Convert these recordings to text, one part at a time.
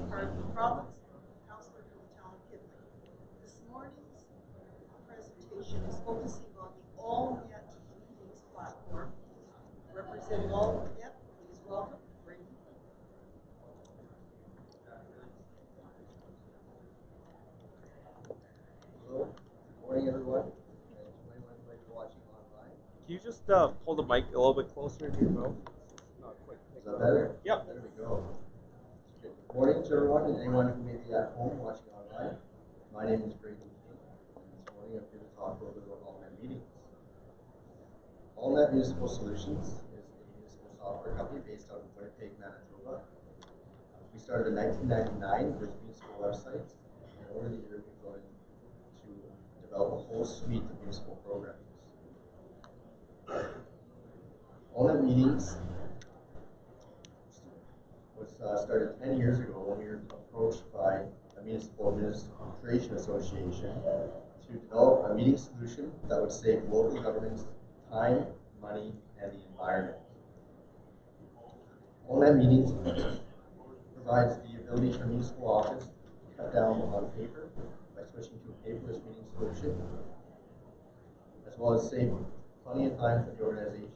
part of the province, councillor from the town of Kittley. This morning's presentation is focusing on the All Net Meetings platform. Representing All Net, please welcome Regina. Hello, good morning everyone, and to anyone who might be watching online. Can you just pull the mic a little bit closer to your mouth? Not quite. Is that better? Yep. There we go. Good morning to everyone and anyone who may be at home watching online. My name is Regina, and this morning I'm here to talk a little bit about AllNet meetings. AllNet Municipal Solutions is a municipal software company based out of Winnipeg, Manitoba. We started in 1999 with municipal websites, and over the years we've grown to develop a whole suite of municipal programs. AllNet Meetings was started 10 years ago when we were approached by a municipal administration association to develop a meeting solution that would save local governments time, money, and the environment. AllNet Meetings provides the ability for municipal office to cut down on paper by switching to a paperless meeting solution, as well as save plenty of time for the organization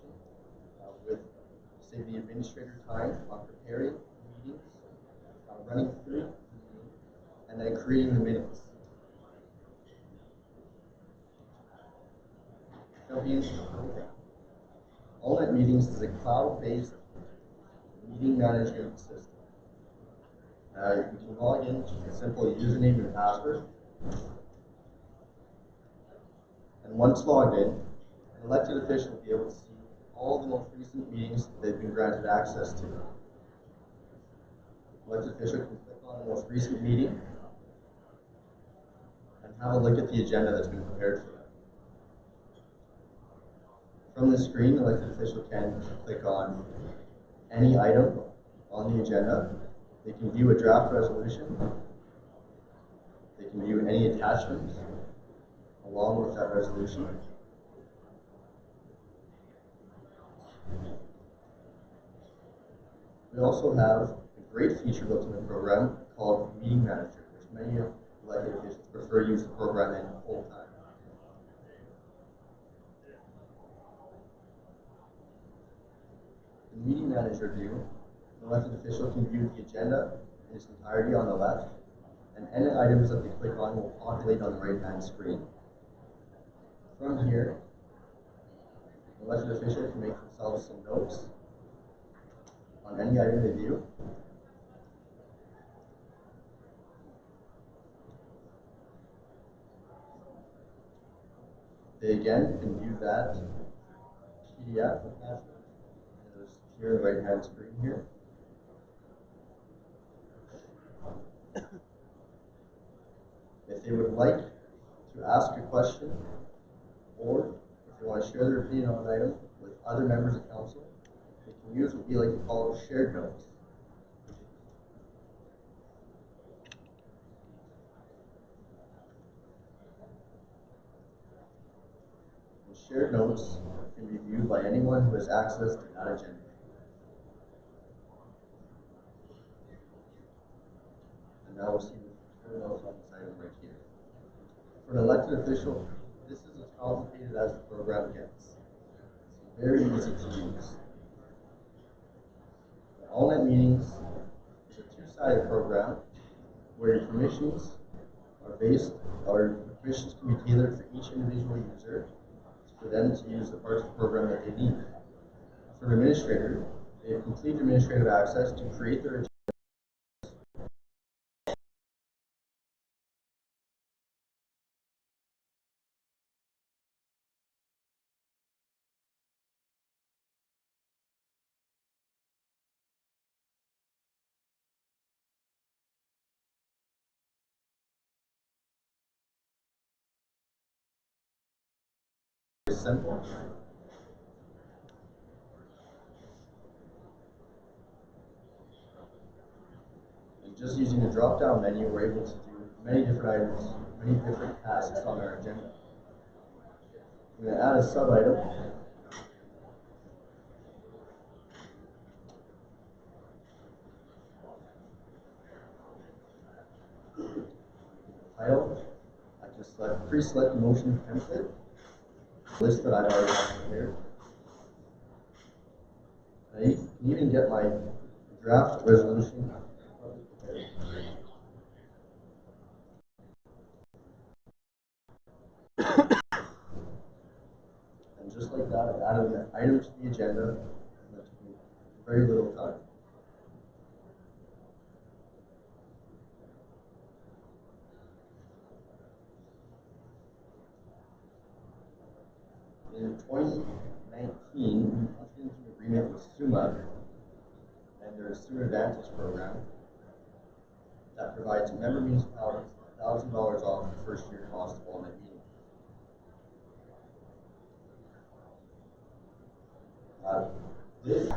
with save the administrator time on preparing meetings, running through the meeting, and then creating the minutes. Jumping into the program. AllNet Meetings is a cloud-based meeting management system. You can log in with a simple username and password. And once logged in, an elected official will be able to see all the most recent meetings they've been granted access to. An elected official can click on the most recent meeting and have a look at the agenda that's been prepared for them. From the screen, the elected official can click on any item on the agenda. They can view a draft resolution. They can view any attachments along with that resolution. We also have a great feature built into the program called Meeting Manager, which many elected officials prefer to use the program in full time. In the Meeting Manager view, the elected official can view the agenda in its entirety on the left, and any items that they click on will populate on the right-hand screen. From here, the elected official can make themselves some notes on any item they view. They again can view that PDF attachment. It is here on the right-hand screen here. If they would like to ask a question, or if they want to share their opinion on an item with other members of council, they can use what we like to call shared notes. And shared notes can be viewed by anyone who has access to that agenda. And now we'll see the shared notes on this item right here. For an elected official, this is as complicated as the program gets. It's very easy to use. The AllNet Meetings is a two-sided program where your permissions can be tailored for each individual user for them to use the parts of the program that they need. For an administrator, they have complete administrative access to create their agenda. Simple. And just using the drop-down menu, we're able to do many different items, many different tasks on our agenda. I'm going to add a sub-item. title. I just pre-select the motion template, list that I've already prepared. And you can even get my draft resolution prepared. And just like that, I've added an item to the agenda, and that took me very little time. In 2019, we entered into an agreement with SUMA and their Student Advantage program that provides member municipalities $1,000 off the first year cost of all-night meetings. This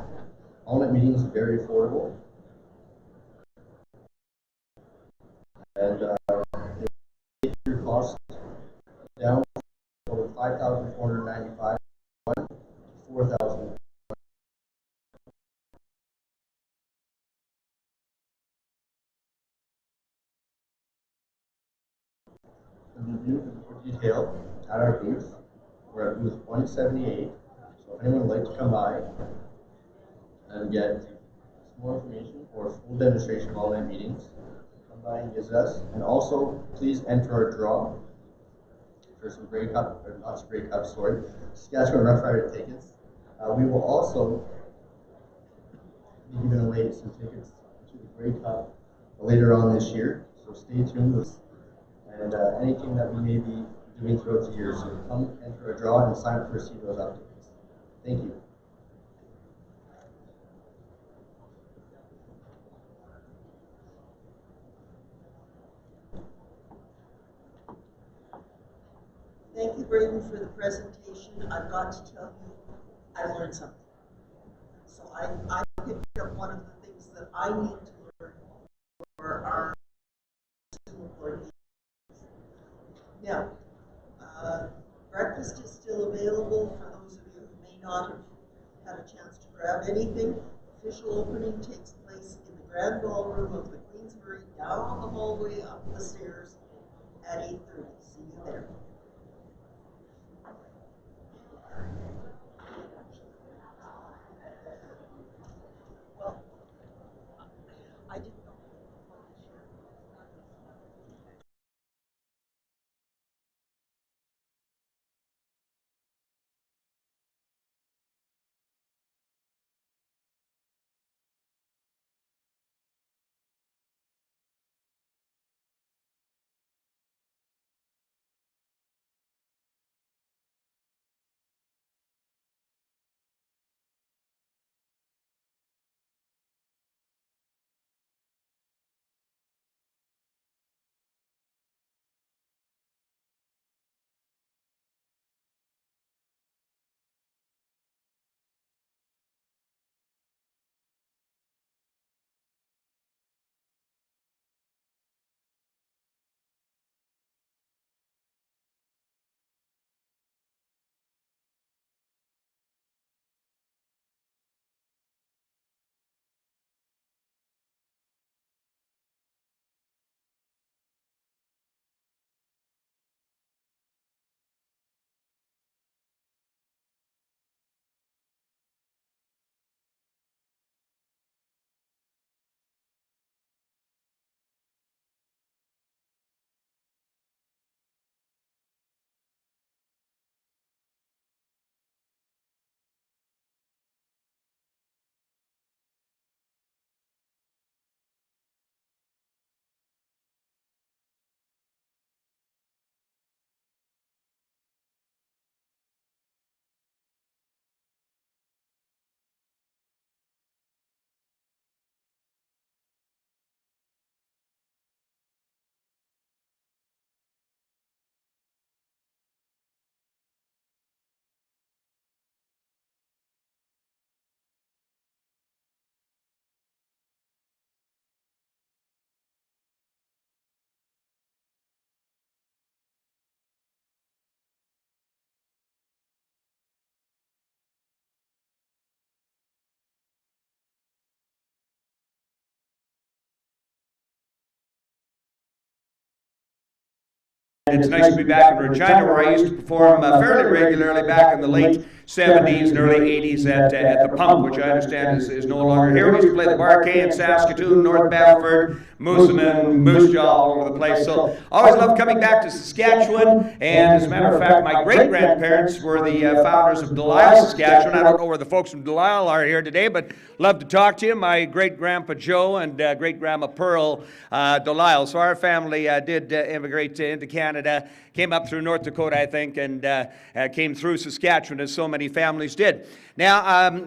all-night meeting is very affordable, and it takes your cost down from 5,495 to 4,000. The review is more detailed at our booth. We're at booth 178. So if anyone would like to come by and get more information or full demonstration of all-night meetings, come by and visit us. And also, please enter our draw for some Grey Cup, or not some Grey Cup, sorry, Saskatchewan Rough Rider tickets. We will also be giving away some tickets to the Grey Cup later on this year. So stay tuned. And anything that we may be doing throughout the year. So come enter a draw and sign up to receive those updates. Thank you. Thank you, Braden, for the presentation. I've got to tell you, I learned something. So I picked up one of the things that I need to learn for our board meetings. Now, breakfast is still available for those of you who may not have had a chance to grab anything. Official opening takes place in the grand ballroom of the Queensbury, down the hallway, up the stairs at 8:30. See you there. Well, I didn't know. It's nice to be back in Regina, where I used to perform fairly regularly back in the late 70s and early 80s at the Pump, which I understand is no longer here. We used to play the Barquet in Saskatoon, North Battleford, Moosomin, Moose Jaw, all over the place. So always loved coming back to Saskatchewan. And as a matter of fact, my great-grandparents were the founders of Delisle, Saskatchewan. I don't know where the folks from Delisle are here today, but love to talk to you. My great-grandpa Joe and great-grandma Pearl Delisle. So our family did immigrate into Canada, came up through North Dakota, I think, and came through Saskatchewan, as so many families did. Now,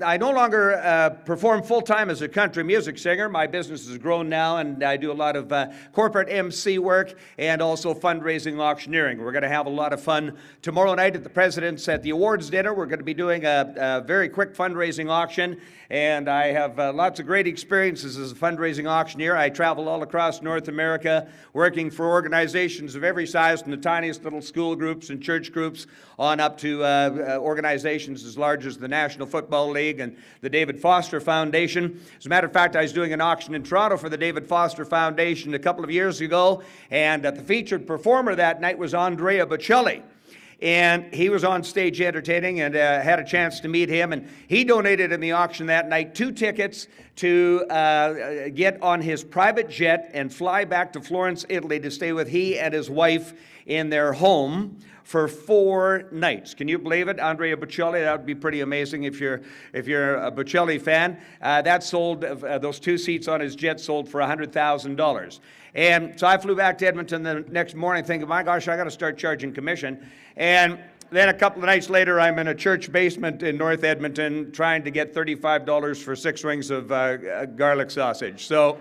I no longer perform full-time as a country music singer. My business has grown now, and I do a lot of corporate MC work and also fundraising auctioneering. We're going to have a lot of fun tomorrow night at the President's at the awards dinner. We're going to be doing a very quick fundraising auction, and I have lots of great experiences as a fundraising auctioneer. I travel all across North America working for organizations of every size, from the tiniest little school groups and church groups on up to organizations as large as the National Football League and the David Foster Foundation. As a matter of fact, I was doing an auction in Toronto for the David Foster Foundation a couple of years ago, and the featured performer that night was Andrea Bocelli. And he was on stage entertaining, and had a chance to meet him. And he donated in the auction that night 2 tickets to get on his private jet and fly back to Florence, Italy, to stay with he and his wife in their home for 4 nights. Can you believe it? Andrea Bocelli, that would be pretty amazing if you're a Bocelli fan. That sold, those 2 seats on his jet sold for $100,000. And so I flew back to Edmonton the next morning thinking, my gosh, I got to start charging commission. And then a couple of nights later, I'm in a church basement in North Edmonton trying to get $35 for 6 rings of garlic sausage. So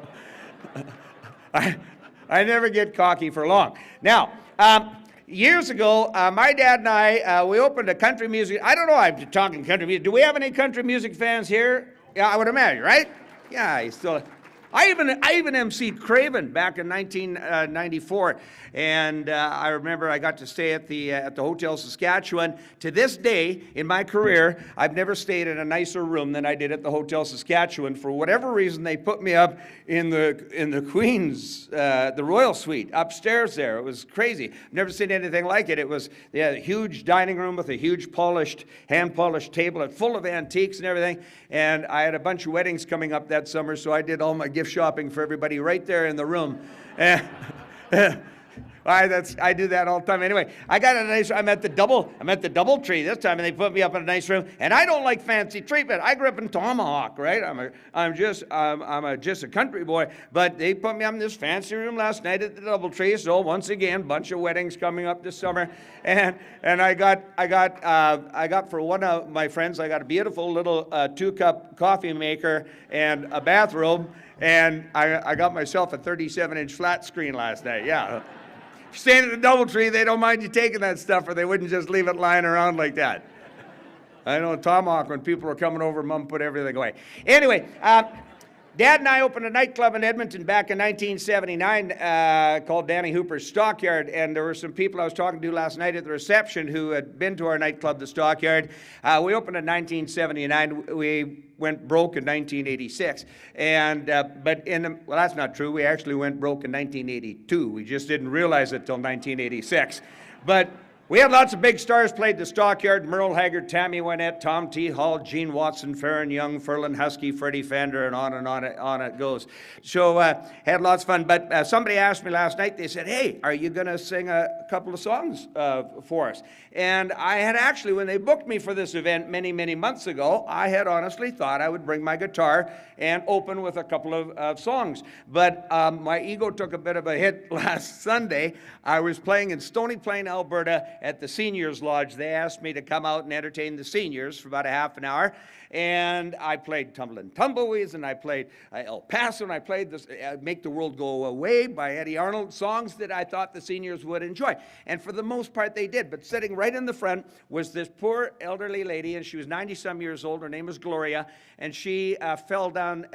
I never get cocky for long. Now, years ago, my dad and I, we opened a country music. I don't know, I'm talking country music. Do we have any country music fans here? Yeah, I would imagine, right? Yeah, he's still... I even emceed Craven back in 1994, and I remember I got to stay at the Hotel Saskatchewan. To this day in my career, I've never stayed in a nicer room than I did at the Hotel Saskatchewan. For whatever reason, they put me up in the Queen's, the Royal Suite upstairs there. It was crazy. I've never seen anything like it. It was a huge dining room with a huge hand-polished table full of antiques and everything. And I had a bunch of weddings coming up that summer, so I did all my gift shopping for everybody right there in the room. I do that all the time. Anyway, I'm at the Doubletree this time, and they put me up in a nice room. And I don't like fancy treatment. I grew up in Tomahawk, right? I'm just a country boy. But they put me up in this fancy room last night at the Doubletree. So once again, bunch of weddings coming up this summer. And I got for one of my friends, I got a beautiful little 2-cup coffee maker and a bathrobe. And I got myself a 37-inch flat screen last night. Yeah. Staying at the Doubletree, they don't mind you taking that stuff, or they wouldn't just leave it lying around like that. I know Tomahawk, when people were coming over, Mom put everything away. Anyway, Dad and I opened a nightclub in Edmonton back in 1979 called Danny Hooper's Stockyard, and there were some people I was talking to last night at the reception who had been to our nightclub, the Stockyard. We opened in 1979. We went broke in 1986, but that's not true. We actually went broke in 1982. We just didn't realize it till 1986. But we had lots of big stars played the Stockyard: Merle Haggard, Tammy Wynette, Tom T. Hall, Gene Watson, Farron Young, Ferlin Husky, Freddie Fender, and on it goes. So had lots of fun. But somebody asked me last night, they said, hey, are you going to sing a couple of songs for us? And I had actually, when they booked me for this event many, many months ago, I had honestly thought I would bring my guitar and open with a couple of songs. But my ego took a bit of a hit last Sunday. I was playing in Stony Plain, Alberta, at the Seniors Lodge. They asked me to come out and entertain the seniors for about a half an hour. And I played Tumblin' Tumbleweeds, and I played El Paso, and I played this Make the World Go Away by Eddie Arnold, songs that I thought the seniors would enjoy. And for the most part, they did. But sitting right in the front was this poor elderly lady, and she was 90-some years old. Her name was Gloria, and she fell down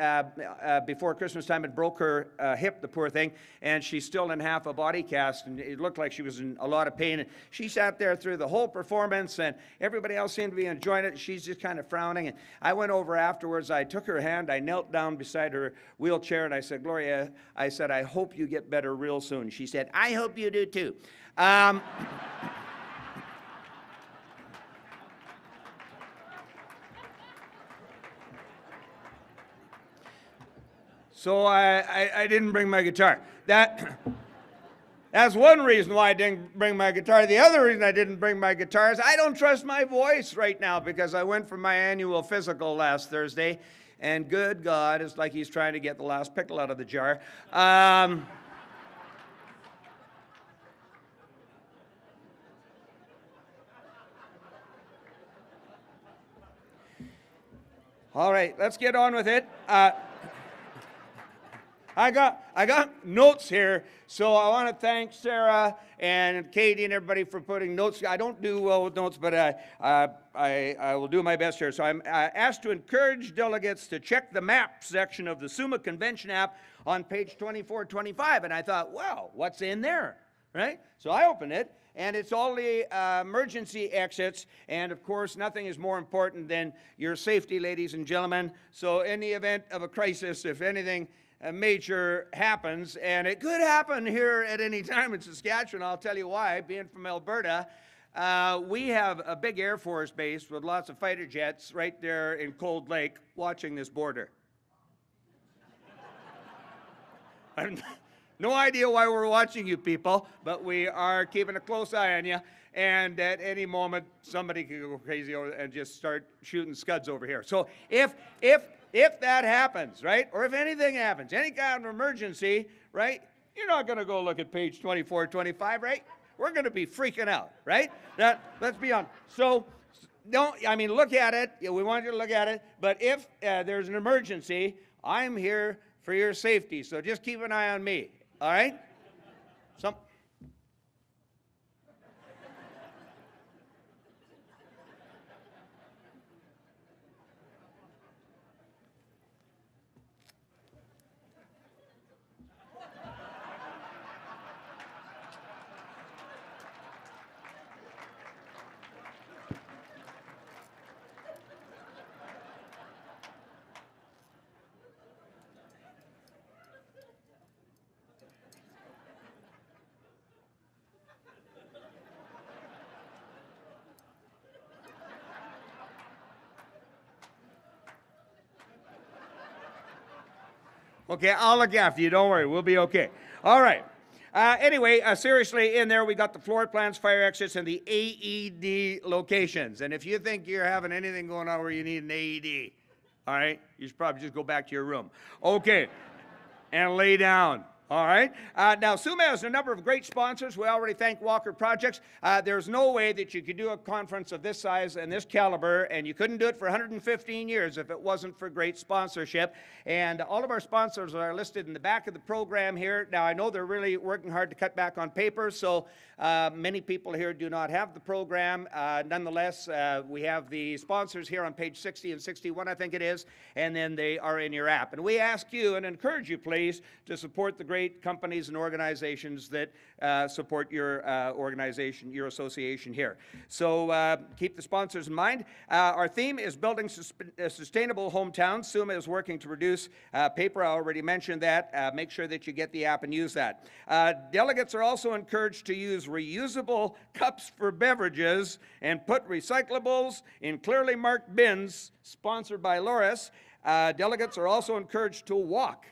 before Christmas time and broke her hip, the poor thing, and she's still in half a body cast, and it looked like she was in a lot of pain. And she sat there through the whole performance, and everybody else seemed to be enjoying it. She's just kind of frowning. And I went over afterwards. I took her hand. I knelt down beside her wheelchair, and I said, Gloria, I said, I hope you get better real soon. She said, I hope you do too. So I didn't bring my guitar. That's one reason why I didn't bring my guitar. The other reason I didn't bring my guitar is I don't trust my voice right now because I went for my annual physical last Thursday, and good God, it's like he's trying to get the last pickle out of the jar. All right, let's get on with it. I got notes here, so I want to thank Sarah and Katie and everybody for putting notes. I don't do well with notes, but I will do my best here. So I'm asked to encourage delegates to check the map section of the SUMA convention app on page 2425, and I thought, wow, what's in there, right? So I opened it, and it's all the emergency exits, and of course, nothing is more important than your safety, ladies and gentlemen. So in the event of a crisis, if anything major happens, and it could happen here at any time in Saskatchewan. I'll tell you why. Being from Alberta, we have a big Air Force base with lots of fighter jets right there in Cold Lake watching this border. I have no idea why we're watching you people, but we are keeping a close eye on you. And at any moment, somebody could go crazy over and just start shooting scuds over here. So if that happens, right, or if anything happens, any kind of emergency, right, you're not going to go look at page 24, 25, right? We're going to be freaking out, right? Let's be honest. So look at it. Yeah, we want you to look at it. But if there's an emergency, I'm here for your safety. So just keep an eye on me, all right? Okay, I'll look after you. Don't worry. We'll be okay. All right. Anyway, seriously, in there we got the floor plans, fire exits, and the AED locations. And if you think you're having anything going on where you need an AED, all right, you should probably just go back to your room. Okay, and lay down. All right. Now, SUMA has a number of great sponsors. We already thank Walker Projects. There's no way that you could do a conference of this size and this caliber, and you couldn't do it for 115 years if it wasn't for great sponsorship. And all of our sponsors are listed in the back of the program here. Now, I know they're really working hard to cut back on paper, so many people here do not have the program. Nonetheless, we have the sponsors here on page 60 and 61, I think it is, and then they are in your app. And we ask you and encourage you, please, to support the great companies and organizations that support your organization, your association here. So keep the sponsors in mind. Our theme is building sustainable hometowns. SUMA is working to reduce paper. I already mentioned that. Make sure that you get the app and use that. Delegates are also encouraged to use reusable cups for beverages and put recyclables in clearly marked bins, sponsored by Loris. Delegates are also encouraged to walk,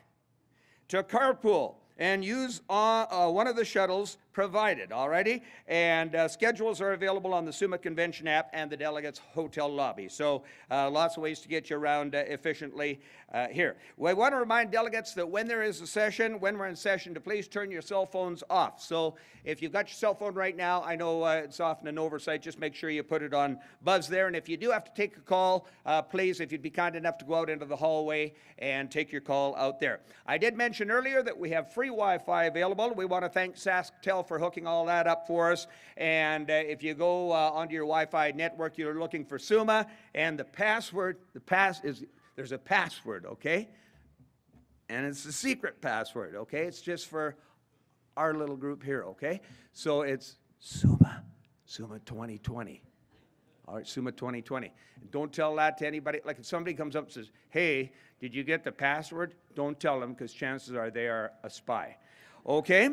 to carpool, and use one of the shuttles provided, alrighty? And schedules are available on the SUMA Convention app and the delegates' hotel lobby. So lots of ways to get you around efficiently here. We want to remind delegates that when there is a session, when we're in session, to please turn your cell phones off. So if you've got your cell phone right now, I know it's often an oversight, just make sure you put it on buzz there. And if you do have to take a call, please, if you'd be kind enough to go out into the hallway and take your call out there. I did mention earlier that we have free Wi-Fi available. We want to thank SaskTel for hooking all that up for us. And if you go onto your Wi-Fi network, you're looking for SUMA, and the password, there's a password, okay? And it's a secret password, okay? It's just for our little group here, okay? So it's SUMA 2020. All right, SUMA 2020. And don't tell that to anybody. Like if somebody comes up and says, hey, did you get the password? Don't tell them, because chances are they are a spy. Okay?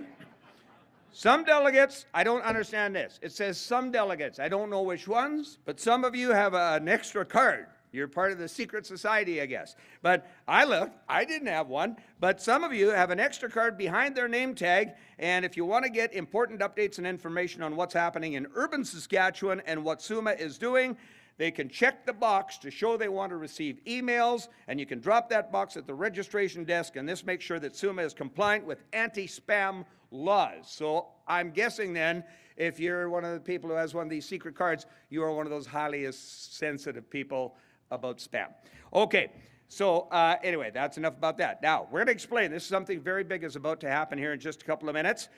Some delegates, I don't understand this. It says some delegates. I don't know which ones, but some of you have an extra card. You're part of the secret society, I guess. But I looked, I didn't have one, but some of you have an extra card behind their name tag, and if you want to get important updates and information on what's happening in urban Saskatchewan and what SUMA is doing, they can check the box to show they want to receive emails, and you can drop that box at the registration desk, and this makes sure that SUMA is compliant with anti-spam laws. So I'm guessing then, if you're one of the people who has one of these secret cards, you are one of those highly sensitive people about spam. Okay, so anyway, that's enough about that. Now, we're going to explain. This is something very big is about to happen here in just a couple of minutes.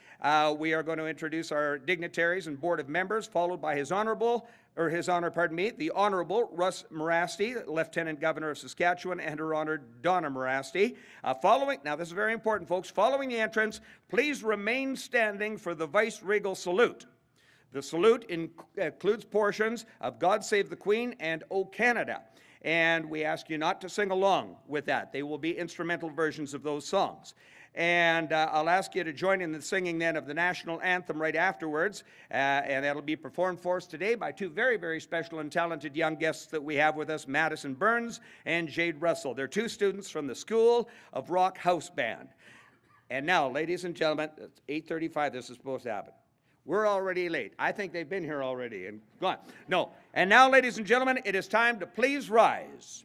We are going to introduce our dignitaries and board of members, followed by His Honor, the Honorable Russ Morasti, Lieutenant Governor of Saskatchewan, and Her Honor Donna Morasti. Now this is very important, folks. Following the entrance, please remain standing for the Vice-Regal Salute. The salute includes portions of God Save the Queen and O Canada. And we ask you not to sing along with that. They will be instrumental versions of those songs. And I'll ask you to join in the singing then of the national anthem right afterwards. And that'll be performed for us today by two very, very special and talented young guests that we have with us, Madison Burns and Jade Russell. They're two students from the School of Rock House Band. And now, ladies and gentlemen, it's 8:35, this is supposed to happen. We're already late. I think they've been here already and gone. No. And now, ladies and gentlemen, it is time to please rise.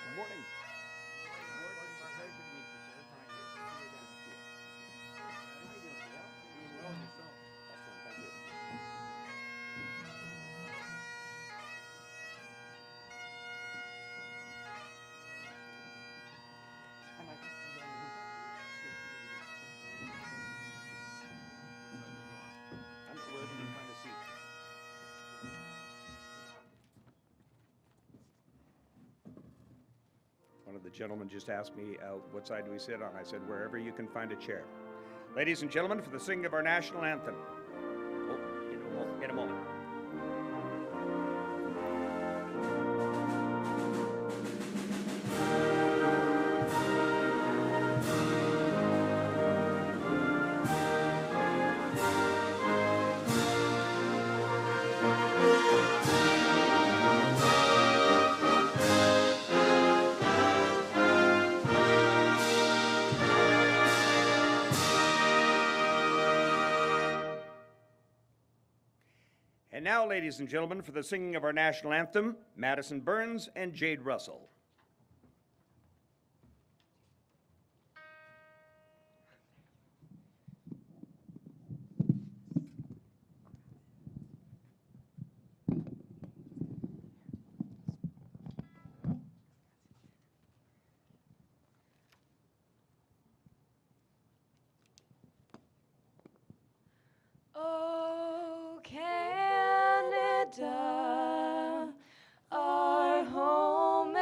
Good morning. One of the gentlemen just asked me, what side do we sit on? I said, wherever you can find a chair. Ladies and gentlemen, for the singing of our national anthem. Oh, in a moment. And now, ladies and gentlemen, for the singing of our national anthem, Madison Burns and Jade Russell. Oh, Canada, our home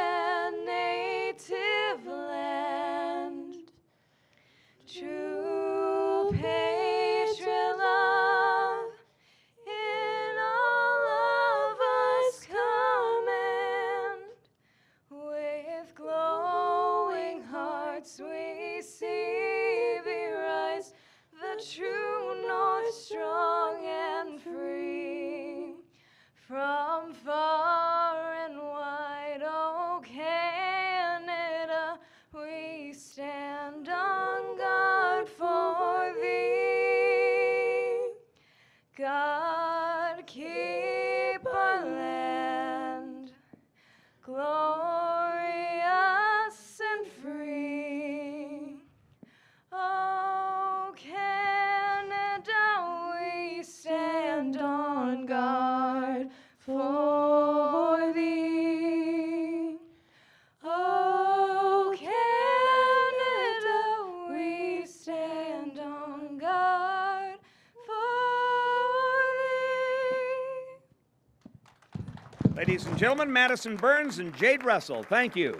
Ladies and gentlemen, Madison Burns and Jade Russell, thank you.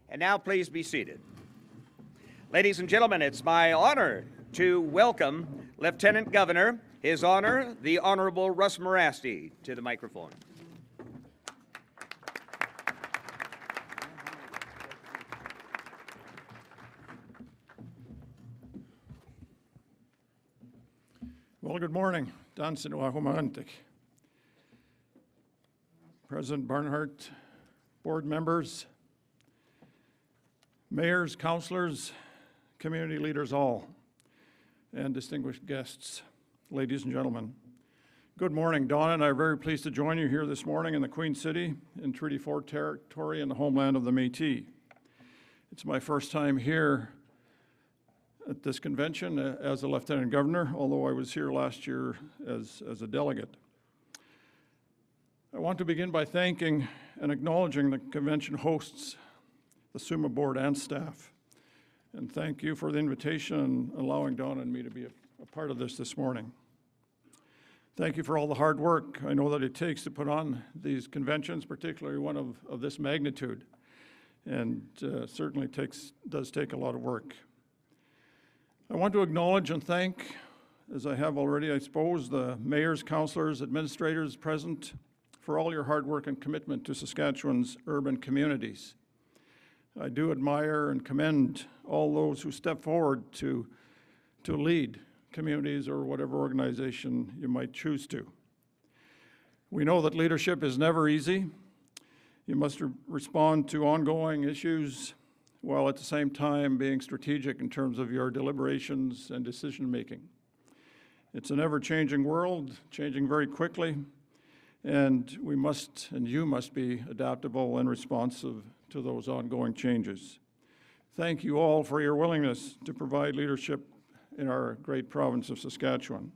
And now please be seated. Ladies and gentlemen, it's my honor to welcome Lieutenant Governor, His Honor, the Honorable Russ Morasti, to the microphone. Well, good morning. President Barnhart, board members, mayors, councilors, community leaders all, and distinguished guests, ladies and gentlemen. Good morning. Donna and I are very pleased to join you here this morning in the Queen City in Treaty 4 territory in the homeland of the Métis. It's my first time here at this convention as a Lieutenant Governor, although I was here last year as a delegate. I want to begin by thanking and acknowledging the convention hosts, the SUMA board and staff. And thank you for the invitation and allowing Donna and me to be a part of this morning. Thank you for all the hard work I know that it takes to put on these conventions, particularly one of this magnitude, and certainly does take a lot of work. I want to acknowledge and thank, as I have already, I suppose, the mayors, councillors, administrators present for all your hard work and commitment to Saskatchewan's urban communities. I do admire and commend all those who step forward to lead communities or whatever organization you might choose to. We know that leadership is never easy. You must respond to ongoing issues while at the same time being strategic in terms of your deliberations and decision making. It's an ever-changing world, changing very quickly, and we must, and you must be adaptable and responsive to those ongoing changes. Thank you all for your willingness to provide leadership in our great province of Saskatchewan.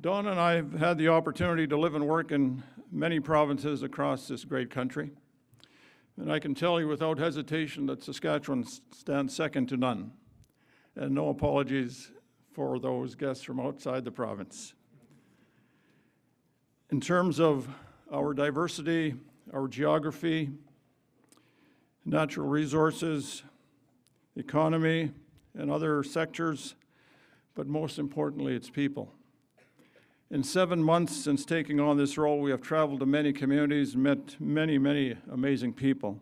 Dawn and I have had the opportunity to live and work in many provinces across this great country. And I can tell you without hesitation that Saskatchewan stands second to none. And no apologies for those guests from outside the province. In terms of our diversity, our geography, natural resources, economy, and other sectors, but most importantly, its people. In 7 months since taking on this role, we have traveled to many communities and met many, many amazing people.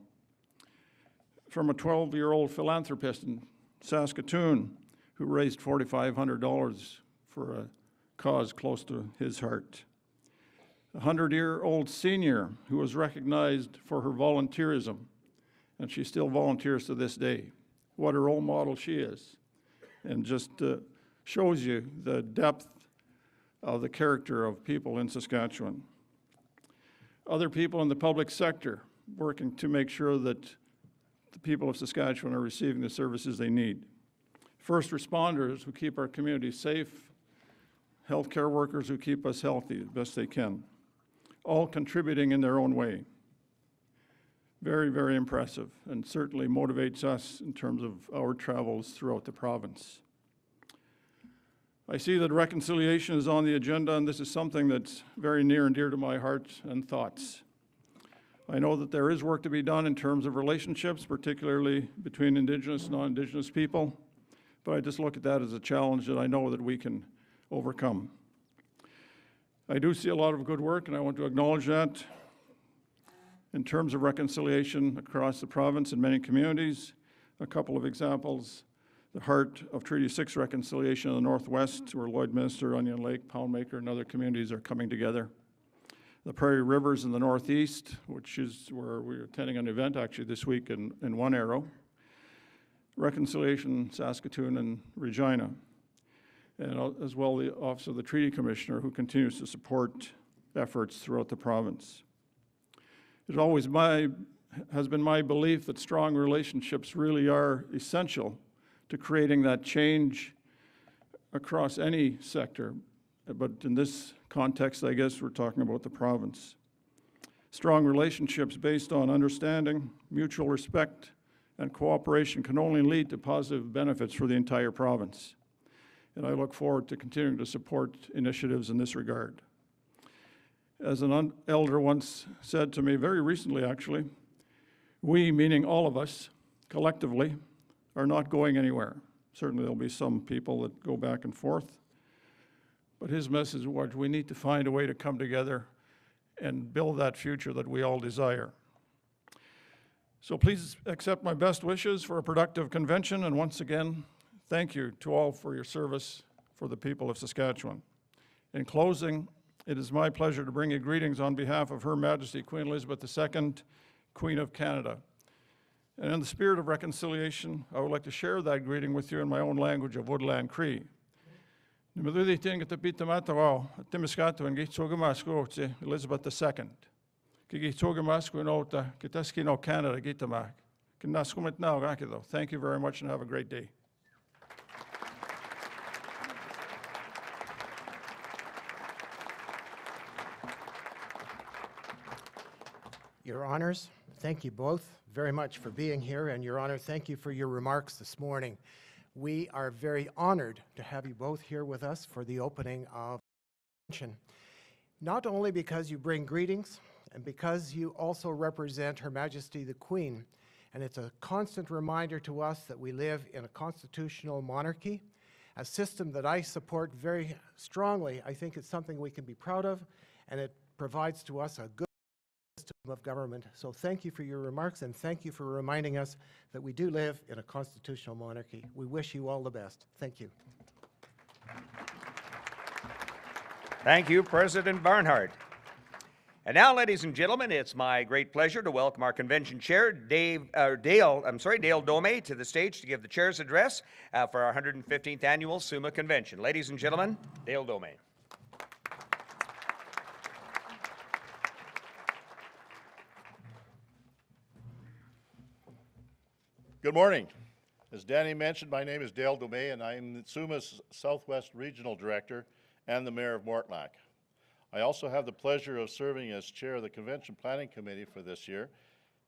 From a 12-year-old philanthropist in Saskatoon who raised $4,500 for a cause close to his heart. A 100-year-old senior who was recognized for her volunteerism, and she still volunteers to this day. What a role model she is, and just shows you the depth of the character of people in Saskatchewan. Other people in the public sector working to make sure that the people of Saskatchewan are receiving the services they need. First responders who keep our communities safe, healthcare workers who keep us healthy as best they can, all contributing in their own way. Very, very impressive, and certainly motivates us in terms of our travels throughout the province. I see that reconciliation is on the agenda, and this is something that's very near and dear to my heart and thoughts. I know that there is work to be done in terms of relationships, particularly between Indigenous and non-Indigenous people, but I just look at that as a challenge that I know that we can overcome. I do see a lot of good work, and I want to acknowledge that. In terms of reconciliation across the province in many communities, a couple of examples. The heart of Treaty 6 reconciliation in the Northwest, where Lloydminster, Onion Lake, Poundmaker, and other communities are coming together. The Prairie Rivers in the Northeast, which is where we're attending an event actually this week in One Arrow. Reconciliation, Saskatoon, and Regina. And as well the Office of the Treaty Commissioner, who continues to support efforts throughout the province. It always has been my belief that strong relationships really are essential to creating that change across any sector. But in this context, I guess we're talking about the province. Strong relationships based on understanding, mutual respect, and cooperation can only lead to positive benefits for the entire province. and I look forward to continuing to support initiatives in this regard. As an elder once said to me, very recently actually, we, meaning all of us, collectively, are not going anywhere. Certainly there'll be some people that go back and forth, but his message was we need to find a way to come together and build that future that we all desire. So please accept my best wishes for a productive convention, and once again, thank you to all for your service for the people of Saskatchewan. In closing, it is my pleasure to bring you greetings on behalf of Her Majesty Queen Elizabeth II, Queen of Canada. And in the spirit of reconciliation, I would like to share that greeting with you in my own language of Woodland Cree. Elizabeth II. Thank you very much and have a great day. Your Honors, thank you both very much for being here, and Your Honor, thank you for your remarks this morning. We are very honored to have you both here with us for the opening of the convention, not only because you bring greetings and because you also represent Her Majesty the Queen, and it's a constant reminder to us that we live in a constitutional monarchy, a system that I support very strongly. I think it's something we can be proud of, and it provides to us a good system of government. So thank you for your remarks, and thank you for reminding us that we do live in a constitutional monarchy. We wish you all the best. Thank you. Thank you, President Barnhart. And now, ladies and gentlemen, it's my great pleasure to welcome our convention chair, Dale Dome, to the stage to give the chair's address for our 115th annual SUMA convention. Ladies and gentlemen, Dale Dome. Good morning. As Danny mentioned, my name is Dale Dome, and I'm SUMA's Southwest Regional Director and the Mayor of Mortlach. I also have the pleasure of serving as chair of the Convention Planning Committee for this year,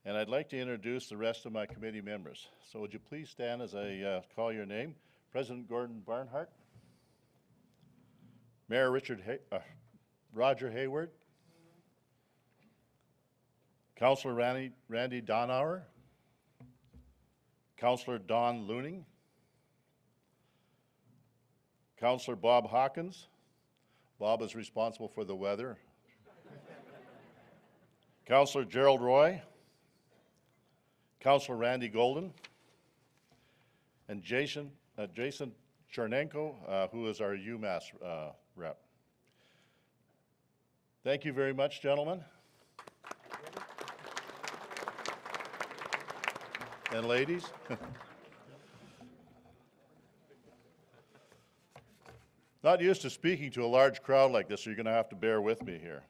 and I'd like to introduce the rest of my committee members. So would you please stand as I call your name? President Gordon Barnhart, Mayor Roger Hayward, Councillor Randy Donauer, Councillor Don Looning, Councillor Bob Hawkins. Bob is responsible for the weather. Councillor Gerald Roy, Councillor Randy Golden, and Jason Chernenko, who is our UMass rep. Thank you very much, gentlemen. And ladies. Not used to speaking to a large crowd like this, so you're going to have to bear with me here.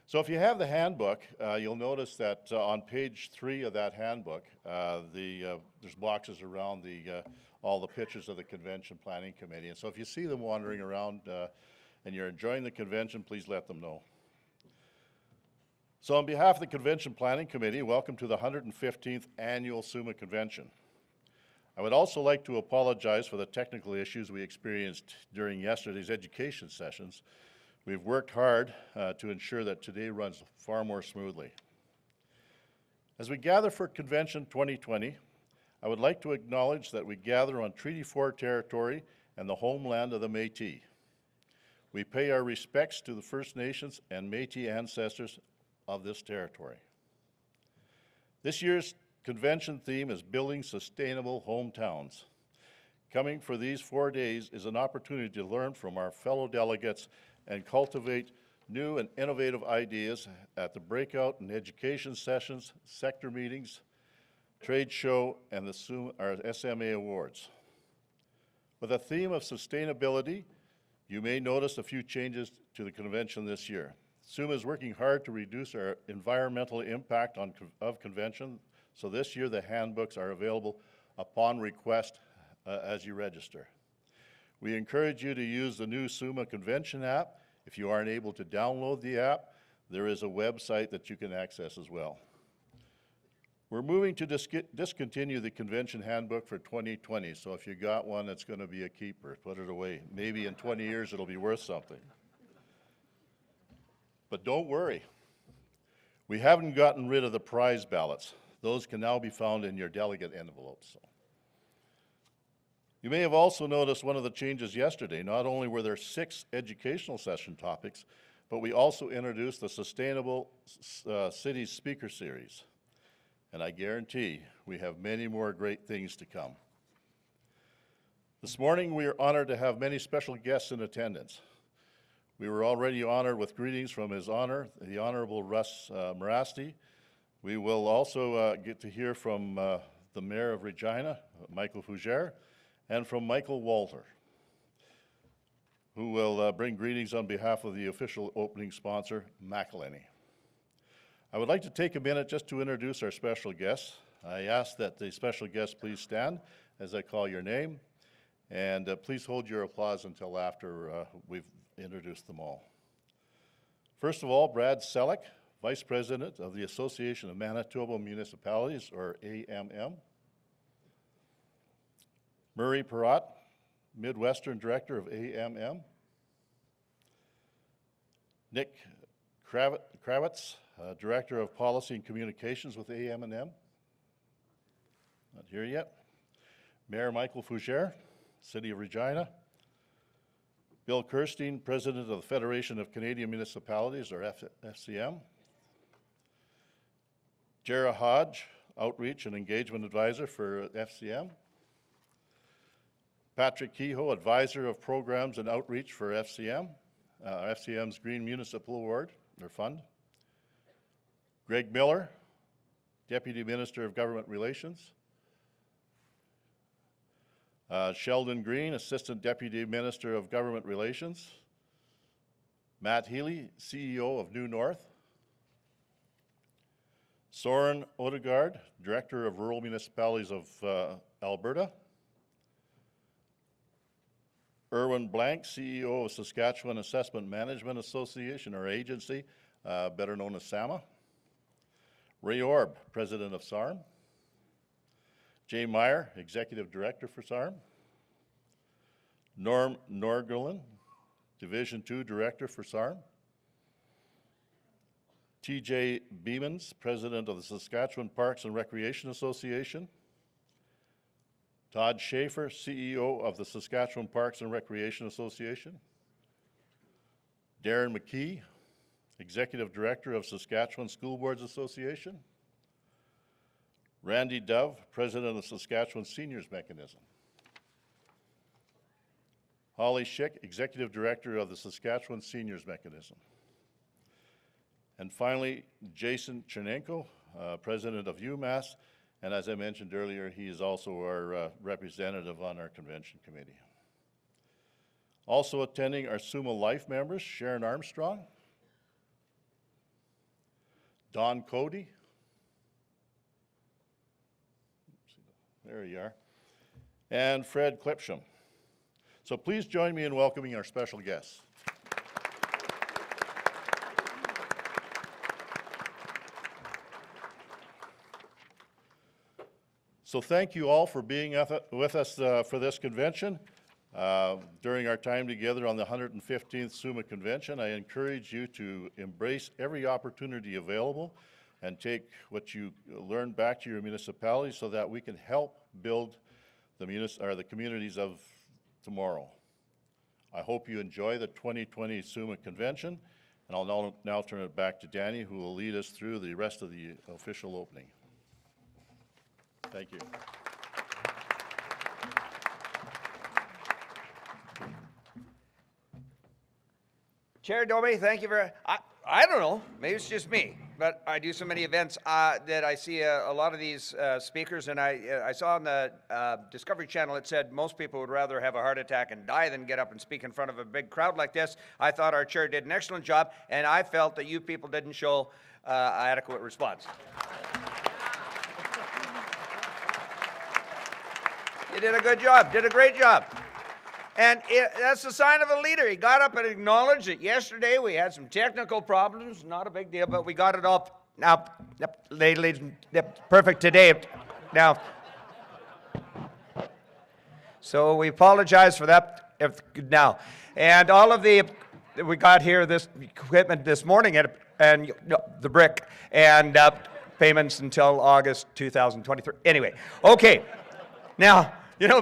So if you have the handbook, you'll notice that on page 3 of that handbook, there's boxes around all the pictures of the Convention Planning Committee. And so if you see them wandering around and you're enjoying the convention, please let them know. So on behalf of the Convention Planning Committee, welcome to the 115th Annual SUMA Convention. I would also like to apologize for the technical issues we experienced during yesterday's education sessions. We've worked hard to ensure that today runs far more smoothly. As we gather for Convention 2020, I would like to acknowledge that we gather on Treaty 4 territory and the homeland of the Métis. We pay our respects to the First Nations and Métis ancestors of this territory. This year's convention theme is Building Sustainable Hometowns. Coming for these 4 days is an opportunity to learn from our fellow delegates and cultivate new and innovative ideas at the breakout and education sessions, sector meetings, trade show, and our SMA Awards. With a theme of sustainability, you may notice a few changes to the convention this year. SUMA is working hard to reduce our environmental impact of convention. So this year, the handbooks are available upon request as you register. We encourage you to use the new SUMA Convention app. If you aren't able to download the app, there is a website that you can access as well. We're moving to discontinue the convention handbook for 2020, so if you got one, it's going to be a keeper. Put it away. Maybe in 20 years it'll be worth something. But don't worry. We haven't gotten rid of the prize ballots. Those can now be found in your delegate envelopes. So. You may have also noticed one of the changes yesterday. Not only were there 6 educational session topics, but we also introduced the Sustainable Cities Speaker Series. And I guarantee we have many more great things to come. This morning, we are honored to have many special guests in attendance. We were already honored with greetings from His Honor, the Honorable Russ Marasti. We will also get to hear from the Mayor of Regina, Michael Fougere, and from Michael Walter, who will bring greetings on behalf of the official opening sponsor, McElhenney. I would like to take a minute just to introduce our special guests. I ask that the special guests please stand as I call your name, and please hold your applause until after we've introduced them all. First of all, Brad Selleck, Vice President of the Association of Manitoba Municipalities, or AMM. Murray Perrott, Midwestern Director of AMM. Nick Kravitz, Director of Policy and Communications with AMM. Not here yet. Mayor Michael Fougere, City of Regina. Bill Kirstein, President of the Federation of Canadian Municipalities, or FCM. Jara Hodge, Outreach and Engagement Advisor for FCM. Patrick Kehoe, Advisor of Programs and Outreach for FCM, FCM's Green Municipal Award, or Fund. Greg Miller, Deputy Minister of Government Relations. Sheldon Green, Assistant Deputy Minister of Government Relations. Matt Healy, CEO of New North. Soren Odegaard, Director of Rural Municipalities of Alberta. Erwin Blank, CEO of Saskatchewan Assessment Management Association, or agency, better known as SUMA. Ray Orb, President of SARM. Jay Meyer, Executive Director for SARM. Norm Norgulin, Division 2 Director for SARM. TJ Beemans, President of the Saskatchewan Parks and Recreation Association. Todd Schaefer, CEO of the Saskatchewan Parks and Recreation Association. Darren McKee, Executive Director of Saskatchewan School Boards Association. Randy Dove, President of the Saskatchewan Seniors Mechanism. Holly Schick, Executive Director of the Saskatchewan Seniors Mechanism. And finally, Jason Chernenko, President of UMass, and as I mentioned earlier, he is also our representative on our convention committee. Also attending are SUMA Life members, Sharon Armstrong, Don Cody, there you are, and Fred Klipsham. So please join me in welcoming our special guests. So thank you all for being with us for this convention. During our time together on the 115th SUMA Convention, I encourage you to embrace every opportunity available and take what you learn back to your municipality so that we can help build the communities of tomorrow. I hope you enjoy the 2020 SUMA Convention, and I'll now turn it back to Danny, who will lead us through the rest of the official opening. Thank you. Chair Doby, thank you very much. I don't know, maybe it's just me, but I do so many events that I see a lot of these speakers, and I saw on the Discovery Channel it said most people would rather have a heart attack and die than get up and speak in front of a big crowd like this. I thought our chair did an excellent job, and I felt that you people didn't show adequate response. You did a good job, did a great job. And that's the sign of a leader. He got up and acknowledged that yesterday we had some technical problems, not a big deal, but we got it up. Now, Yep, ladies, yep, perfect today. Now, so we apologize for that now. And all of we got here this equipment this morning and the brick and payments until August 2023. Anyway, okay. Now,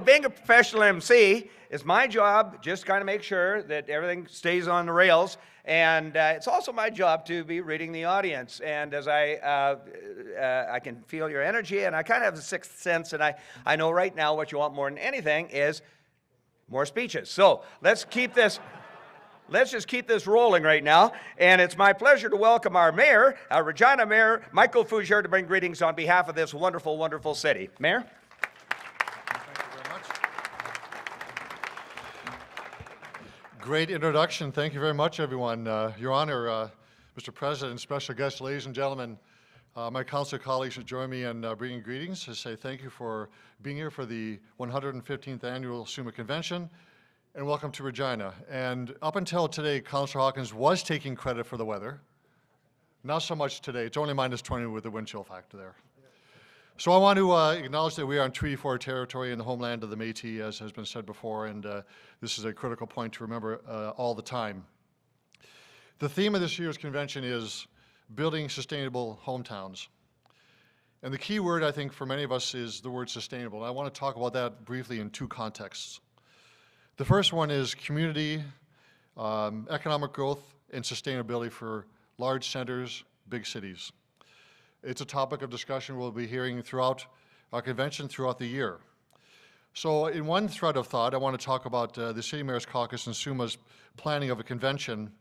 being a professional MC is my job, just kind of make sure that everything stays on the rails. And it's also my job to be reading the audience. And as I can feel your energy, and I kind of have a sixth sense, and I know right now what you want more than anything is more speeches. So let's just keep this rolling right now. And it's my pleasure to welcome our mayor, our Regina Mayor, Michael Fougere, to bring greetings on behalf of this wonderful, wonderful city. Mayor? Great introduction. Thank you very much, everyone. Your Honor, Mr. President, special guests, ladies and gentlemen, my council colleagues should join me in bringing greetings to say thank you for being here for the 115th Annual SUMA Convention, and welcome to Regina. And up until today, Councillor Hawkins was taking credit for the weather. Not so much today. It's only -20 with the wind chill factor there. So I want to acknowledge that we are on Treaty 4 territory in the homeland of the Métis, as has been said before, and this is a critical point to remember all the time. The theme of this year's convention is building sustainable hometowns. And the key word, I think, for many of us is the word sustainable. And I want to talk about that briefly in two contexts. The first one is community, economic growth, and sustainability for large centers, big cities. It's a topic of discussion we'll be hearing throughout our convention throughout the year. So in one thread of thought, I want to talk about the City Mayor's Caucus and SUMA's planning of a convention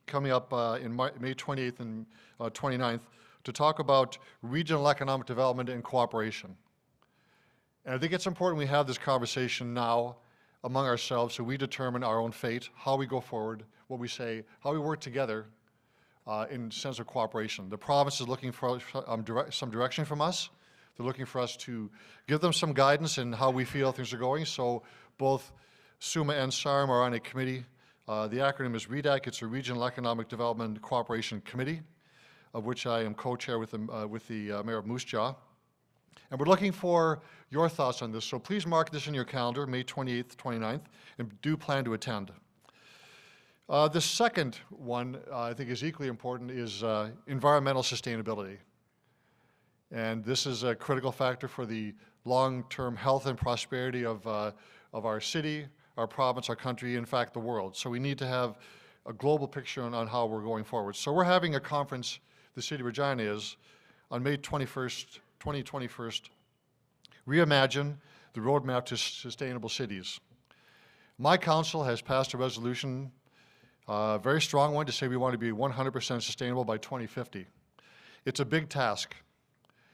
coming up in May 28th and 29th to talk about regional economic development and cooperation. And I think it's important we have this conversation now among ourselves so we determine our own fate, how we go forward, what we say, how we work together in sense of cooperation. The province is looking for some direction from us. They're looking for us to give them some guidance in how we feel things are going. So both SUMA and SARM are on a committee. The acronym is REDAC. It's a Regional Economic Development Cooperation Committee, of which I am co-chair with the Mayor of Moose Jaw. And we're looking for your thoughts on this. So please mark this in your calendar, May 28th, 29th, and do plan to attend. The second one I think is equally important is environmental sustainability. And this is a critical factor for the long-term health and prosperity of our city, our province, our country, in fact, the world. So we need to have a global picture on how we're going forward. So we're having a conference, the City of Regina is, on May 21st, 2021, Reimagine the Roadmap to Sustainable Cities. My council has passed a resolution, a very strong one, to say we want to be 100% sustainable by 2050. It's a big task.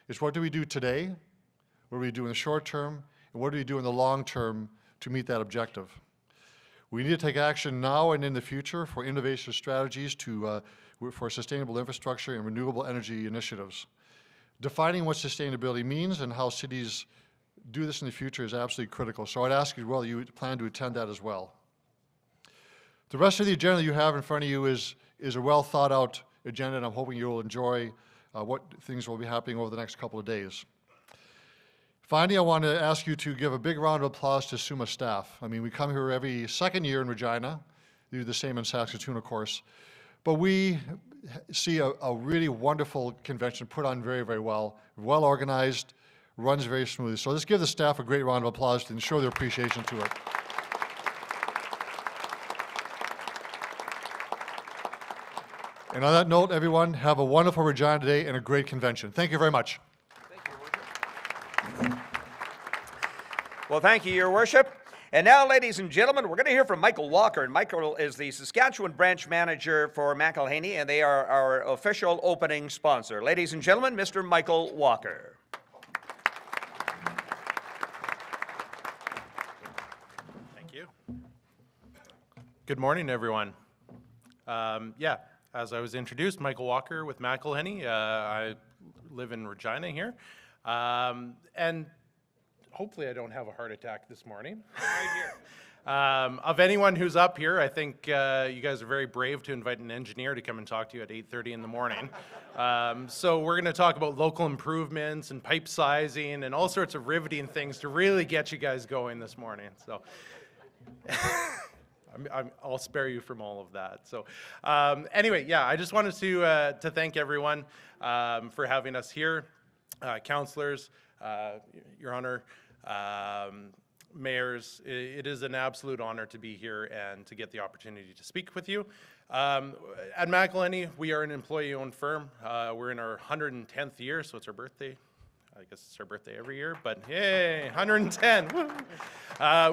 It's what do we do today, what do we do in the short term, and what do we do in the long term to meet that objective. We need to take action now and in the future for innovative strategies for sustainable infrastructure and renewable energy initiatives. Defining what sustainability means and how cities do this in the future is absolutely critical. So I'd ask you whether you plan to attend that as well. The rest of the agenda you have in front of you is a well thought out agenda, and I'm hoping you'll enjoy what things will be happening over the next couple of days. Finally, I want to ask you to give a big round of applause to SUMA staff. I mean, we come here every second year in Regina. We do the same in Saskatoon, of course. But we see a really wonderful convention put on very, very well organized, runs very smoothly. So let's give the staff a great round of applause and show their appreciation to it. And on that note, everyone, have a wonderful Regina Day and a great convention. Thank you very much. Well, thank you, Your Worship. And now, ladies and gentlemen, we're going to hear from Michael Walker. And Michael is the Saskatchewan branch manager for McElhaney, and they are our official opening sponsor. Ladies and gentlemen, Mr. Michael Walker. Thank you. Good morning, everyone. As I was introduced, Michael Walker with McElhaney. I live in Regina here. And hopefully I don't have a heart attack this morning. Right here. Of anyone who's up here, I think you guys are very brave to invite an engineer to come and talk to you at 8:30 in the morning. So we're going to talk about local improvements and pipe sizing and all sorts of riveting things to really get you guys going this morning. So I'll spare you from all of that. So anyway, yeah, I just wanted to thank everyone for having us here, councillors, Your Honor, mayors. It is an absolute honor to be here and to get the opportunity to speak with you. At McElhenney, we are an employee-owned firm. We're in our 110th year, so it's our birthday. I guess it's our birthday every year, but yay, 110.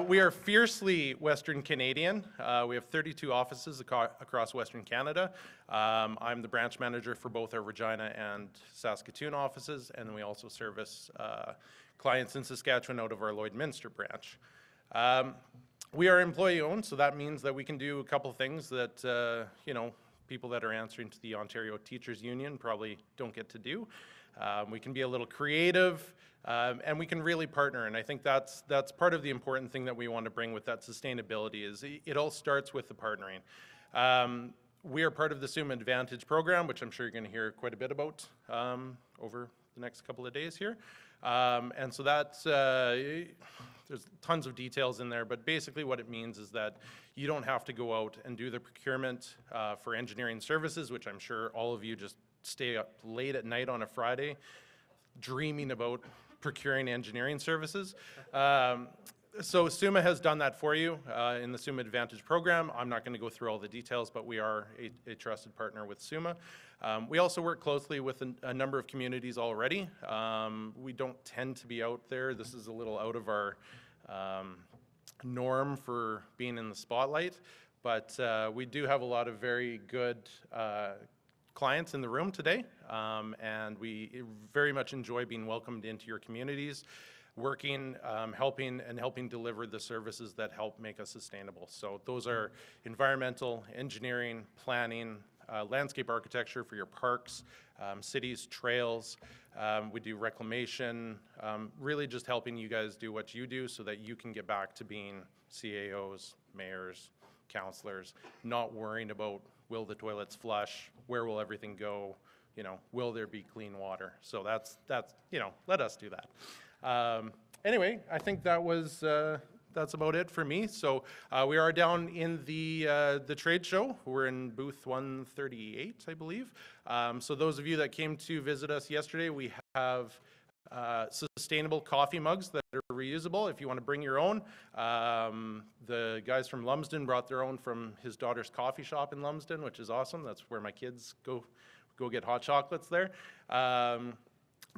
We are fiercely Western Canadian. We have 32 offices across Western Canada. I'm the branch manager for both our Regina and Saskatoon offices, and we also service clients in Saskatchewan out of our Lloydminster branch. We are employee-owned, so that means that we can do a couple things that people that are answering to the Ontario Teachers Union probably don't get to do. We can be a little creative, and we can really partner, and I think that's part of the important thing that we want to bring with that sustainability is it all starts with the partnering. We are part of the SUMA Advantage program, which I'm sure you're going to hear quite a bit about over the next couple of days here. And so that's, there's tons of details in there, but basically what it means is that you don't have to go out and do the procurement for engineering services, which I'm sure all of you just stay up late at night on a Friday dreaming about procuring engineering services. So SUMA has done that for you in the SUMA Advantage program. I'm not going to go through all the details, but we are a trusted partner with SUMA. We also work closely with a number of communities already. We don't tend to be out there. This is a little out of our norm for being in the spotlight, but we do have a lot of very good clients in the room today, and we very much enjoy being welcomed into your communities, working, helping deliver the services that help make us sustainable. So those are environmental, engineering, planning, landscape architecture for your parks, cities, trails. We do reclamation, really just helping you guys do what you do so that you can get back to being CAOs, mayors, councillors, not worrying about will the toilets flush, where will everything go, will there be clean water? So that's let us do that. Anyway, I think that was that's about it for me. So we are down in the trade show. We're in booth 138, I believe. So those of you that came to visit us yesterday, we have sustainable coffee mugs that are reusable if you want to bring your own. The guys from Lumsden brought their own from his daughter's coffee shop in Lumsden, which is awesome. That's where my kids go get hot chocolates there.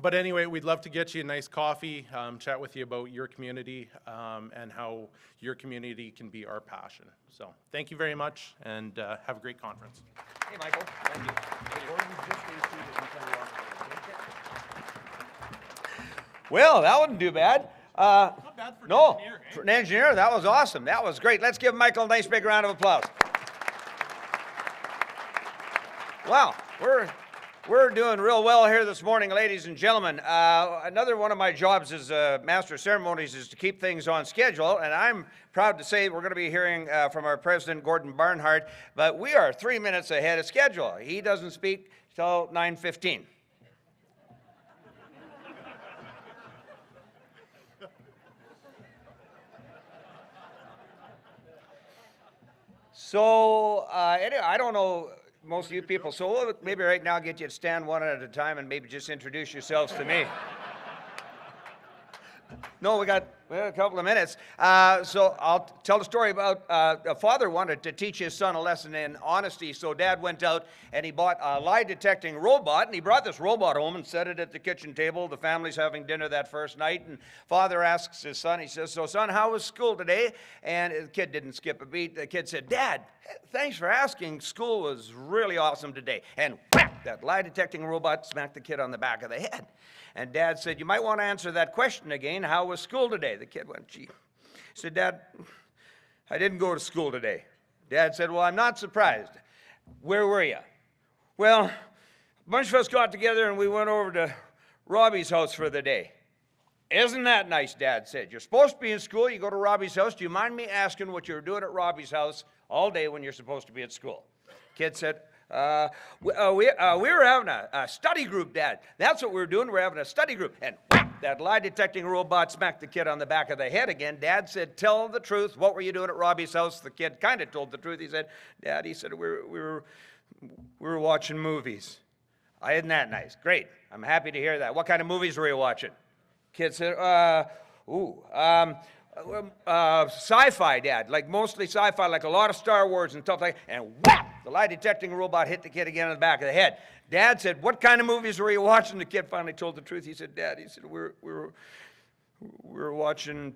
But anyway, we'd love to get you a nice coffee, chat with you about your community and how your community can be our passion. So thank you very much, and have a great conference. Hey, Michael. Thank you. Well, that wasn't too bad. Not bad for an engineer, eh? For an engineer, that was awesome. That was great. Let's give Michael a nice big round of applause. Wow, we're doing real well here this morning, ladies and gentlemen. Another one of my jobs as Master of Ceremonies is to keep things on schedule, and I'm proud to say we're going to be hearing from our President, Gordon Barnhart, but we are 3 minutes ahead of schedule. He doesn't speak till 9:15. So, anyway, I don't know most of you people, so we'll maybe right now get you to stand one at a time and maybe just introduce yourselves to me. No, we got a couple of minutes. So I'll tell the story about a father wanted to teach his son a lesson in honesty, so Dad went out and he bought a lie-detecting robot, and he brought this robot home and set it at the kitchen table. The family's having dinner that first night, and father asks his son, he says, "So son, how was school today?" And the kid didn't skip a beat. The kid said, "Dad, thanks for asking. School was really awesome today." And whack, that lie-detecting robot smacked the kid on the back of the head. And Dad said, "You might want to answer that question again. How was school today?" The kid went, "Gee." He said, "Dad, I didn't go to school today." Dad said, "Well, I'm not surprised. Where were you?" "Well, a bunch of us got together and we went over to Robbie's house for the day." Isn't that nice, Dad said. You're supposed to be in school. You go to Robbie's house. Do you mind me asking what you were doing at Robbie's house all day when you're supposed to be at school? Kid said, we were having a study group, Dad. That's what we were doing. We're having a study group. And whack, that lie detecting robot smacked the kid on the back of the head again. Dad said, tell the truth. What were you doing at Robbie's house? The kid kind of told the truth. He said, Dad, he said, we were watching movies. Isn't that nice? Great. I'm happy to hear that. What kind of movies were you watching? Kid said, sci-fi, Dad, like mostly sci-fi, like a lot of Star Wars and stuff like that. And whap, the lie detecting robot hit the kid again on the back of the head. Dad said, what kind of movies were you watching? The kid finally told the truth. He said, Dad, he said, we were watching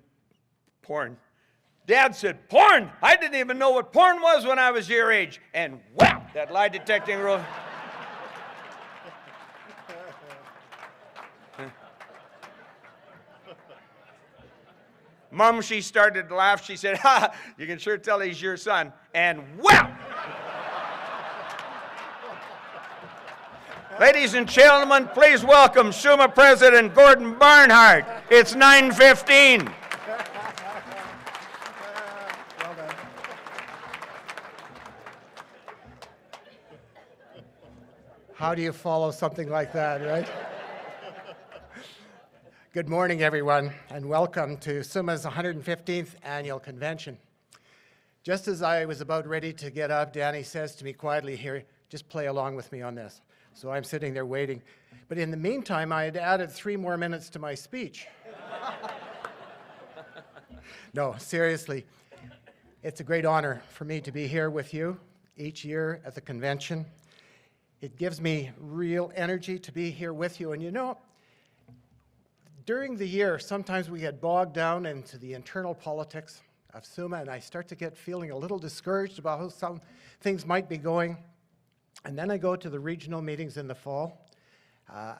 porn. Dad said, porn? I didn't even know what porn was when I was your age. And whap, that lie detecting robot. Mom, she started to laugh. She said, ha, you can sure tell he's your son. And wow! Ladies and gentlemen, please welcome SUMA President Gordon Barnhart. It's 9:15. Well done. How do you follow something like that, right? Good morning, everyone, and welcome to SUMA's 115th Annual Convention. Just as I was about ready to get up, Danny says to me quietly here, just play along with me on this. So I'm sitting there waiting. But in the meantime, I had added 3 more minutes to my speech. No, seriously, it's a great honor for me to be here with you each year at the convention. It gives me real energy to be here with you. And you know, during the year, sometimes we get bogged down into the internal politics of SUMA, and I start to get feeling a little discouraged about how some things might be going. And then I go to the regional meetings in the fall,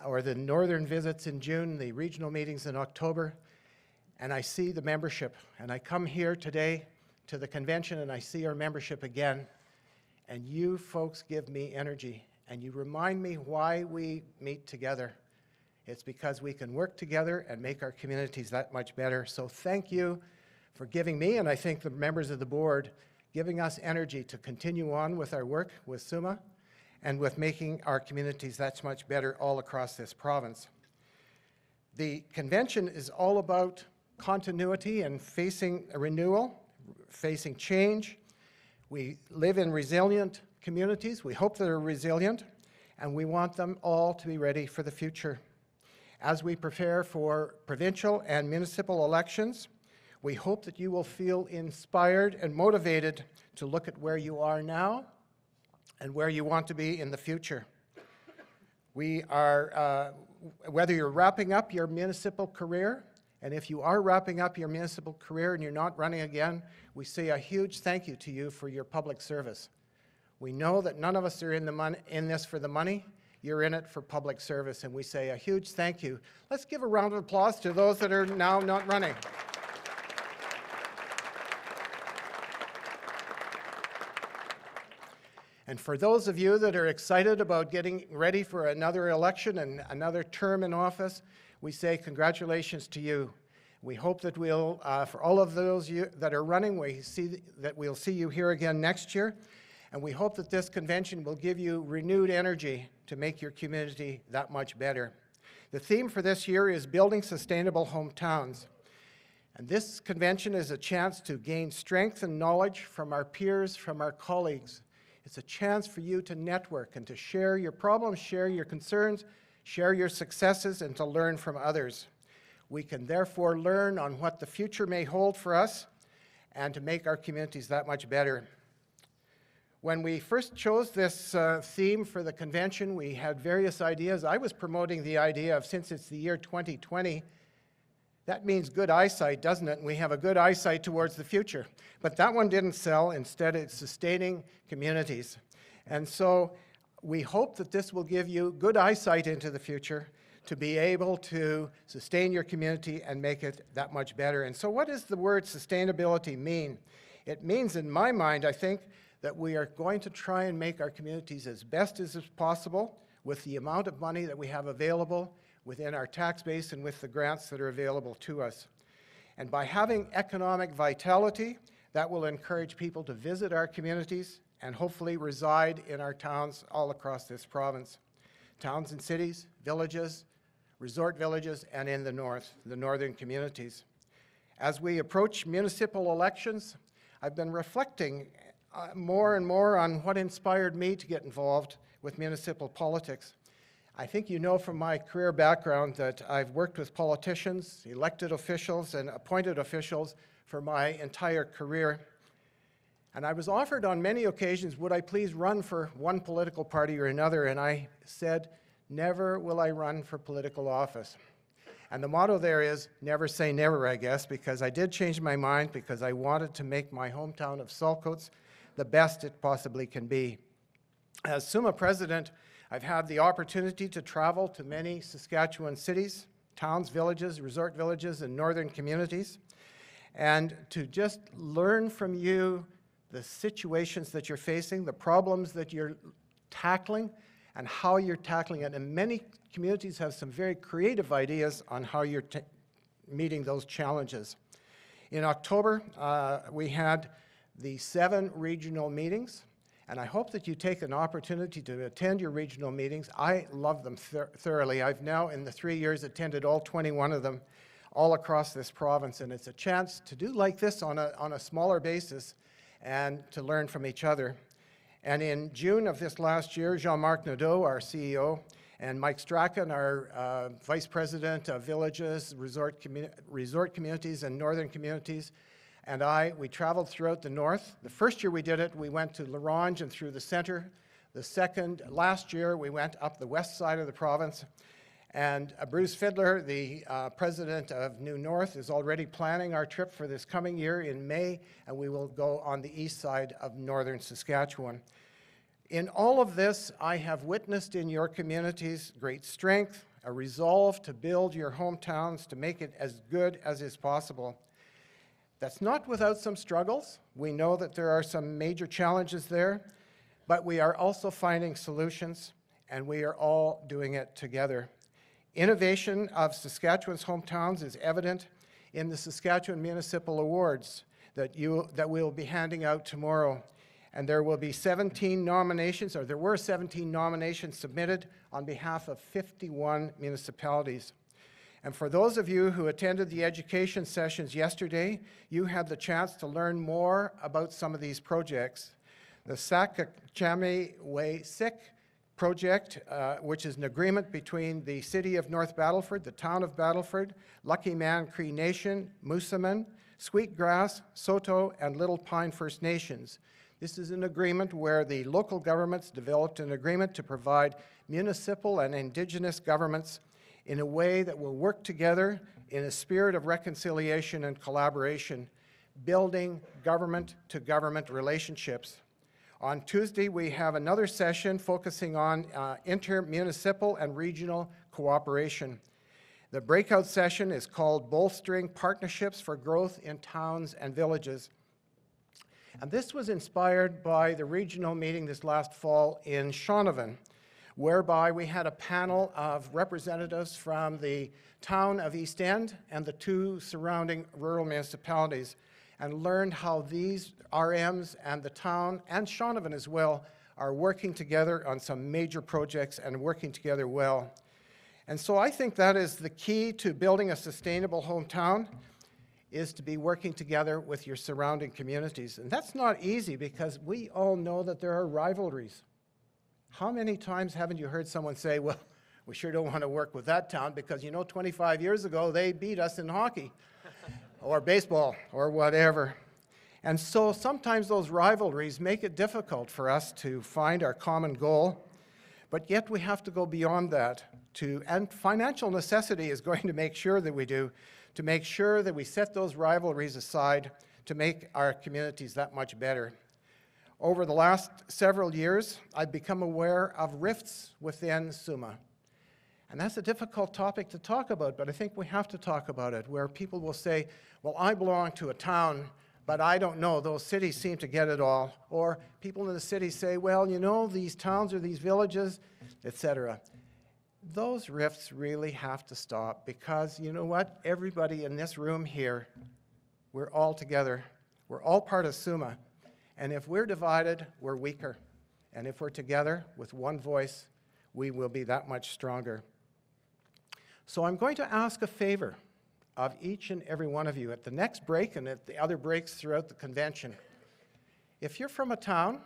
or the northern visits in June, the regional meetings in October, and I see the membership. And I come here today to the convention, and I see our membership again. And you folks give me energy, and you remind me why we meet together. It's because we can work together and make our communities that much better. So thank you for giving me, and I think the members of the board, giving us energy to continue on with our work with SUMA and with making our communities that much better all across this province. The convention is all about continuity and facing a renewal, facing change. We live in resilient communities. We hope they're resilient, and we want them all to be ready for the future. As we prepare for provincial and municipal elections, we hope that you will feel inspired and motivated to look at where you are now and where you want to be in the future. We are, whether you're wrapping up your municipal career, and if you are wrapping up your municipal career and you're not running again, we say a huge thank you to you for your public service. We know that none of us are in this for the money. You're in it for public service, and we say a huge thank you. Let's give a round of applause to those that are now not running. And for those of you that are excited about getting ready for another election and another term in office, we say congratulations to you. We hope that we'll, for all of those that are running, we'll see you here again next year. And we hope that this convention will give you renewed energy to make your community that much better. The theme for this year is Building Sustainable Hometowns. And this convention is a chance to gain strength and knowledge from our peers, from our colleagues. It's a chance for you to network and to share your problems, share your concerns, share your successes, and to learn from others. We can therefore learn on what the future may hold for us and to make our communities that much better. When we first chose this theme for the convention, we had various ideas. I was promoting the idea of, since it's the year 2020, that means good eyesight, doesn't it? And we have a good eyesight towards the future. But that one didn't sell. Instead, it's sustaining communities. And so we hope that this will give you good eyesight into the future to be able to sustain your community and make it that much better. And so what does the word sustainability mean? It means, in my mind, I think, that we are going to try and make our communities as best as possible with the amount of money that we have available, within our tax base and with the grants that are available to us. And by having economic vitality, that will encourage people to visit our communities and hopefully reside in our towns all across this province. Towns and cities, villages, resort villages, and in the north, the northern communities. As we approach municipal elections, I've been reflecting more and more on what inspired me to get involved with municipal politics. I think you know from my career background that I've worked with politicians, elected officials, and appointed officials for my entire career. And I was offered on many occasions, would I please run for one political party or another? And I said, never will I run for political office. And the motto there is, never say never, I guess, because I did change my mind because I wanted to make my hometown of Saltcoats the best it possibly can be. As SUMA president, I've had the opportunity to travel to many Saskatchewan cities, towns, villages, resort villages, and northern communities, and to just learn from you the situations that you're facing, the problems that you're tackling, and how you're tackling it. And many communities have some very creative ideas on how you're meeting those challenges. In October, we had the 7 regional meetings, and I hope that you take an opportunity to attend your regional meetings. I love them thoroughly. I've now, in the 3 years, attended all 21 of them all across this province, and it's a chance to do like this on a smaller basis and to learn from each other. And in June of this last year, Jean-Marc Nadeau, our CEO, and Mike Strachan, our Vice President of Villages, Resort Communities, and Northern Communities, and we traveled throughout the north. The first year we did it, we went to La Ronge and through the center. Last year, we went up the west side of the province. And Bruce Fiddler, the president of New North, is already planning our trip for this coming year in May, and we will go on the east side of northern Saskatchewan. In all of this, I have witnessed in your communities great strength, a resolve to build your hometowns, to make it as good as is possible. That's not without some struggles. We know that there are some major challenges there, but we are also finding solutions, and we are all doing it together. Innovation of Saskatchewan's hometowns is evident in the Saskatchewan Municipal Awards that we'll be handing out tomorrow. And there will be 17 nominations, or there were 17 nominations submitted on behalf of 51 municipalities. And for those of you who attended the education sessions yesterday, you had the chance to learn more about some of these projects. The Saskatchewan-Way-Sick project, which is an agreement between the City of North Battleford, the Town of Battleford, Lucky Man Cree Nation, Moosomin, Sweetgrass, Soto, and Little Pine First Nations. This is an agreement where the local governments developed an agreement to provide municipal and Indigenous governments in a way that will work together in a spirit of reconciliation and collaboration, building government-to-government relationships. On Tuesday, we have another session focusing on inter-municipal and regional cooperation. The breakout session is called Bolstering Partnerships for Growth in Towns and Villages. And this was inspired by the regional meeting this last fall in Shaunavon, whereby we had a panel of representatives from the town of East End and the 2 surrounding rural municipalities, and learned how these RMs and the town, and Shaunavon as well, are working together on some major projects and working together well. And so I think that is the key to building a sustainable hometown, is to be working together with your surrounding communities. And that's not easy because we all know that there are rivalries. How many times haven't you heard someone say, well, we sure don't want to work with that town because, 25 years ago they beat us in hockey or baseball or whatever. And so sometimes those rivalries make it difficult for us to find our common goal, but yet we have to go beyond that. And financial necessity is going to make sure that we do, to make sure that we set those rivalries aside to make our communities that much better. Over the last several years, I've become aware of rifts within SUMA. And that's a difficult topic to talk about, but I think we have to talk about it, where people will say, well, I belong to a town, but I don't know, those cities seem to get it all. Or people in the city say, well, these towns or these villages, etc. those rifts really have to stop, because you know what? Everybody in this room here, we're all together. We're all part of SUMA. And if we're divided, we're weaker. And if we're together with one voice, we will be that much stronger. So I'm going to ask a favor of each and every one of you at the next break and at the other breaks throughout the convention. If you're from a town,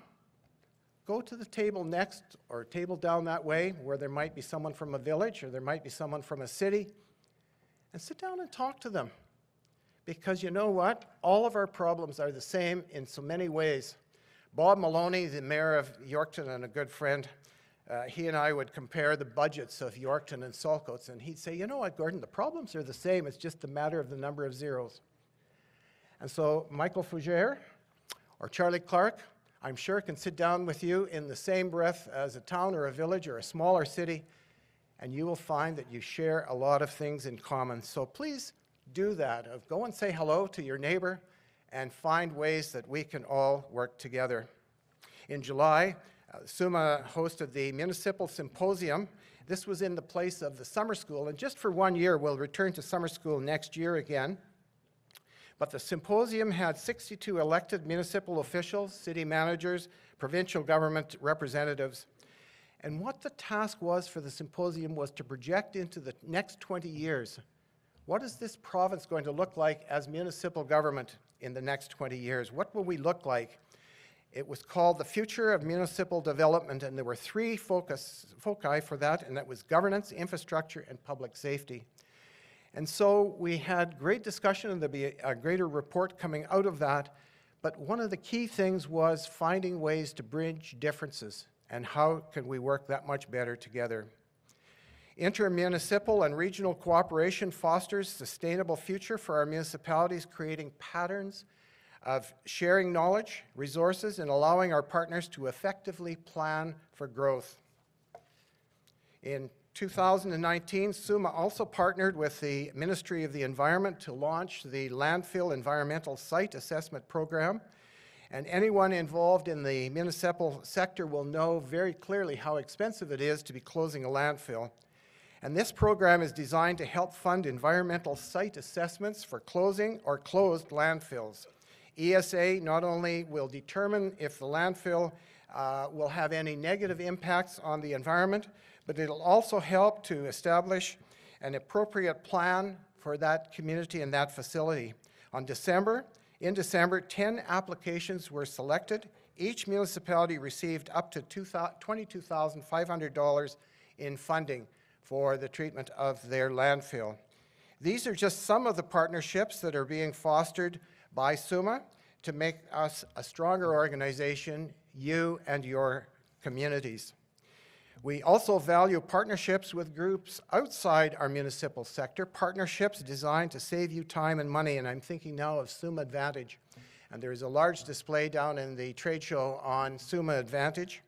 go to the table next or table down that way where there might be someone from a village or there might be someone from a city, and sit down and talk to them. Because you know what? All of our problems are the same in so many ways. Bob Maloney, the mayor of Yorkton and a good friend, he and I would compare the budgets of Yorkton and Saltcoats, and he'd say, you know what, Gordon, the problems are the same. It's just a matter of the number of zeros. And so Michael Fougere or Charlie Clark, I'm sure, can sit down with you in the same breath as a town or a village or a smaller city, and you will find that you share a lot of things in common. So please do that. Go and say hello to your neighbor and find ways that we can all work together. In July, SUMA hosted the Municipal Symposium. This was in the place of the summer school, and just for 1 year, we'll return to summer school next year again. But the symposium had 62 elected municipal officials, city managers, provincial government representatives. And what the task was for the symposium was to project into the next 20 years. What is this province going to look like as municipal government in the next 20 years? What will we look like? It was called The Future of Municipal Development, and there were three foci for that, and that was governance, infrastructure, and public safety. And so we had great discussion, and there'll be a greater report coming out of that, but one of the key things was finding ways to bridge differences, and how can we work that much better together. Intermunicipal and regional cooperation fosters sustainable future for our municipalities, creating patterns of sharing knowledge, resources, and allowing our partners to effectively plan for growth. In 2019, SUMA also partnered with the Ministry of the Environment to launch the Landfill Environmental Site Assessment Program. And anyone involved in the municipal sector will know very clearly how expensive it is to be closing a landfill. And this program is designed to help fund environmental site assessments for closing or closed landfills. ESA not only will determine if the landfill will have any negative impacts on the environment, but it'll also help to establish an appropriate plan for that community and that facility. In December, 10 applications were selected. Each municipality received up to $22,500 in funding for the treatment of their landfill. These are just some of the partnerships that are being fostered by SUMA to make us a stronger organization, you and your communities. We also value partnerships with groups outside our municipal sector, partnerships designed to save you time and money, and I'm thinking now of SUMA Advantage. And there's a large display down in the trade show on SUMA Advantage.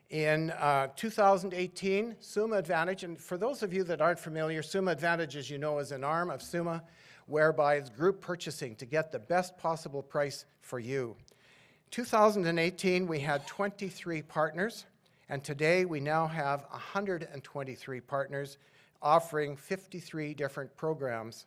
In 2018, SUMA Advantage, and for those of you that aren't familiar, SUMA Advantage, as you know, is an arm of SUMA, whereby it's group purchasing to get the best possible price for you. 2018, we had 23 partners, and today we now have 123 partners offering 53 different programs.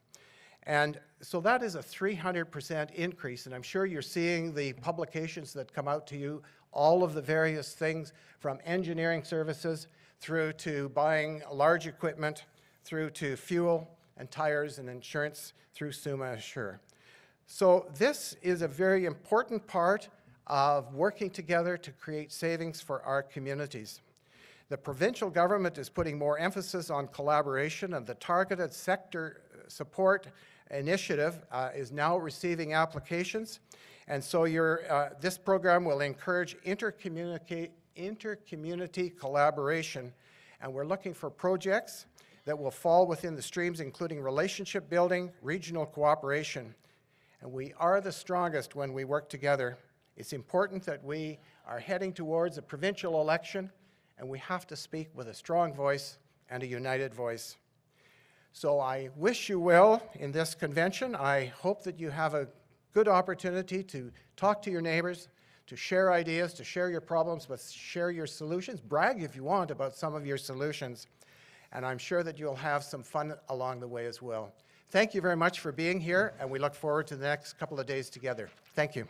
And so that is a 300% increase, and I'm sure you're seeing the publications that come out to you, all of the various things from engineering services through to buying large equipment, through to fuel and tires and insurance through SUMA Assure. So this is a very important part of working together to create savings for our communities. The provincial government is putting more emphasis on collaboration, and the targeted sector support initiative is now receiving applications. And so this program will encourage inter-community collaboration, and we're looking for projects that will fall within the streams, including relationship building, regional cooperation. And we are the strongest when we work together. It's important that we are heading towards a provincial election, and we have to speak with a strong voice and a united voice. So I wish you well in this convention. I hope that you have a good opportunity to talk to your neighbors, to share ideas, to share your problems, but share your solutions. Brag if you want about some of your solutions. And I'm sure that you'll have some fun along the way as well. Thank you very much for being here, and we look forward to the next couple of days together. Thank you.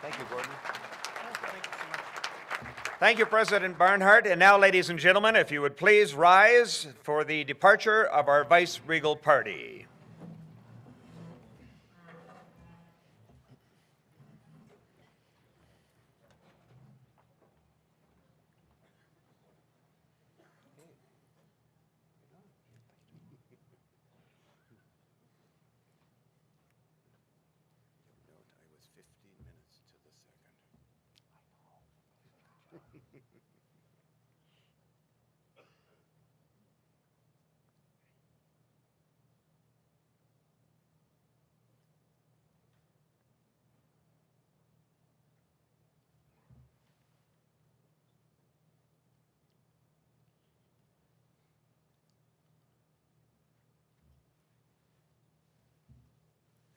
Thank you, Gordon. Thank you, President Barnhart. And now, ladies and gentlemen, if you would please rise for the departure of our vice-regal party.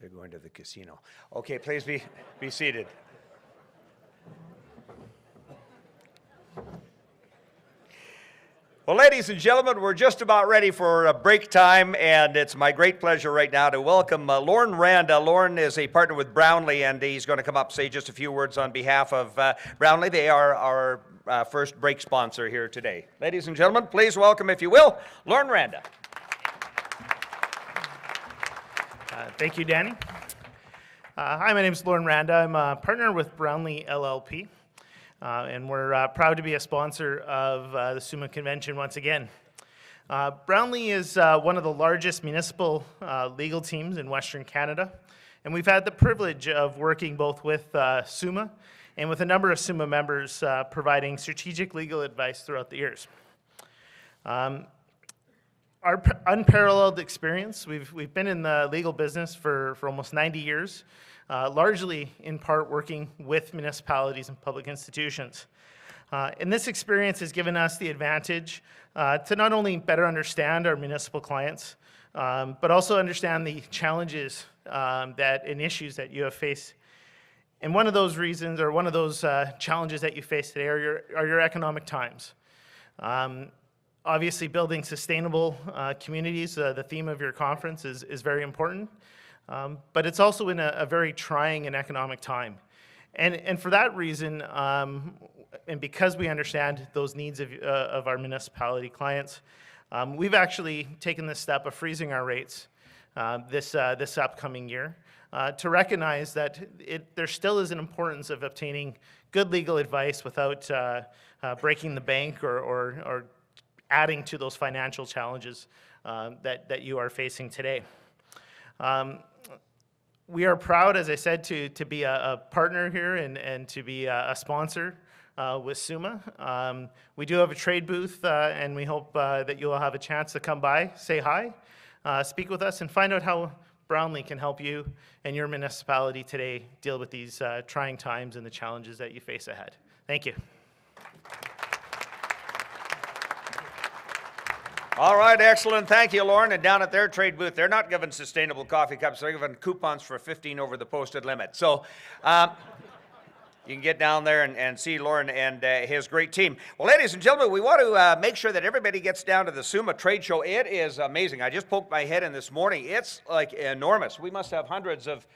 They're going to the casino. Okay, please be seated. Well, ladies and gentlemen, we're just about ready for a break time, and it's my great pleasure right now to welcome Lorne Randa. Lorne is a partner with Brownlee, and he's going to come up and say just a few words on behalf of Brownlee. They are our first break sponsor here today. Ladies and gentlemen, please welcome, if you will, Lorne Randa. Thank you, Danny. Hi, my name is Lorne Randa. I'm a partner with Brownlee LLP, and we're proud to be a sponsor of the SUMA convention once again. Brownlee is one of the largest municipal legal teams in Western Canada, and we've had the privilege of working both with SUMA and with a number of SUMA members providing strategic legal advice throughout the years. Our unparalleled experience, we've been in the legal business for almost 90 years, largely in part working with municipalities and public institutions. And this experience has given us the advantage to not only better understand our municipal clients, but also understand the challenges and issues that you have faced. And one of those reasons, or one of those challenges that you face today are your economic times. Obviously, building sustainable communities, the theme of your conference, is very important, but it's also in a very trying and economic time. And for that reason, and because we understand those needs of our municipality clients, we've actually taken the step of freezing our rates this upcoming year to recognize that there still is an importance of obtaining good legal advice without breaking the bank or adding to those financial challenges that you are facing today. We are proud, as I said, to be a partner here and to be a sponsor with SUMA. We do have a trade booth, and we hope that you will have a chance to come by, say hi, speak with us, and find out how Brownlee can help you and your municipality today deal with these trying times and the challenges that you face ahead. Thank you. All right, excellent. Thank you, Lorne. And down at their trade booth, they're not giving sustainable coffee cups. They're giving coupons for 15 over the posted limit. So you can get down there and see Lorne and his great team. Well, ladies and gentlemen, we want to make sure that everybody gets down to the SUMA trade show. It is amazing. I just poked my head in this morning. It's like enormous. We must have hundreds of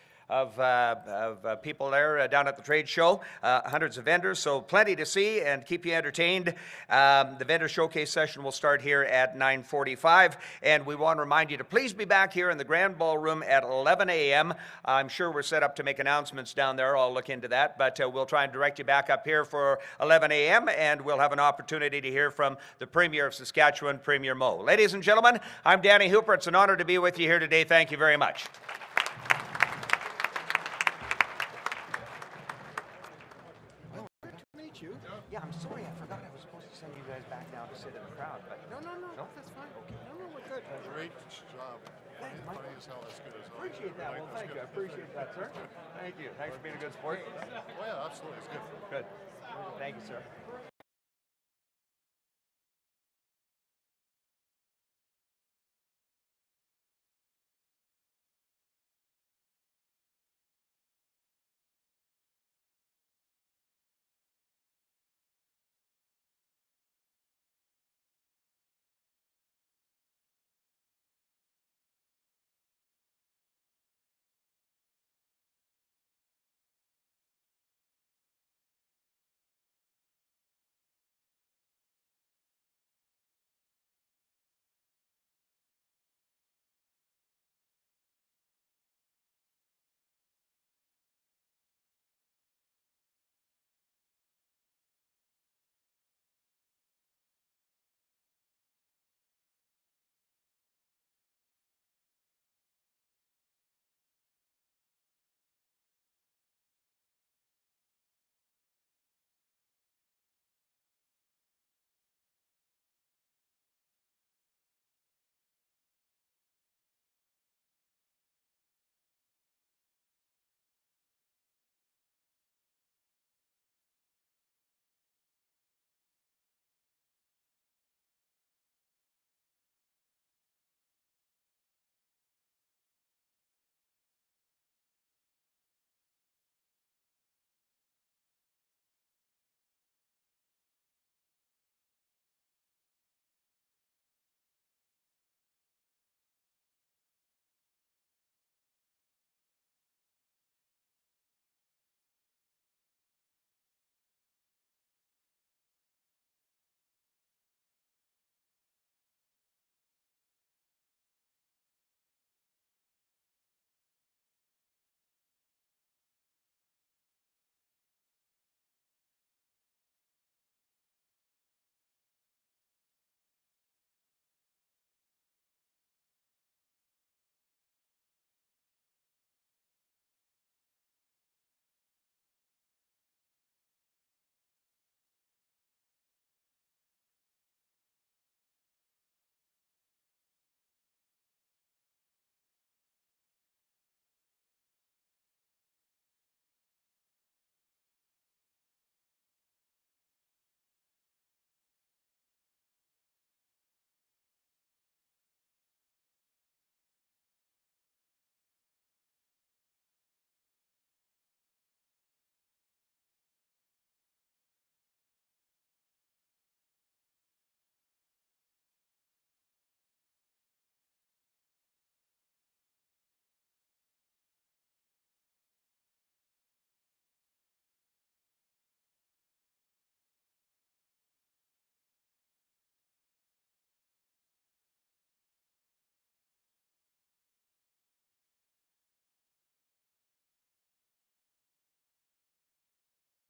people there down at the trade show, hundreds of vendors, so plenty to see and keep you entertained. The vendor showcase session will start here at 9:45, and we want to remind you to please be back here in the Grand Ballroom at 11 a.m. I'm sure we're set up to make announcements down there. I'll look into that, but we'll try and direct you back up here for 11 a.m., and we'll have an opportunity to hear from the Premier of Saskatchewan, Premier Moe. Ladies and gentlemen, I'm Danny Hooper. It's an honor to be with you here today. Thank you very much. Yeah, I'm sorry, I forgot I was supposed to send you guys back down to sit in the crowd, but... No, that's fine. Okay. No, we're good. Great job. Funny as hell, as good as always. Appreciate that. Well, thank you. I appreciate that, sir. Thank you. Thanks for being a good sport. Oh, yeah, absolutely. It's good. Good. Thank you, sir.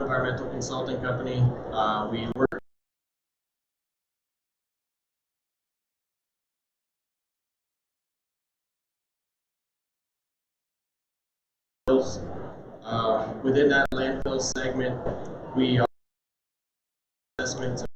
environmental consulting company. We work within that landfill segment. We are assessments of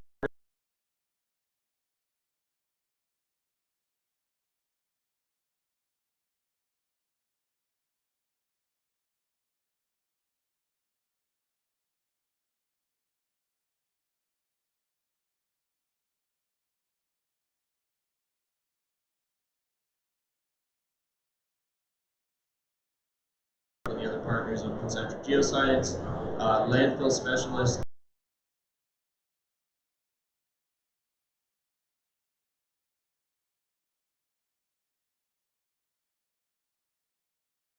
the other partners of concentric geoscience, landfill specialists.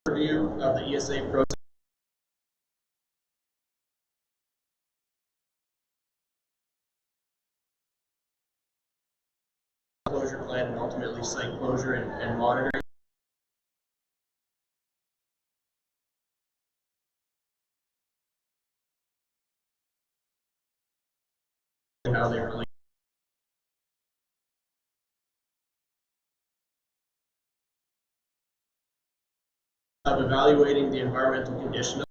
Review of the ESA process. Closure plan and ultimately site closure and monitoring. And how they relate. Of evaluating the environmental condition of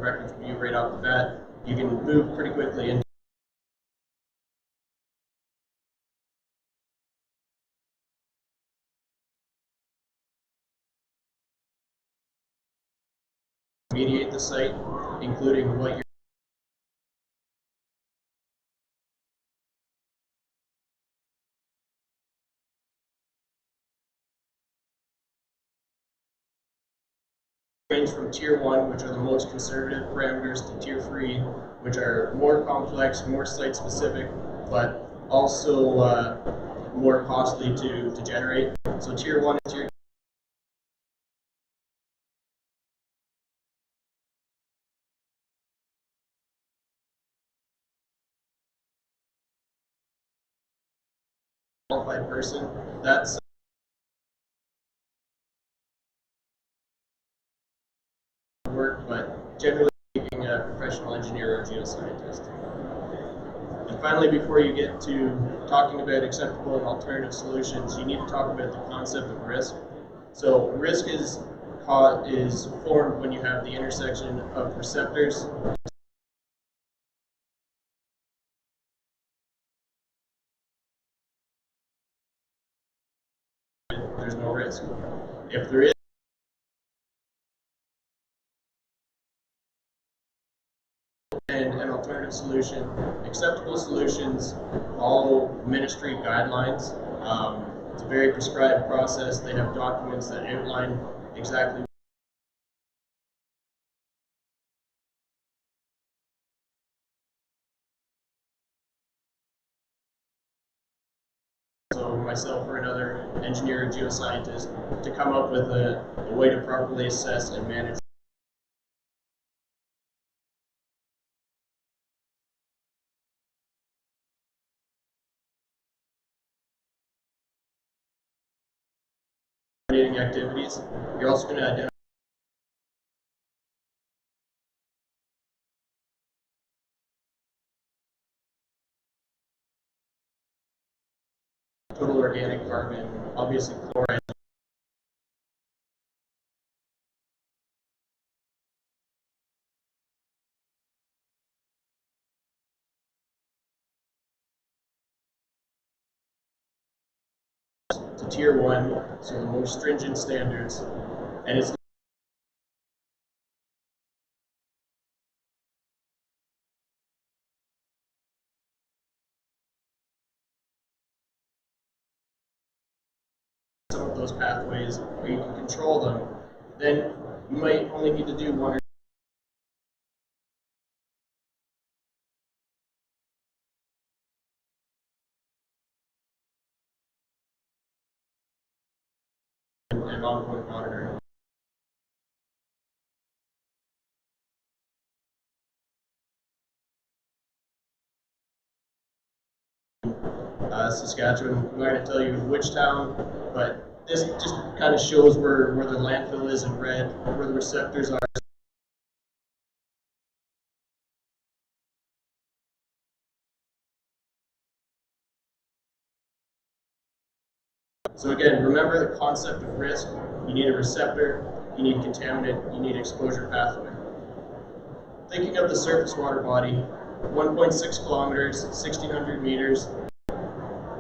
records review right off the bat. You can move pretty quickly into remediate the site, including what you're range from tier 1, which are the most conservative parameters, to tier 3, which are more complex, more site specific, but also more costly to generate. So tier 1 and tier qualified person, that's work, but generally speaking, a professional engineer or geoscientist. And finally, before you get to talking about acceptable and alternative solutions, you need to talk about the concept of risk. So risk is formed when you have the intersection of receptors there's no risk. If there is an alternative solution, acceptable solutions follow ministry guidelines. It's a very prescribed process. They have documents that outline exactly so myself or another engineer or geoscientist to come up with a way to properly assess and manage activities. You're also going to identify total organic carbon, obviously chloride. To tier 1, so the more stringent standards, and it's some of those pathways where you can control them, then you might only need to do one or and ongoing monitoring. Saskatchewan. I'm not going to tell you which town, but this just kind of shows where the landfill is in red, where the receptors are. So again, remember the concept of risk. You need a receptor, you need contaminant, you need exposure pathway. Thinking of the surface water body, 1.6 kilometers, 1,600 meters.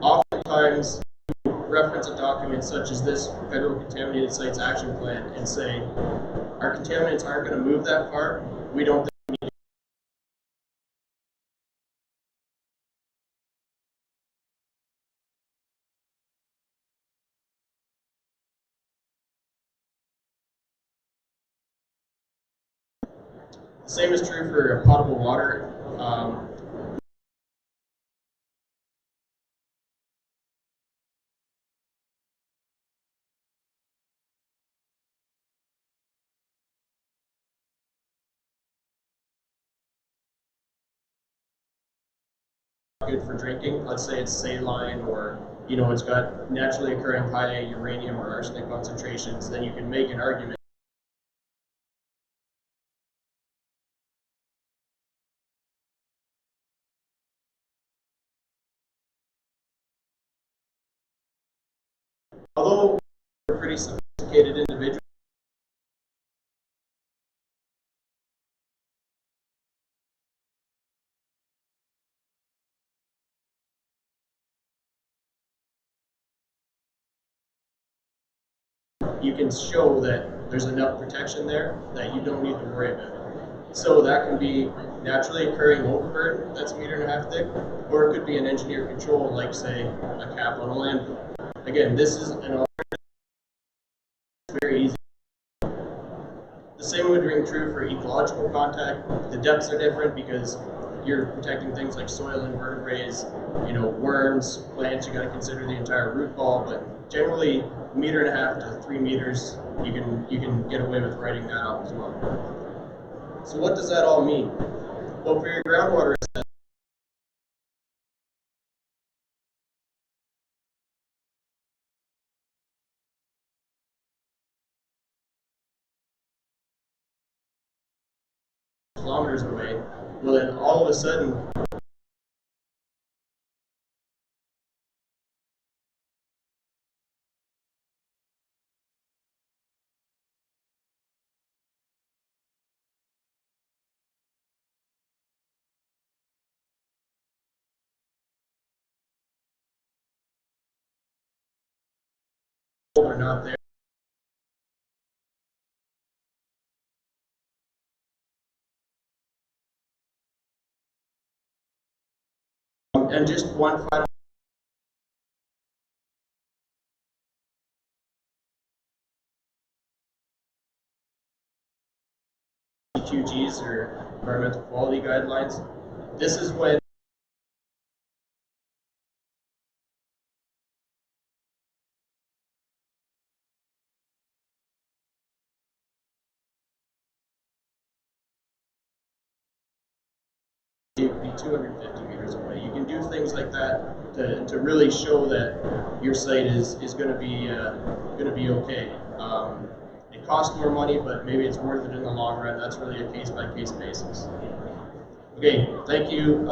Oftentimes, reference a document such as this Federal Contaminated Sites Action Plan and say, our contaminants aren't going to move that far. We don't think we need. The same is true for potable water. Good for drinking. Let's say it's saline, or it's got naturally occurring high uranium or arsenic concentrations. Then you can make an argument. Although we're pretty sophisticated individuals, you can show that there's enough protection there that you don't need to worry about it. So that can be naturally occurring overburden that's 1.5 meters thick, or it could be an engineered control, like say a cap on a landfill. Again, this is an alternative. It's very easy. The same would ring true for ecological contact. The depths are different because you're protecting things like soil invertebrates, worms, plants. You got to consider the entire root ball, but generally 1.5 meters to 3 meters, you can get away with writing that off as well. So what does that all mean? Well, for your groundwater assessment, kilometers away, well then all of a sudden are not there. And just one final EQGs, or environmental quality guidelines. This is when it would be 250 meters away. You can do things like that to really show that your site is going to be okay. It costs more money, but maybe it's worth it in the long run. That's really a case-by-case basis. Okay, thank you.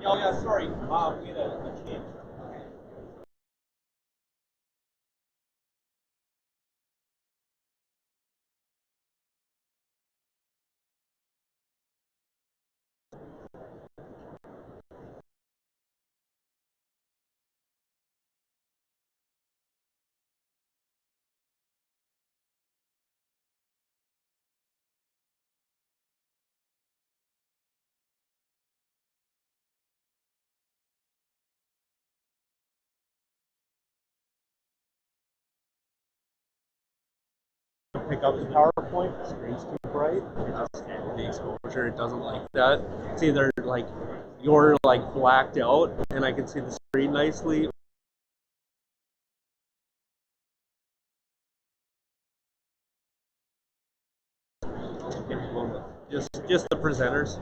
Oh yeah, sorry. We had a change. Pick up the PowerPoint, the screen's too bright. It just the exposure, it doesn't like that. It's either like you're like blacked out and I can see the screen nicely. Just the presenters.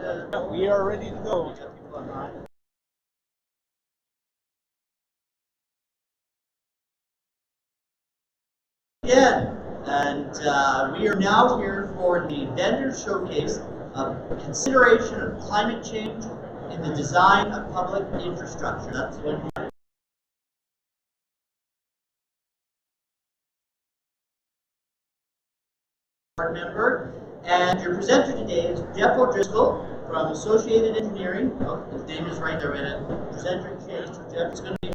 to? We are ready to go. Get people online? Again, and we are now here for the vendor showcase of consideration of climate change in the design of public infrastructure. That's one board member, and your presenter today is Jeff O'Driscoll from Associated Engineering. Oh, his name is right there in it. Presenter changed to Jeff. It's going to be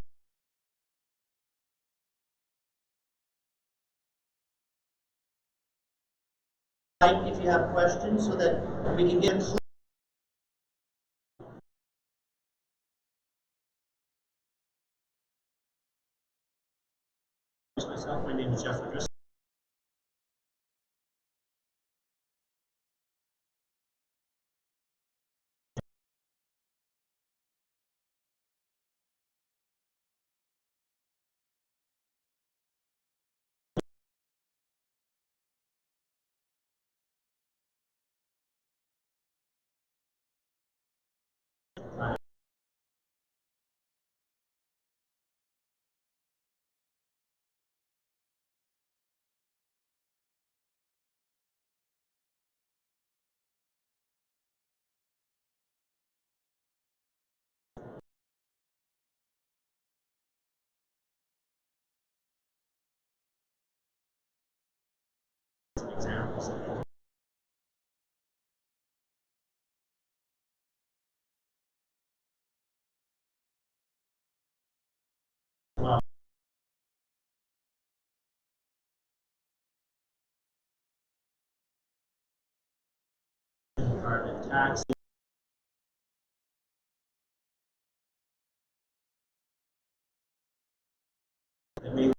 if you have questions so that we can get clear. Myself, my name is Jeff O'Driscoll. Examples. Well, carbon tax. That may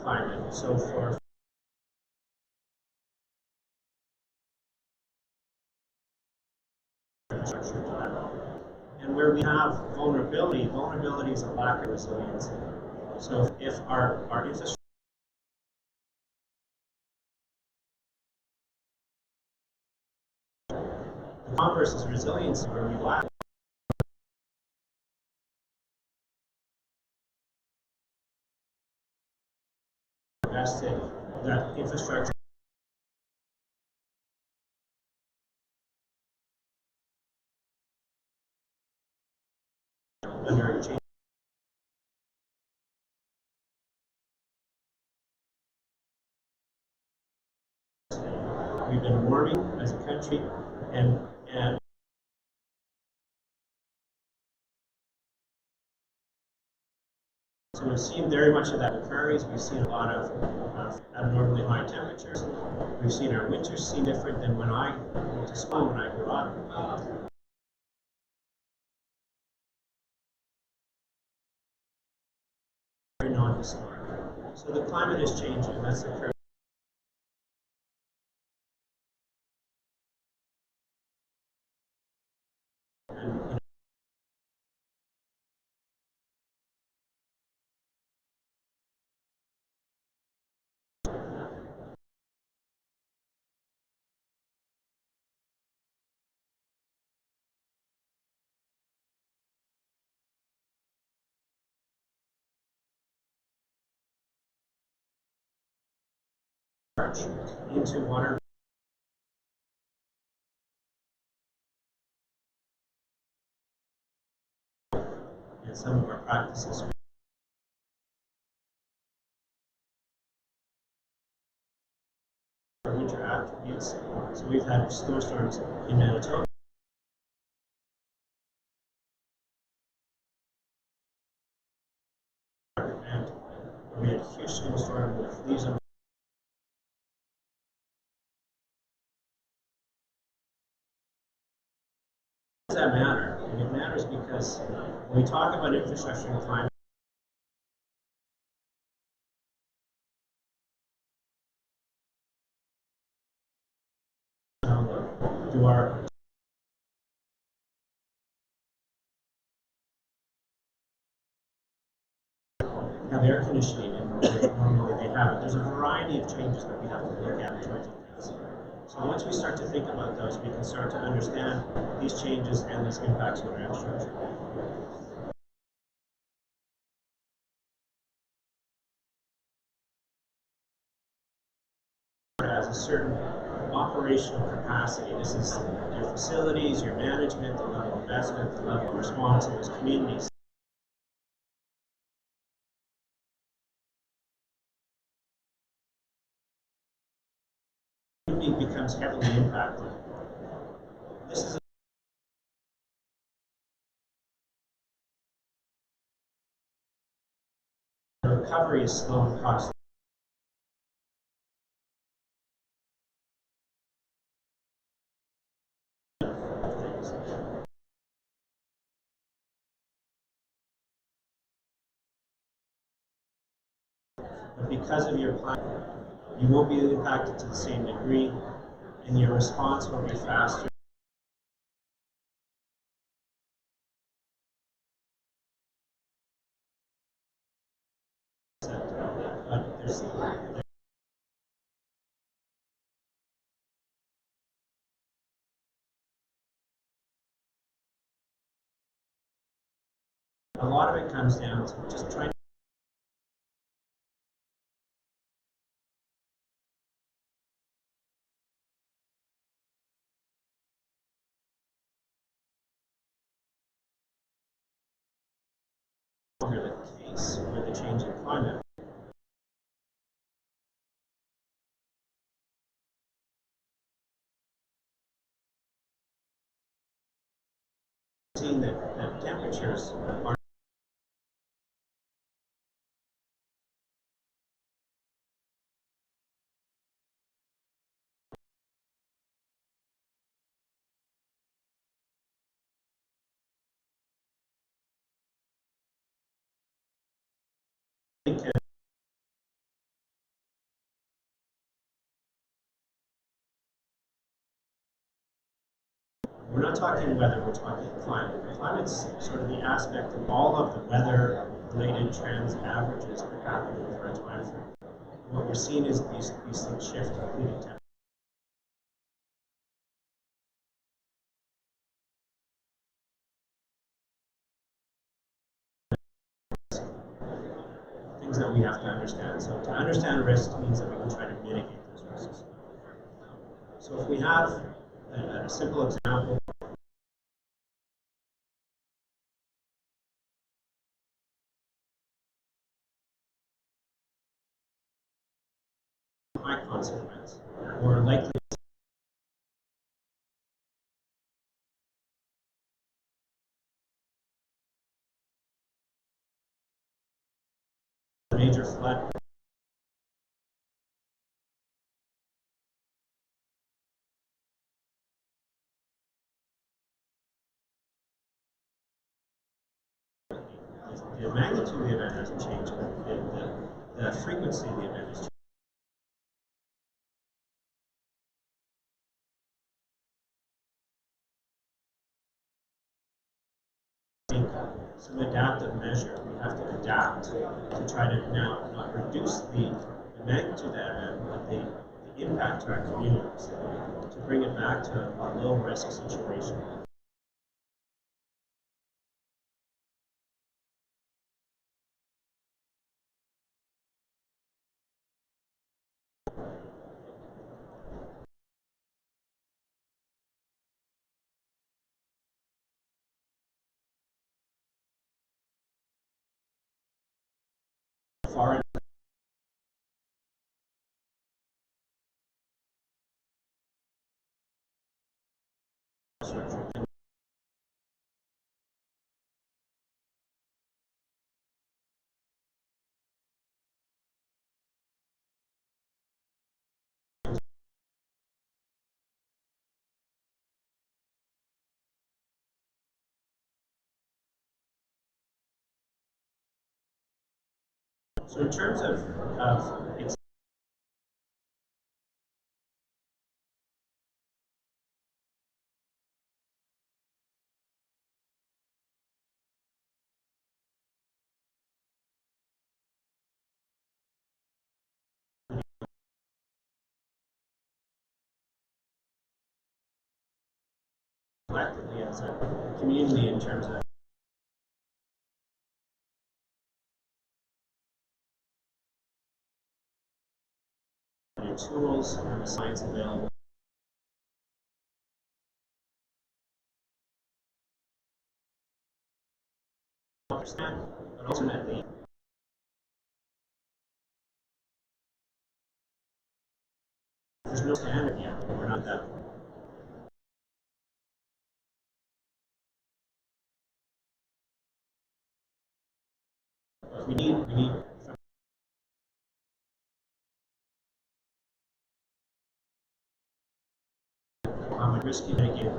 climate. So for infrastructure to that. And where we have vulnerability is a lack of resiliency. So if our infrastructure the converse is resiliency where we lack invested that infrastructure under change. We've been warming as a country, and so we've seen very much of that in the prairies. We've seen a lot of abnormally high temperatures. We've seen our winters seem different than when I went to school when I grew up. Very non-historic. So the climate is changing. That's the into water. And some of our practices. Winter attributes. So we've had snowstorms in Manitoba. And we had a huge snowstorm with leaves on. Why does that matter? And it matters because when we talk about infrastructure and climate, have air conditioning and normally they haven't. There's a variety of changes that we have to look at in terms of things. So once we start to think about those, we can start to understand these changes and these impacts on our infrastructure. Has a certain operational capacity. This is your facilities, your management, the level of investment, the level of response in those communities. Becomes heavily impacted. This is the recovery is slow and costly. But because of your plan, you won't be impacted to the same degree, and your response will be faster. A lot of it comes down to just trying to longer the case with the changing climate. Seeing that temperatures are we're not talking weather, we're talking climate. Climate's sort of the aspect of all of the weather-related trends, averages that happen over a time frame. What we're seeing is these things shift, including temperature. Things that we have to understand. So to understand risk means that we can try to mitigate those risks. So if we have a simple example, high consequence, or likely major flood. The magnitude of the event hasn't changed, but the frequency of the event has changed. Some adaptive measure. We have to adapt to try to now not reduce the magnitude of that event, but the impact to our communities, to bring it back to a low risk situation. Far So in terms of as a community in terms of new tools and the science available. Understand, but ultimately, there's no standard yet. We're not that. But we need how much risk you take it.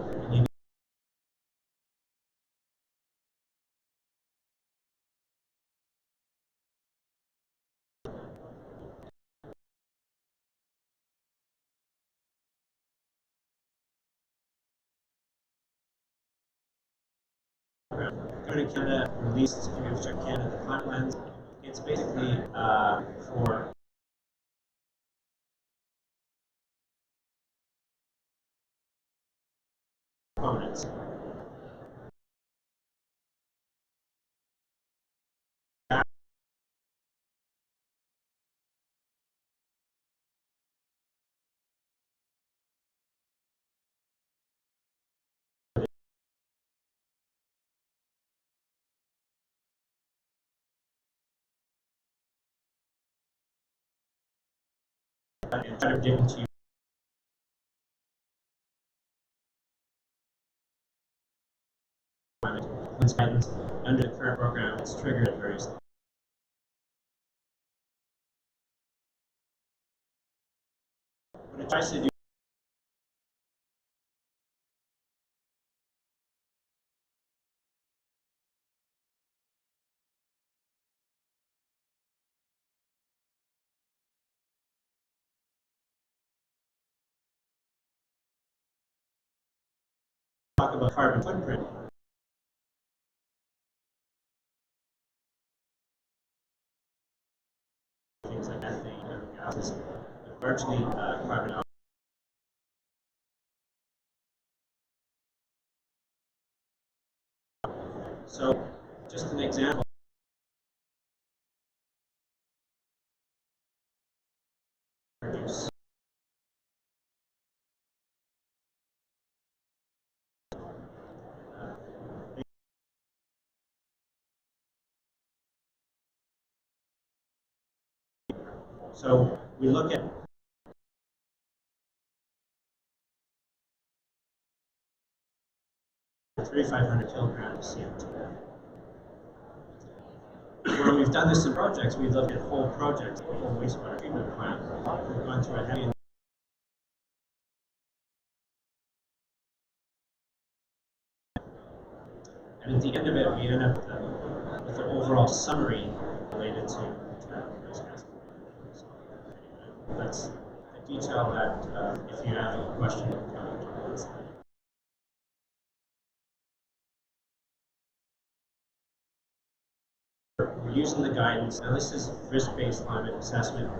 Government Canada released, if you've checked Canada Climate Lens, it's basically for proponents. And try to dig into climate guidance under the current program. It's triggered at various levels. What it tries to do talk about carbon footprint. Things like methane and gases, largely carbon out. So, just an example. Reduce. So we look at 3,500 kilograms of CO2. Where we've done this in projects, we've looked at whole projects, the whole wastewater treatment plant. We've gone through a heavy and at the end of it, we end up with the overall summary related to those gas. So, that's the detail that if you have a question, you can comment on that. We're using the guidance. Now, this is risk-based climate assessment.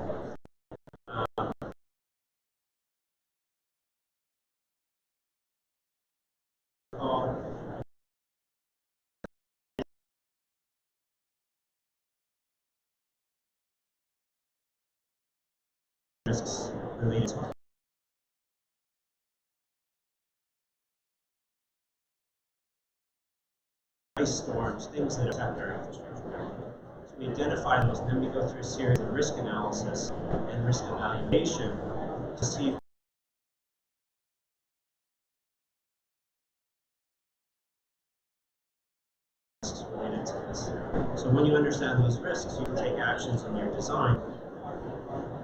Risks related to ice storms, things that affect our infrastructure. So we identify those, and then we go through a series of risk analysis and risk evaluation to see risks related to this. So when you understand those risks, you can take actions in your design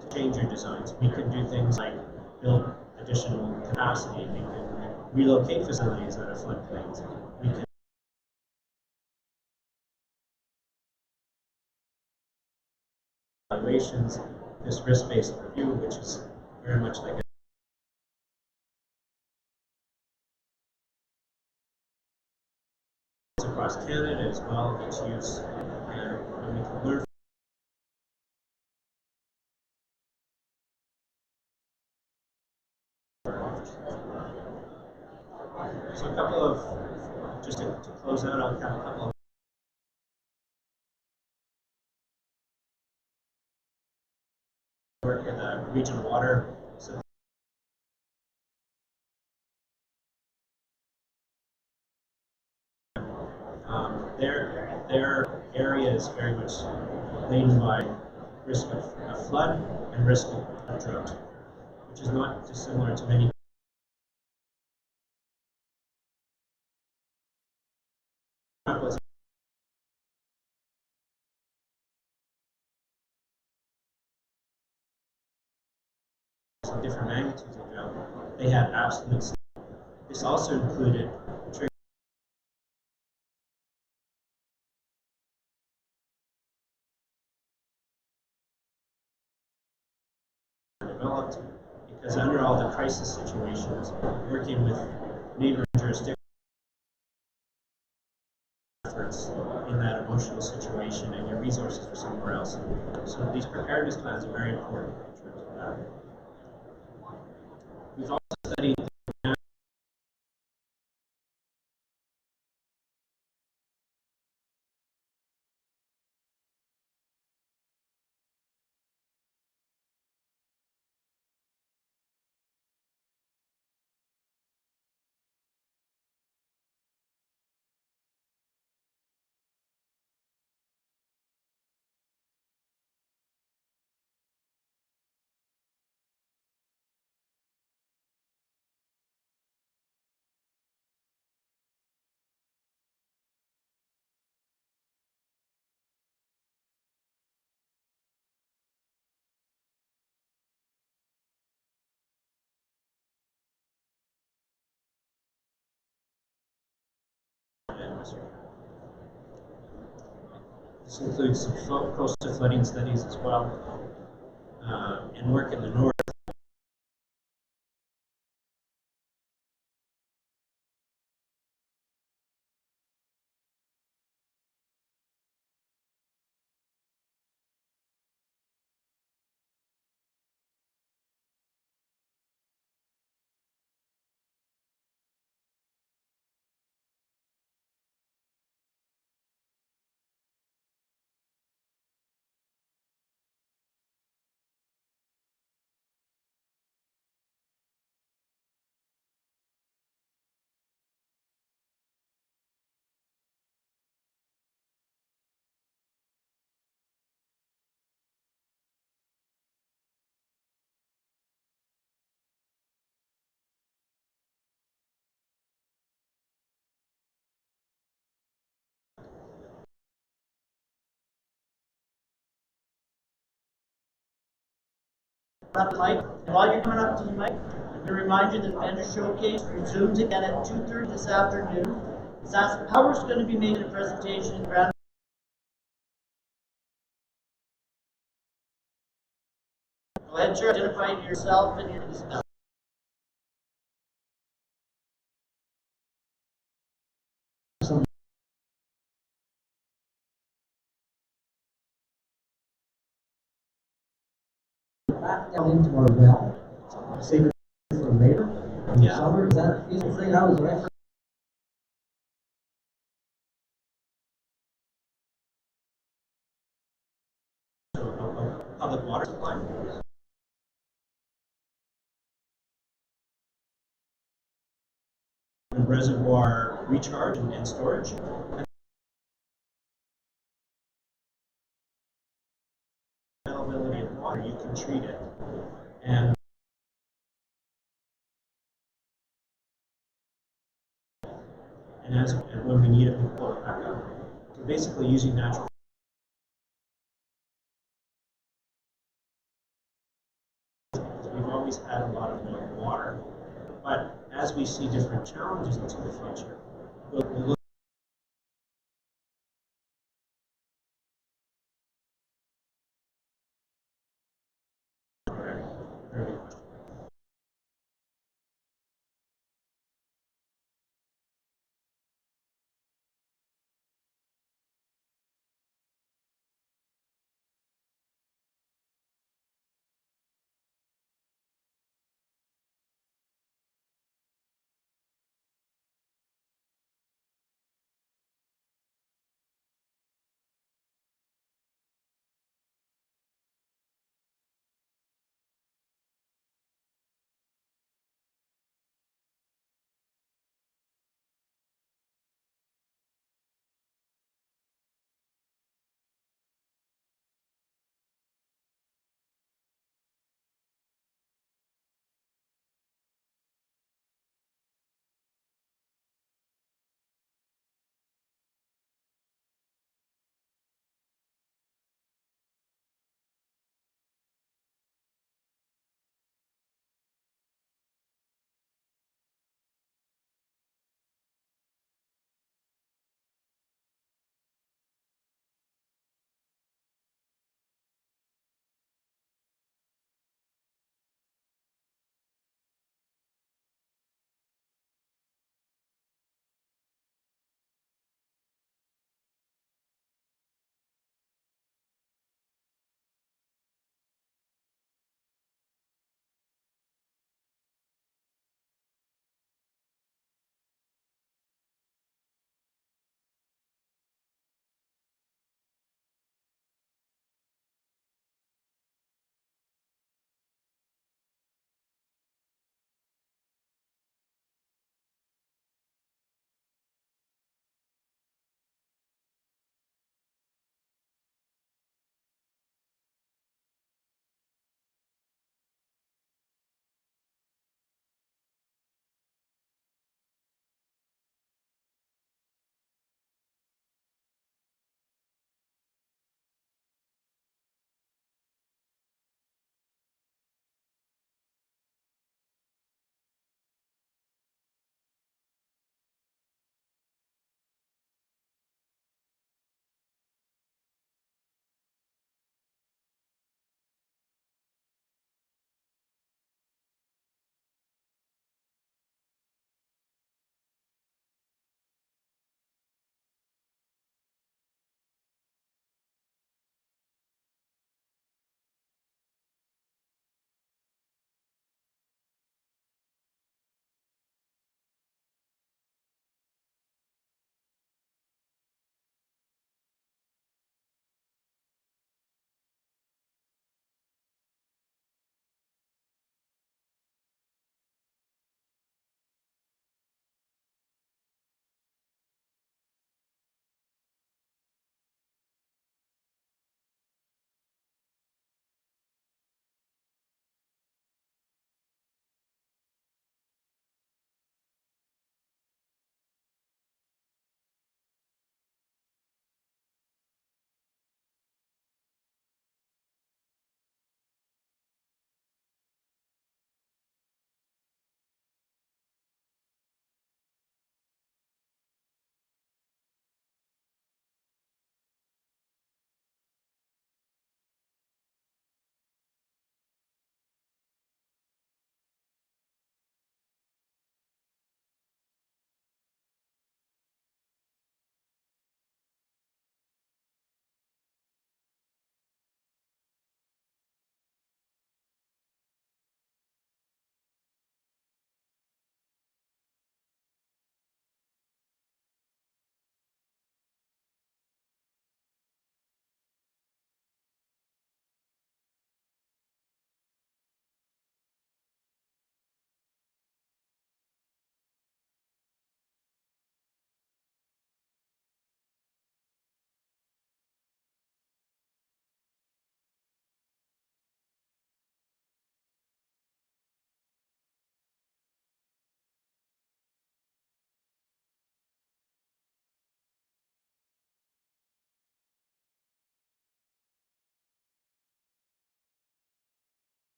to change your designs. We can do things like build additional capacity. We can relocate facilities that are floodplains. We can evaluations, this risk-based review, which is very much like across Canada as well, it's used, and we can learn. So a couple of out, I'll have a couple of work with the regional water. So their area is very much laden by risk of flood and risk of drought, which is not dissimilar to many different magnitudes of drought. They had absolute. This also included developed because under all the crisis situations, working with neighboring jurisdictions efforts in that emotional situation and your resources are somewhere else. So these preparedness plans are very important in terms of that. We've also studied this includes some coastal flooding studies as well, and work in the north. Up mic. And while you're coming up to the mic, I'm going to remind you that Vendor Showcase resumes again at 2:30 this afternoon. SaskPower is going to be making a presentation. Go ahead, sir. Identify yourself and your disability. Back down into our well. Save it for later. In the summer, is that a feasible thing? That was right. Public water supply. And reservoir recharge and storage. Availability of water, you can treat it. And when we need it, we pull it back up. So basically using natural. We've always had a lot of water, but as we see different challenges into the future, we'll look very good question.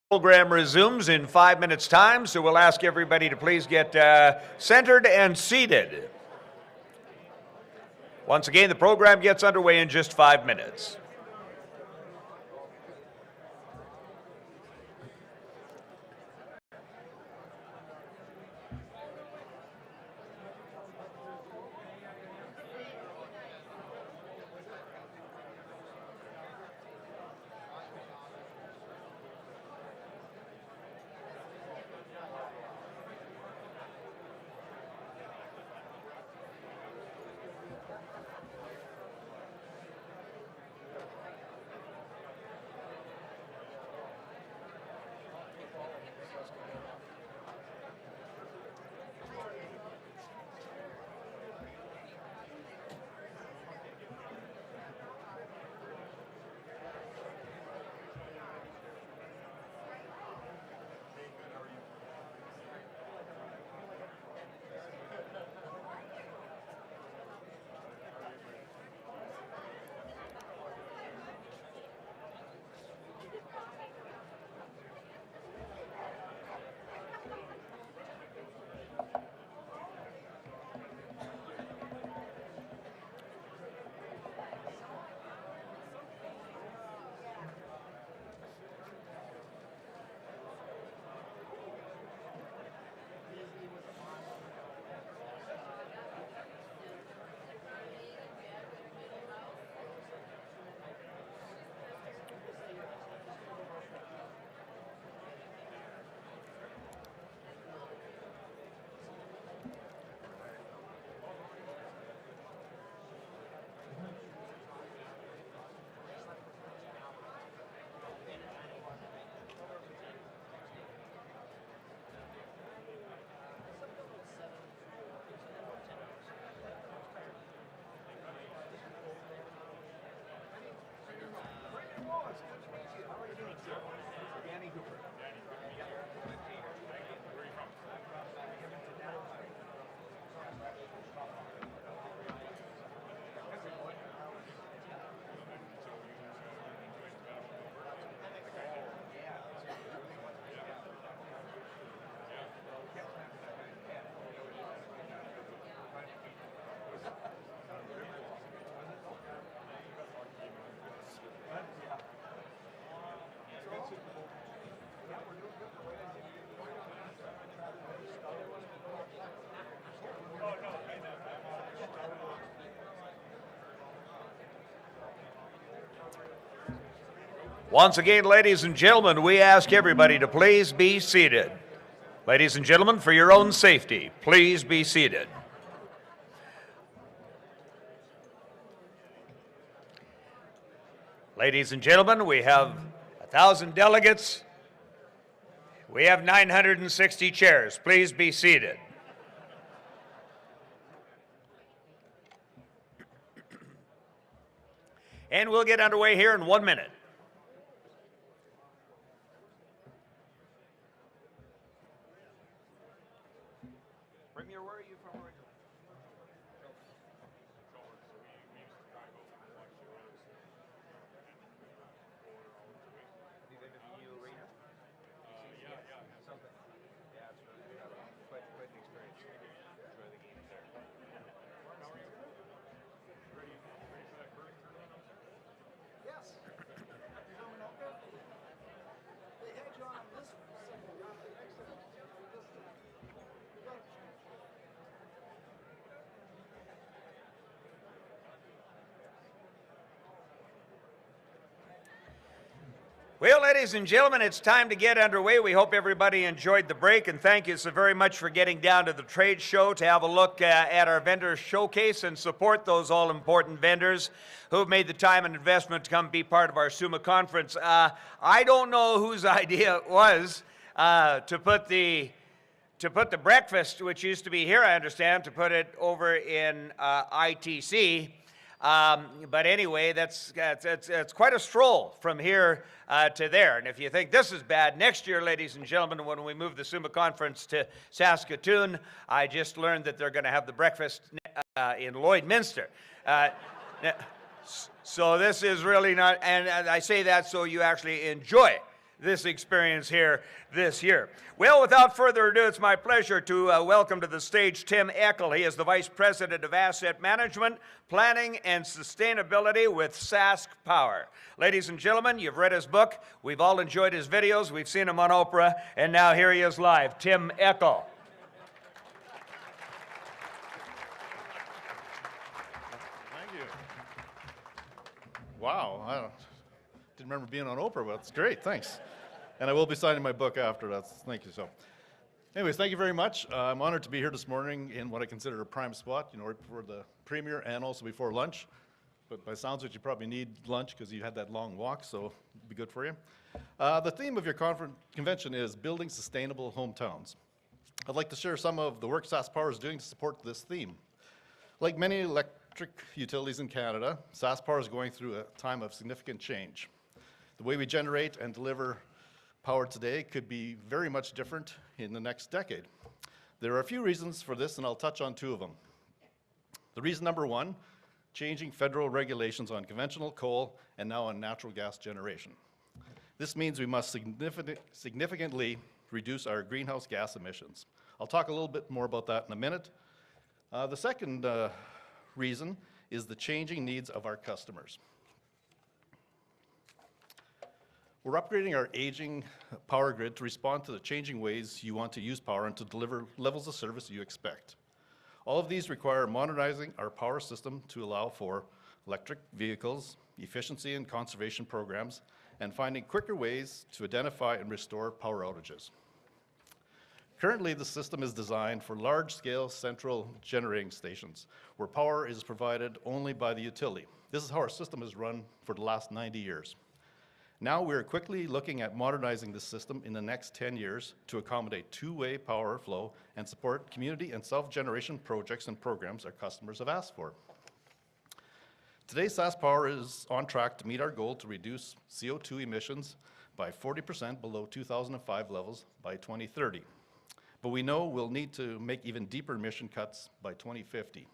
Program resumes in 5 minutes' time, so we'll ask everybody to please get centered and seated. Once again, the program gets underway in just 5 minutes. Once again, ladies and gentlemen, we ask everybody to please be seated. Ladies and gentlemen, for your own safety, please be seated. Ladies and gentlemen, we have 1,000 delegates. We have 960 chairs. Please be seated. And we'll get underway here in 1 minute. Premier, where are you from originally? Well, ladies and gentlemen, it's time to get underway. We hope everybody enjoyed the break, and thank you so very much for getting down to the trade show to have a look at our vendor showcase and support those all-important vendors who have made the time and investment to come be part of our SUMA conference. I don't know whose idea it was to put the breakfast, which used to be here, I understand, to put it over in ITC. But anyway, that's quite a stroll from here to there. And if you think this is bad, next year, ladies and gentlemen, when we move the SUMA conference to Saskatoon, I just learned that they're going to have the breakfast in Lloydminster. So this is really not, and I say that so you actually enjoy this experience here this year. Well, without further ado, it's my pleasure to welcome to the stage Tim Eckel. He is the Vice President of Asset Management, Planning and Sustainability with SaskPower. Ladies and gentlemen, you've read his book. We've all enjoyed his videos. We've seen him on Oprah. And now here he is live, Tim Eckel. Thank you. Wow. Didn't remember being on Oprah, but it's great. Thanks. And I will be signing my book after that. Thank you. So, anyways, thank you very much. I'm honored to be here this morning in what I consider a prime spot, you know, right before the premier and also before lunch. But by sounds of it, you probably need lunch because you had that long walk, so it'll be good for you. The theme of your convention is building sustainable hometowns. I'd like to share some of the work SaskPower is doing to support this theme. Like many electric utilities in Canada, SaskPower is going through a time of significant change. The way we generate and deliver power today could be very much different in the next decade. There are a few reasons for this, and I'll touch on two of them. The reason number one, changing federal regulations on conventional coal and now on natural gas generation. This means we must significantly reduce our greenhouse gas emissions. I'll talk a little bit more about that in a minute. The second reason is the changing needs of our customers. We're upgrading our aging power grid to respond to the changing ways you want to use power and to deliver levels of service you expect. All of these require modernizing our power system to allow for electric vehicles, efficiency and conservation programs, and finding quicker ways to identify and restore power outages. Currently, the system is designed for large-scale central generating stations where power is provided only by the utility. This is how our system has run for the last 90 years. Now we're quickly looking at modernizing this system in the next 10 years to accommodate two-way power flow and support community and self-generation projects and programs our customers have asked for. Today, SaskPower is on track to meet our goal to reduce CO2 emissions by 40% below 2005 levels by 2030. But we know we'll need to make even deeper emission cuts by 2050.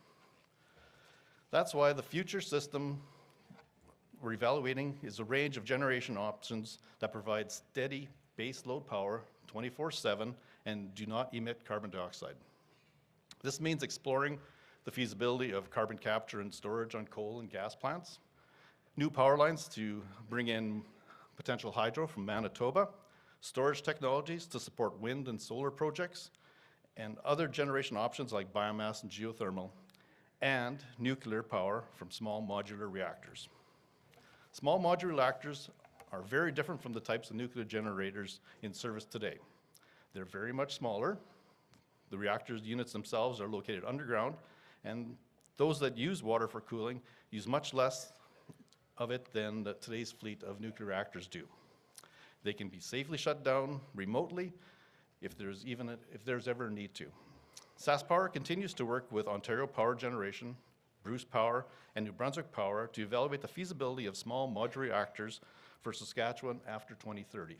That's why the future system we're evaluating is a range of generation options that provide steady base load power 24/7 and do not emit carbon dioxide. This means exploring the feasibility of carbon capture and storage on coal and gas plants, new power lines to bring in potential hydro from Manitoba, storage technologies to support wind and solar projects, and other generation options like biomass and geothermal, and nuclear power from small modular reactors. Small modular reactors are very different from the types of nuclear generators in service today. They're very much smaller. The reactors units themselves are located underground, and those that use water for cooling use much less of it than today's fleet of nuclear reactors do. They can be safely shut down remotely if there's ever a need to. SaskPower continues to work with Ontario Power Generation, Bruce Power, and New Brunswick Power to evaluate the feasibility of small modular reactors for Saskatchewan after 2030.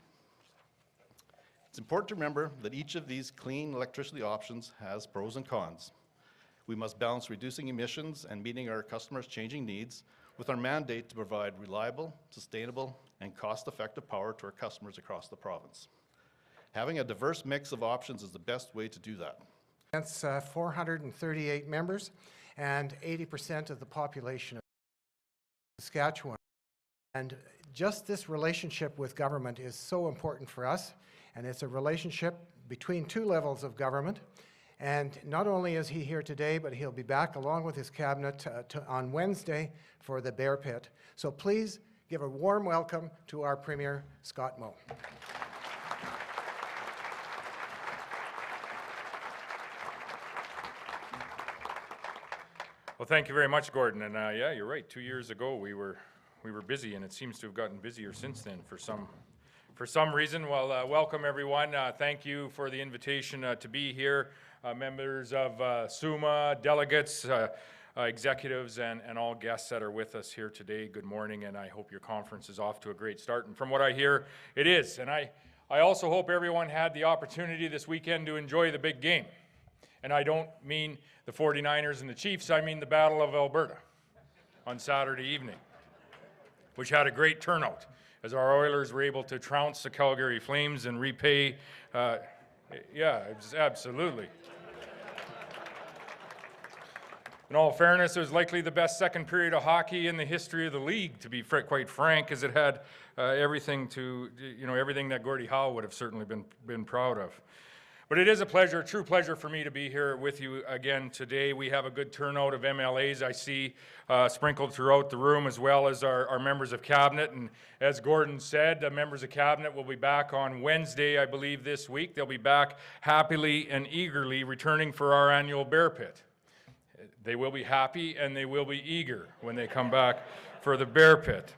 It's important to remember that each of these clean electricity options has pros and cons. We must balance reducing emissions and meeting our customers' changing needs with our mandate to provide reliable, sustainable, and cost-effective power to our customers across the province. Having a diverse mix of options is the best way to do that. That's 438 members and 80% of the population of Saskatchewan. And just this relationship with government is so important for us, and it's a relationship between two levels of government. And not only is he here today, but he'll be back along with his cabinet on Wednesday for the Bear Pit. So please give a warm welcome to our Premier, Scott Moe. Well, thank you very much, Gordon. And yeah, you're right. 2 years ago, we were busy, and it seems to have gotten busier since then for some reason. Well, welcome everyone. Thank you for the invitation to be here. Members of SUMA, delegates, executives, and all guests that are with us here today. Good morning, and I hope your conference is off to a great start. And from what I hear, it is. And I also hope everyone had the opportunity this weekend to enjoy the big game. And I don't mean the 49ers and the Chiefs, I mean the Battle of Alberta on Saturday evening, which had a great turnout as our Oilers were able to trounce the Calgary Flames and repay, yeah, absolutely. In all fairness, it was likely the best second period of hockey in the history of the league, to be quite frank, as it had everything that Gordie Howe would have certainly been proud of. But it is a pleasure, a true pleasure for me to be here with you again today. We have a good turnout of MLAs I see sprinkled throughout the room, as well as our members of cabinet. And as Gordon said, the members of cabinet will be back on Wednesday, I believe, this week. They'll be back happily and eagerly returning for our annual Bear Pit. They will be happy and they will be eager when they come back for the Bear Pit.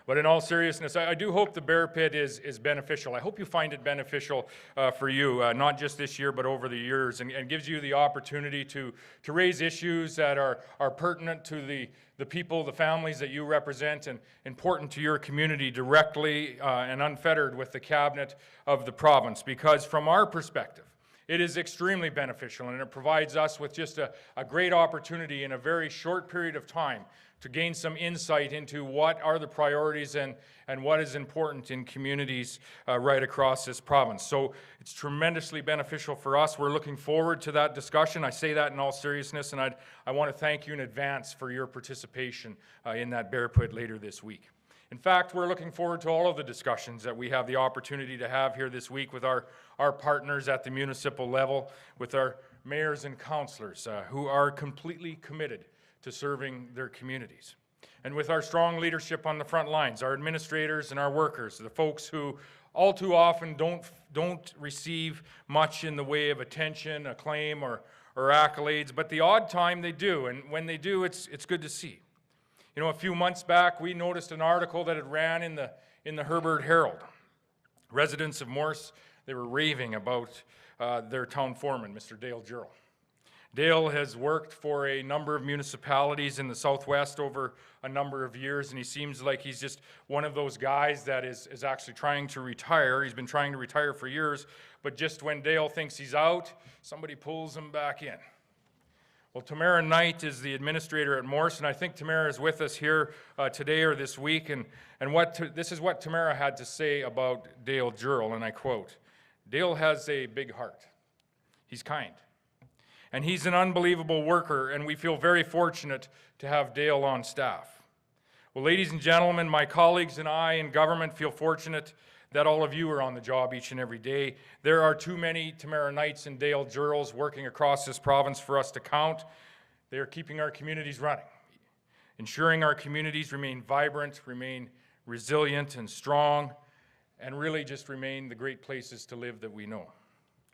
But in all seriousness, I do hope the Bear Pit is beneficial. I hope you find it beneficial for you, not just this year, but over the years, and gives you the opportunity to raise issues that are pertinent to the people, the families that you represent, and important to your community directly and unfettered with the cabinet of the province. Because from our perspective, it is extremely beneficial, and it provides us with just a great opportunity in a very short period of time to gain some insight into what are the priorities and what is important in communities right across this province. So it's tremendously beneficial for us. We're looking forward to that discussion. I say that in all seriousness, and I want to thank you in advance for your participation in that Bear Pit later this week. In fact, we're looking forward to all of the discussions that we have the opportunity to have here this week with our partners at the municipal level, with our mayors and councillors who are completely committed to serving their communities. And with our strong leadership on the front lines, our administrators and our workers, the folks who all too often don't receive much in the way of attention, acclaim, or accolades, but the odd time they do, and when they do, it's good to see. You know, a few months back, we noticed an article that had ran in the Herbert Herald. Residents of Morse, they were raving about their town foreman, Mr. Dale Gerald. Dale has worked for a number of municipalities in the Southwest over a number of years, and he seems like he's just one of those guys that is actually trying to retire. He's been trying to retire for years, but just when Dale thinks he's out, somebody pulls him back in. Well, Tamara Knight is the administrator at Morse, and I think Tamara is with us here today or this week, and this is what Tamara had to say about Dale Gerald, and I quote, "Dale has a big heart. He's kind. And he's an unbelievable worker, and we feel very fortunate to have Dale on staff. Well, ladies and gentlemen, my colleagues and I in government feel fortunate that all of you are on the job each and every day. There are too many Tamara Knights and Dale Geralds working across this province for us to count. They are keeping our communities running, ensuring our communities remain vibrant, remain resilient and strong, and really just remain the great places to live that we know.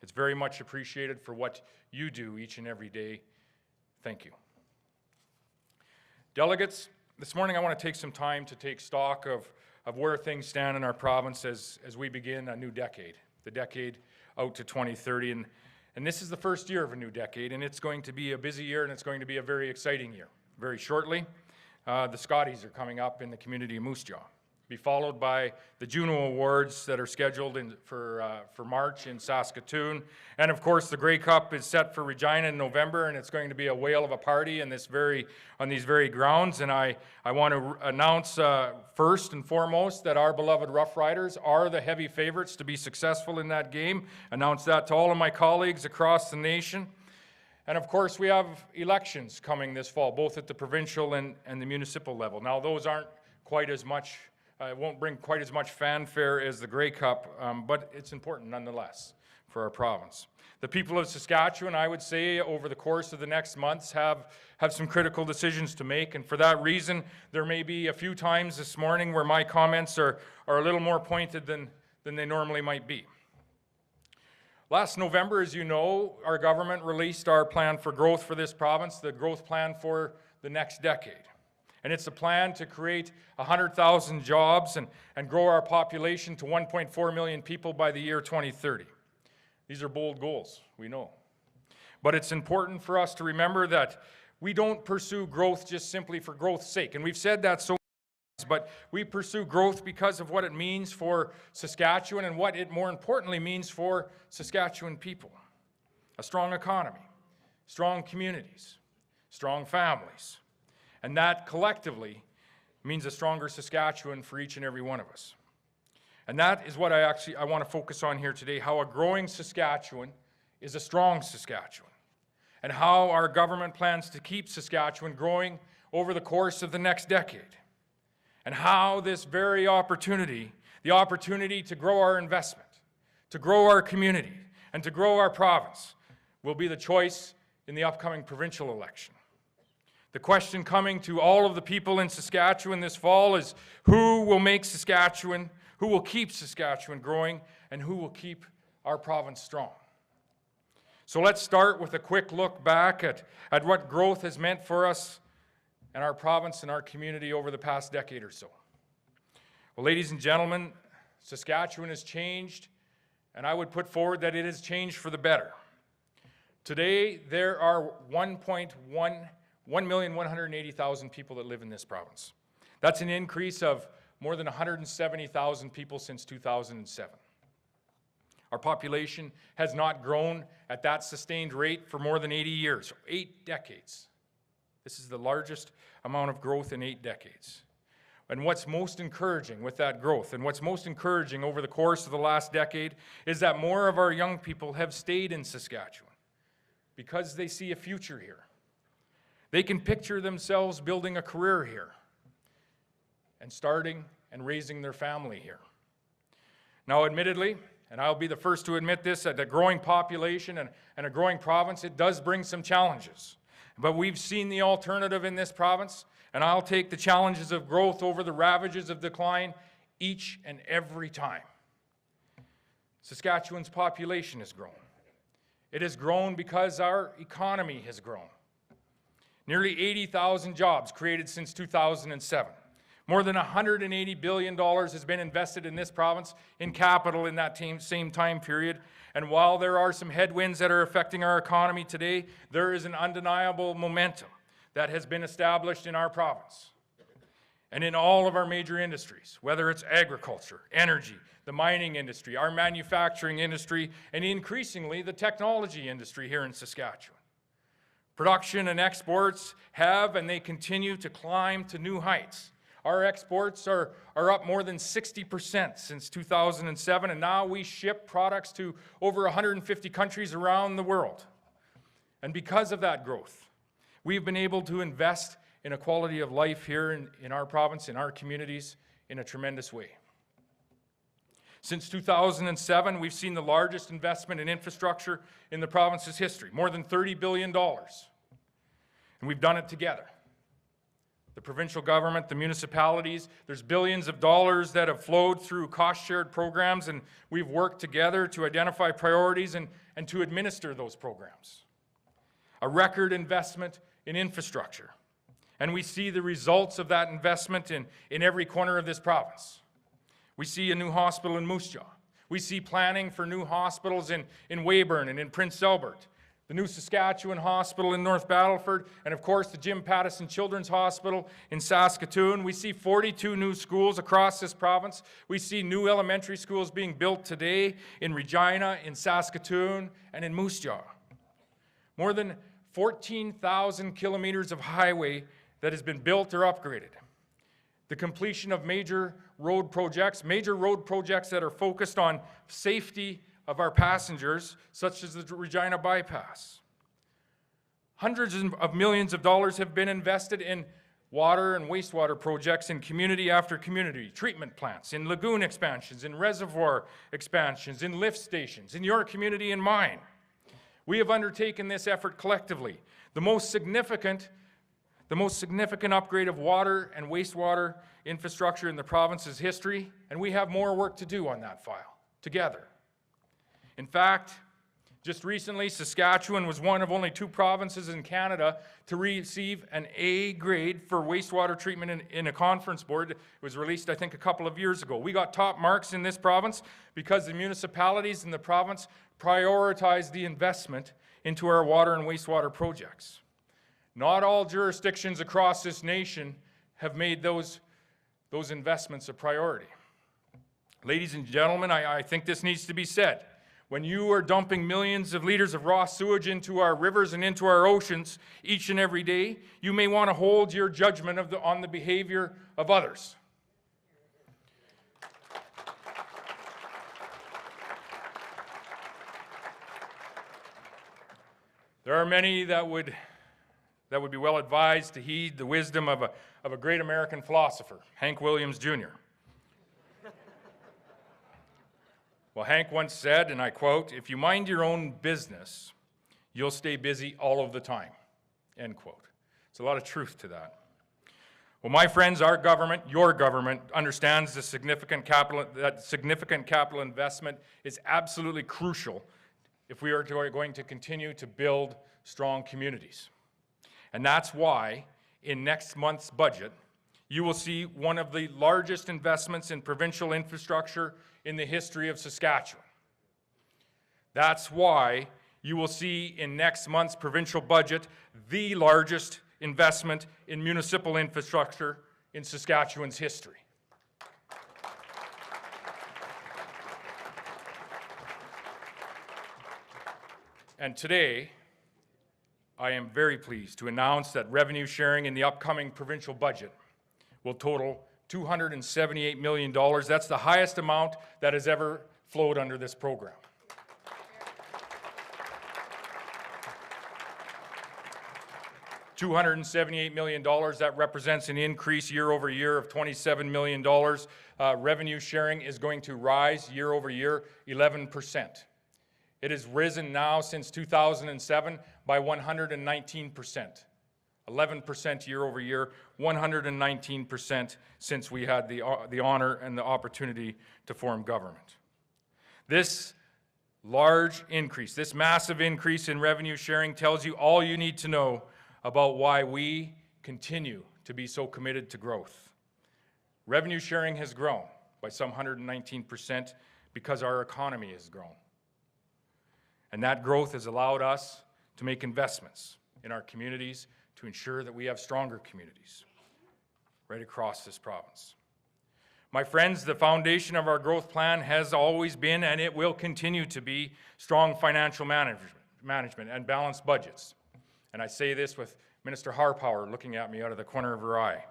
It's very much appreciated for what you do each and every day. Thank you." Delegates, this morning I want to take some time to take stock of where things stand in our province as we begin a new decade, the decade out to 2030. And this is the first year of a new decade, and it's going to be a busy year, and it's going to be a very exciting year. Very shortly, the Scotties are coming up in the community of Moose Jaw. Be followed by the Juno Awards that are scheduled for March in Saskatoon. And of course, the Grey Cup is set for Regina in November, and it's going to be a whale of a party on these very grounds. And I want to announce first and foremost that our beloved Rough Riders are the heavy favorites to be successful in that game. Announce that to all of my colleagues across the nation. And of course, we have elections coming this fall, both at the provincial and the municipal level. Now, those aren't quite as much it won't bring quite as much fanfare as the Grey Cup, but it's important nonetheless for our province. The people of Saskatchewan, I would say, over the course of the next months have some critical decisions to make, and for that reason, there may be a few times this morning where my comments are a little more pointed than they normally might be. Last November, as you know, our government released our plan for growth for this province, the growth plan for the next decade. And it's a plan to create 100,000 jobs and grow our population to 1.4 million people by the year 2030. These are bold goals, we know. But it's important for us to remember that we don't pursue growth just simply for growth's sake. And we've said that so many times, but we pursue growth because of what it means for Saskatchewan and what it more importantly means for Saskatchewan people. A strong economy, strong communities, strong families. And that collectively means a stronger Saskatchewan for each and every one of us. And that is what I want to focus on here today, how a growing Saskatchewan is a strong Saskatchewan, and how our government plans to keep Saskatchewan growing over the course of the next decade, and how this very opportunity, the opportunity to grow our investment, to grow our community, and to grow our province, will be the choice in the upcoming provincial election. The question coming to all of the people in Saskatchewan this fall is who will make Saskatchewan, who will keep Saskatchewan growing, and who will keep our province strong. So let's start with a quick look back at what growth has meant for us and our province and our community over the past decade or so. Well, ladies and gentlemen, Saskatchewan has changed, and I would put forward that it has changed for the better. Today, there are 1,180,000 people that live in this province. That's an increase of more than 170,000 people since 2007. Our population has not grown at that sustained rate for more than 80 years, 8 decades. This is the largest amount of growth in 8 decades. And what's most encouraging with that growth, and what's most encouraging over the course of the last decade, is that more of our young people have stayed in Saskatchewan because they see a future here. They can picture themselves building a career here and starting and raising their family here. Now, admittedly, and I'll be the first to admit this, that a growing population and a growing province, it does bring some challenges. But we've seen the alternative in this province, and I'll take the challenges of growth over the ravages of decline each and every time. Saskatchewan's population has grown. It has grown because our economy has grown. Nearly 80,000 jobs created since 2007. More than $180 billion has been invested in this province in capital in that same time period. And while there are some headwinds that are affecting our economy today, there is an undeniable momentum that has been established in our province and in all of our major industries, whether it's agriculture, energy, the mining industry, our manufacturing industry, and increasingly the technology industry here in Saskatchewan. Production and exports have and they continue to climb to new heights. Our exports are up more than 60% since 2007, and now we ship products to over 150 countries around the world. And because of that growth, we've been able to invest in a quality of life here in our province, in our communities, in a tremendous way. Since 2007, we've seen the largest investment in infrastructure in the province's history, more than $30 billion. And we've done it together. The provincial government, the municipalities, there's billions of dollars that have flowed through cost-shared programs, and we've worked together to identify priorities and to administer those programs. A record investment in infrastructure. And we see the results of that investment in every corner of this province. We see a new hospital in Moose Jaw. We see planning for new hospitals in Weyburn and in Prince Albert. The new Saskatchewan Hospital in North Battleford, and of course the Jim Pattison Children's Hospital in Saskatoon. We see 42 new schools across this province. We see new elementary schools being built today in Regina, in Saskatoon, and in Moose Jaw. More than 14,000 kilometers of highway that has been built or upgraded. The completion of major road projects that are focused on safety of our passengers, such as the Regina bypass. Hundreds of millions of dollars have been invested in water and wastewater projects in community after community, treatment plants, in lagoon expansions, in reservoir expansions, in lift stations, in your community and mine. We have undertaken this effort collectively. The most significant upgrade of water and wastewater infrastructure in the province's history, and we have more work to do on that file, together. In fact, just recently, Saskatchewan was one of only 2 provinces in Canada to receive an A grade for wastewater treatment in a conference board. It was released, I think, a couple of years ago. We got top marks in this province because the municipalities in the province prioritized the investment into our water and wastewater projects. Not all jurisdictions across this nation have made those investments a priority. Ladies and gentlemen, I think this needs to be said. When you are dumping millions of liters of raw sewage into our rivers and into our oceans each and every day, you may want to hold your judgment on the behavior of others. There are many that would be well advised to heed the wisdom of a great American philosopher, Hank Williams Jr. Well, Hank once said, and I quote, "If you mind your own business, you'll stay busy all of the time," end quote. There's a lot of truth to that. Well, my friends, our government, your government, understands that significant capital investment is absolutely crucial if we are going to continue to build strong communities. And that's why in next month's budget, you will see one of the largest investments in provincial infrastructure in the history of Saskatchewan. That's why you will see in next month's provincial budget the largest investment in municipal infrastructure in Saskatchewan's history. And today, I am very pleased to announce that revenue sharing in the upcoming provincial budget will total $278 million. That's the highest amount that has ever flowed under this program. $278 million, that represents an increase year over year of $27 million. Revenue sharing is going to rise year over year 11%. It has risen now since 2007 by 119%. 11% year over year, 119% since we had the honor and the opportunity to form government. This large increase, this massive increase in revenue sharing tells you all you need to know about why we continue to be so committed to growth. Revenue sharing has grown by some 119% because our economy has grown. And that growth has allowed us to make investments in our communities to ensure that we have stronger communities right across this province. My friends, the foundation of our growth plan has always been, and it will continue to be, strong financial management and balanced budgets. And I say this with Minister Harpower looking at me out of the corner of her eye.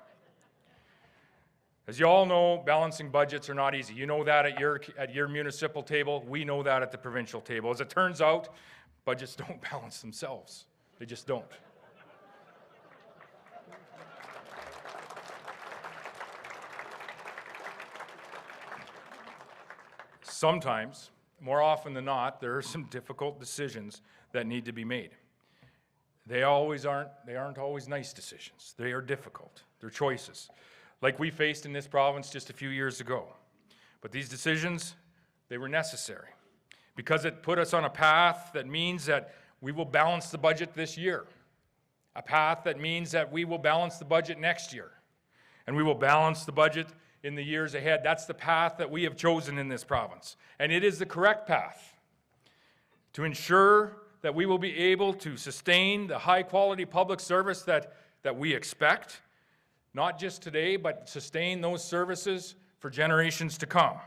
As you all know, balancing budgets are not easy. You know that at your municipal table. We know that at the provincial table. As it turns out, budgets don't balance themselves. They just don't. Sometimes, more often than not, there are some difficult decisions that need to be made. They aren't always nice decisions. They are difficult. They're choices, like we faced in this province just a few years ago. But these decisions, they were necessary because it put us on a path that means that we will balance the budget this year, a path that means that we will balance the budget next year, and we will balance the budget in the years ahead. That's the path that we have chosen in this province, and it is the correct path to ensure that we will be able to sustain the high-quality public service that we expect, not just today, but sustain those services for generations to come.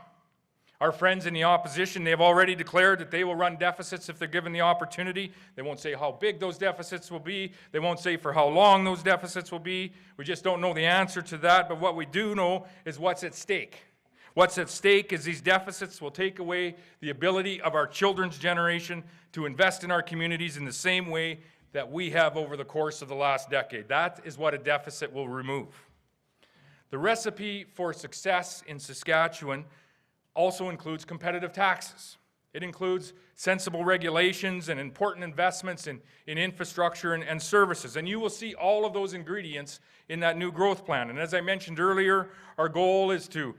Our friends in the opposition, they have already declared that they will run deficits if they're given the opportunity. They won't say how big those deficits will be. They won't say for how long those deficits will be. We just don't know the answer to that, but what we do know is what's at stake. What's at stake is these deficits will take away the ability of our children's generation to invest in our communities in the same way that we have over the course of the last decade. That is what a deficit will remove. The recipe for success in Saskatchewan also includes competitive taxes. It includes sensible regulations and important investments in infrastructure and services. And you will see all of those ingredients in that new growth plan. And as I mentioned earlier, our goal is to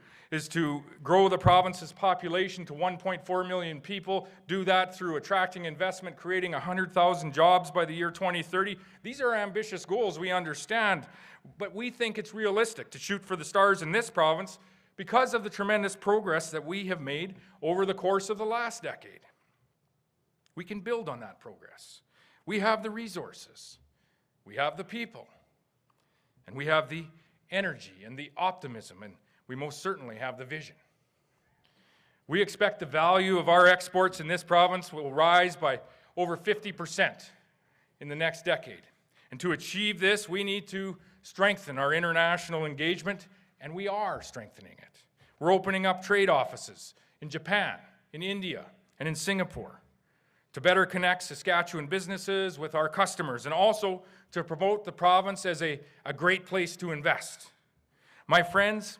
grow the province's population to 1.4 million people, do that through attracting investment, creating 100,000 jobs by the year 2030. These are ambitious goals, we understand, but we think it's realistic to shoot for the stars in this province because of the tremendous progress that we have made over the course of the last decade. We can build on that progress. We have the resources, we have the people, and we have the energy and the optimism, and we most certainly have the vision. We expect the value of our exports in this province will rise by over 50% in the next decade. And to achieve this, we need to strengthen our international engagement, and we are strengthening it. We're opening up trade offices in Japan, in India, and in Singapore to better connect Saskatchewan businesses with our customers, and also to promote the province as a great place to invest. My friends,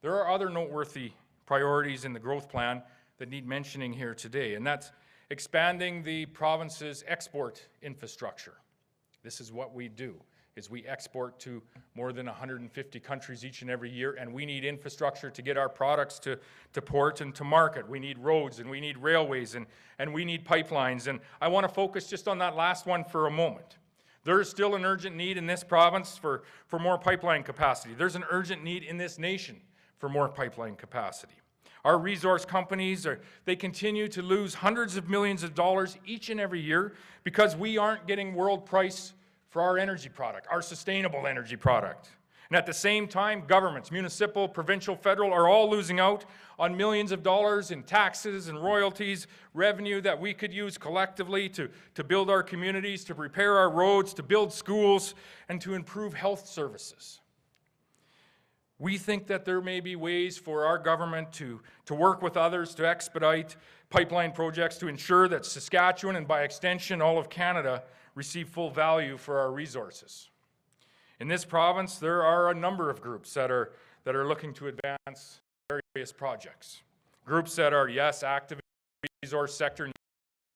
there are other noteworthy priorities in the growth plan that need mentioning here today, and that's expanding the province's export infrastructure. This is what we do, is we export to more than 150 countries each and every year, and we need infrastructure to get our products to port and to market. We need roads, and we need railways, and we need pipelines, and I want to focus just on that last one for a moment. There is still an urgent need in this province for more pipeline capacity. There's an urgent need in this nation for more pipeline capacity. Our resource companies, they continue to lose hundreds of millions of dollars each and every year because we aren't getting world price for our energy product, our sustainable energy product. And at the same time, governments, municipal, provincial, federal, are all losing out on millions of dollars in taxes and royalties, revenue that we could use collectively to build our communities, to repair our roads, to build schools, and to improve health services. We think that there may be ways for our government to work with others to expedite pipeline projects to ensure that Saskatchewan, and by extension all of Canada, receive full value for our resources. In this province, there are a number of groups that are looking to advance various projects. Groups that are, yes, active in the resource sector,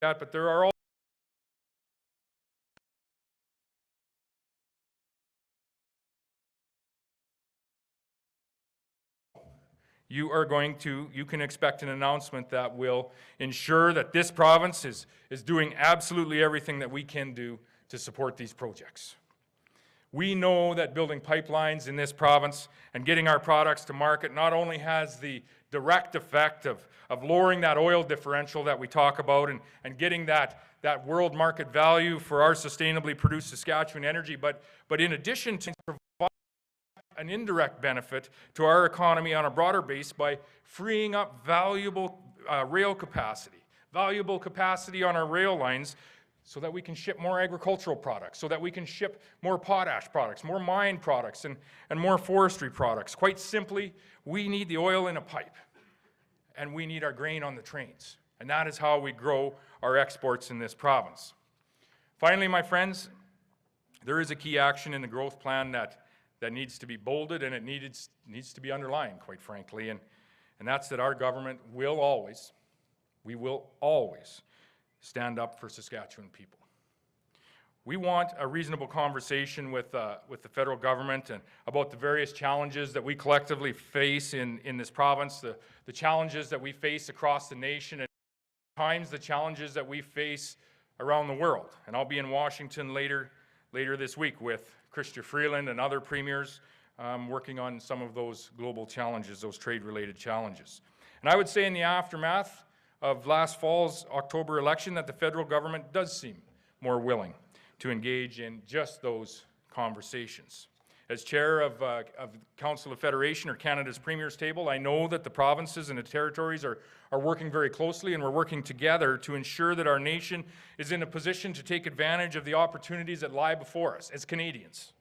but there are also you can expect an announcement that will ensure that this province is doing absolutely everything that we can do to support these projects. We know that building pipelines in this province and getting our products to market not only has the direct effect of lowering that oil differential that we talk about and getting that world market value for our sustainably produced Saskatchewan energy, but in addition to provide an indirect benefit to our economy on a broader base by freeing up valuable rail capacity, valuable capacity on our rail lines, so that we can ship more agricultural products, so that we can ship more potash products, more mine products, and more forestry products. Quite simply, we need the oil in a pipe, and we need our grain on the trains. And that is how we grow our exports in this province. Finally, my friends, there is a key action in the growth plan that needs to be bolded, and it needs to be underlined, quite frankly, and that's that our government will always stand up for Saskatchewan people. We want a reasonable conversation with the federal government and about the various challenges that we collectively face in this province, the challenges that we face across the nation, and at times the challenges that we face around the world. And I'll be in Washington later this week with Chrystia Freeland and other premiers working on some of those global challenges, those trade-related challenges. And I would say in the aftermath of last fall's October election that the federal government does seem more willing to engage in just those conversations. As chair of Council of Federation, or Canada's Premier's Table, I know that the provinces and the territories are working very closely, and we're working together to ensure that our nation is in a position to take advantage of the opportunities that lie before us as Canadians.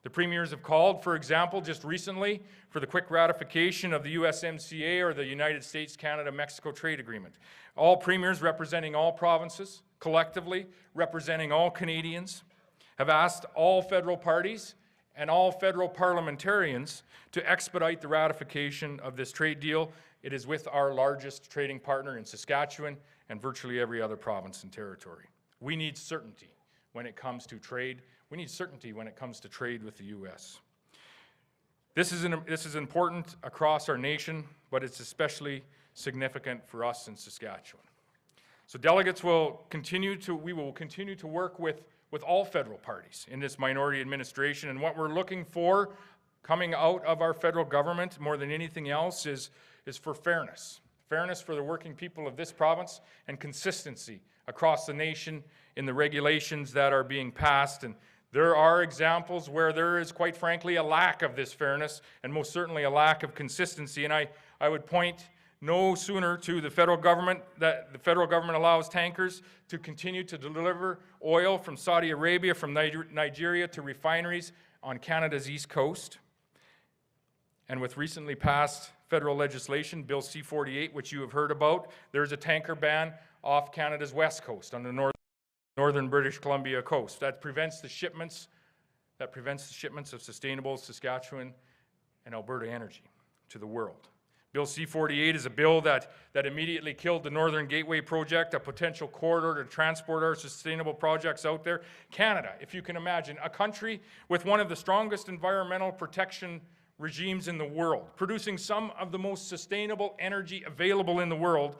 The premiers have called, for example, just recently, for the quick ratification of the USMCA or the United States-Canada-Mexico Trade Agreement. All premiers representing all provinces, collectively representing all Canadians, have asked all federal parties and all federal parliamentarians to expedite the ratification of this trade deal. It is with our largest trading partner in Saskatchewan and virtually every other province and territory. We need certainty when it comes to trade. We need certainty when it comes to trade with the U.S. This is important across our nation, but it's especially significant for us in Saskatchewan. So delegates will continue to work with all federal parties in this minority administration, and what we're looking for coming out of our federal government more than anything else is for fairness. Fairness for the working people of this province and consistency across the nation in the regulations that are being passed. And there are examples where there is, quite frankly, a lack of this fairness and most certainly a lack of consistency. And I would point no sooner to the federal government that the federal government allows tankers to continue to deliver oil from Saudi Arabia, from Nigeria to refineries on Canada's east coast. And with recently passed federal legislation, Bill C-48, which you have heard about, there's a tanker ban off Canada's west coast on the northern British Columbia coast. That prevents the shipments of sustainable Saskatchewan and Alberta energy to the world. Bill C-48 is a bill that immediately killed the Northern Gateway project, a potential corridor to transport our sustainable projects out there. Canada, if you can imagine, a country with one of the strongest environmental protection regimes in the world, producing some of the most sustainable energy available in the world,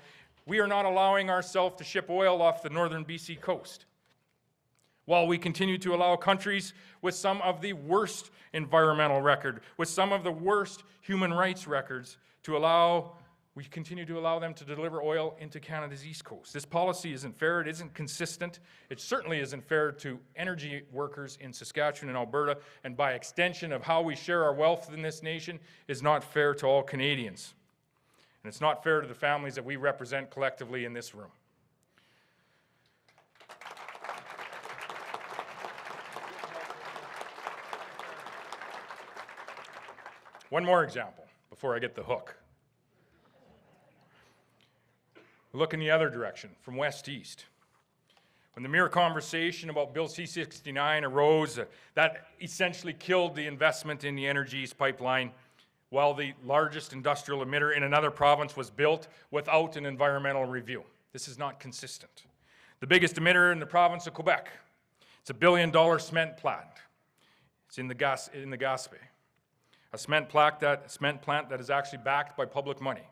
we are not allowing ourselves to ship oil off the northern BC coast. While we continue to allow countries with some of the worst environmental record, with some of the worst human rights records, we continue to allow them to deliver oil into Canada's east coast. This policy isn't fair, it isn't consistent, it certainly isn't fair to energy workers in Saskatchewan and Alberta, and by extension of how we share our wealth in this nation is not fair to all Canadians. And it's not fair to the families that we represent collectively in this room. One more example before I get the hook. Look in the other direction, from west to east. When the mere conversation about Bill C-69 arose, that essentially killed the investment in the Energy East pipeline, while the largest industrial emitter in another province was built without an environmental review. This is not consistent. The biggest emitter in the province of Quebec, it's a $1 billion cement plant. It's in the Gaspé. A cement plant that is actually backed by public money.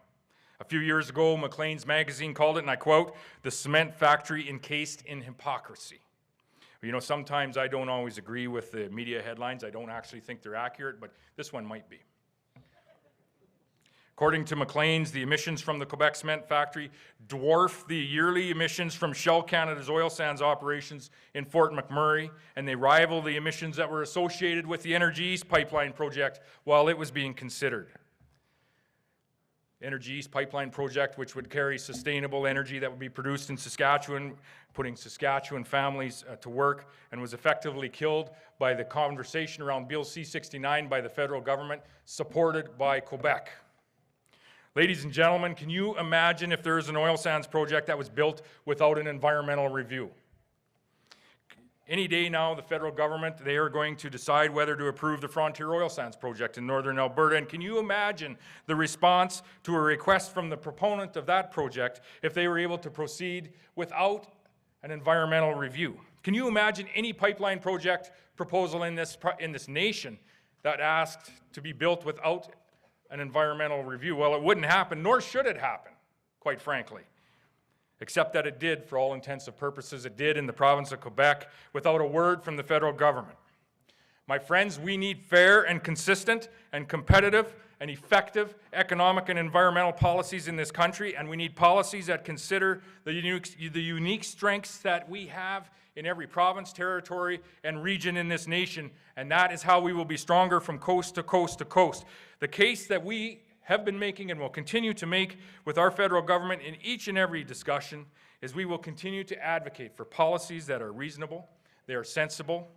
A few years ago, Maclean's magazine called it, and I quote, "the cement factory encased in hypocrisy." You know, sometimes I don't always agree with the media headlines. I don't actually think they're accurate, but this one might be. According to Maclean's, the emissions from the Quebec cement factory dwarf the yearly emissions from Shell Canada's oil sands operations in Fort McMurray, and they rival the emissions that were associated with the Energy East pipeline project while it was being considered. Energy East pipeline project, which would carry sustainable energy that would be produced in Saskatchewan, putting Saskatchewan families to work, and was effectively killed by the conversation around Bill C-69 by the federal government, supported by Quebec. Ladies and gentlemen, can you imagine if there is an oil sands project that was built without an environmental review? Any day now, the federal government, they are going to decide whether to approve the Frontier Oil Sands project in northern Alberta. And can you imagine the response to a request from the proponent of that project if they were able to proceed without an environmental review? Can you imagine any pipeline project proposal in this nation that asked to be built without an environmental review? Well, it wouldn't happen, nor should it happen, quite frankly. Except that it did, for all intents and purposes, it did in the province of Quebec without a word from the federal government. My friends, we need fair and consistent and competitive and effective economic and environmental policies in this country, and we need policies that consider the unique strengths that we have in every province, territory, and region in this nation, and that is how we will be stronger from coast to coast to coast. The case that we have been making and will continue to make with our federal government in each and every discussion is we will continue to advocate for policies that are reasonable, they are sensible,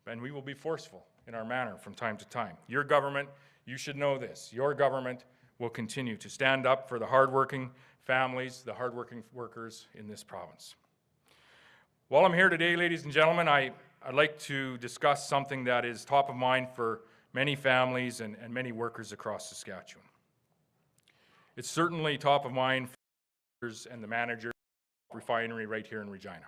and we will be forceful in our manner from time to time. Your government, you should know this, your government will continue to stand up for the hardworking families, the hardworking workers in this province. While I'm here today, ladies and gentlemen, I'd like to discuss something that is top of mind for many families and many workers across Saskatchewan. It's certainly top of mind for workers and the manager of the refinery right here in Regina.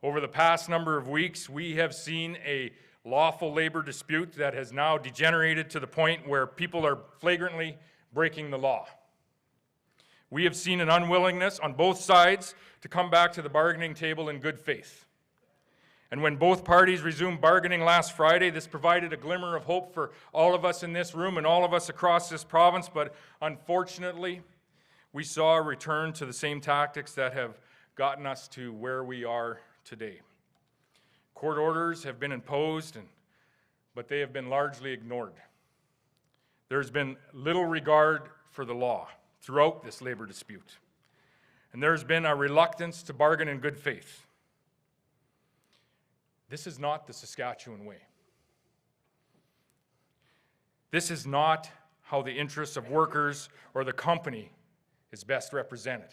Over the past number of weeks, we have seen a lawful labor dispute that has now degenerated to the point where people are flagrantly breaking the law. We have seen an unwillingness on both sides to come back to the bargaining table in good faith. And when both parties resumed bargaining last Friday, this provided a glimmer of hope for all of us in this room and all of us across this province, but unfortunately, we saw a return to the same tactics that have gotten us to where we are today. Court orders have been imposed, but they have been largely ignored. There's been little regard for the law throughout this labor dispute, and there's been a reluctance to bargain in good faith. This is not the Saskatchewan way. This is not how the interests of workers or the company is best represented.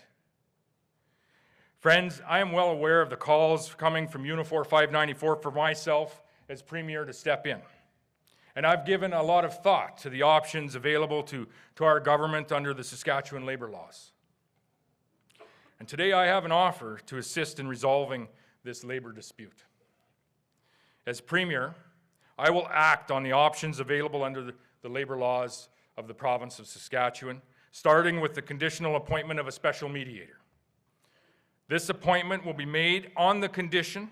Friends, I am well aware of the calls coming from Unifor 594 for myself as Premier to step in. And I've given a lot of thought to the options available to our government under the Saskatchewan labor laws. And today I have an offer to assist in resolving this labor dispute. As Premier, I will act on the options available under the labor laws of the province of Saskatchewan, starting with the conditional appointment of a special mediator. This appointment will be made on the condition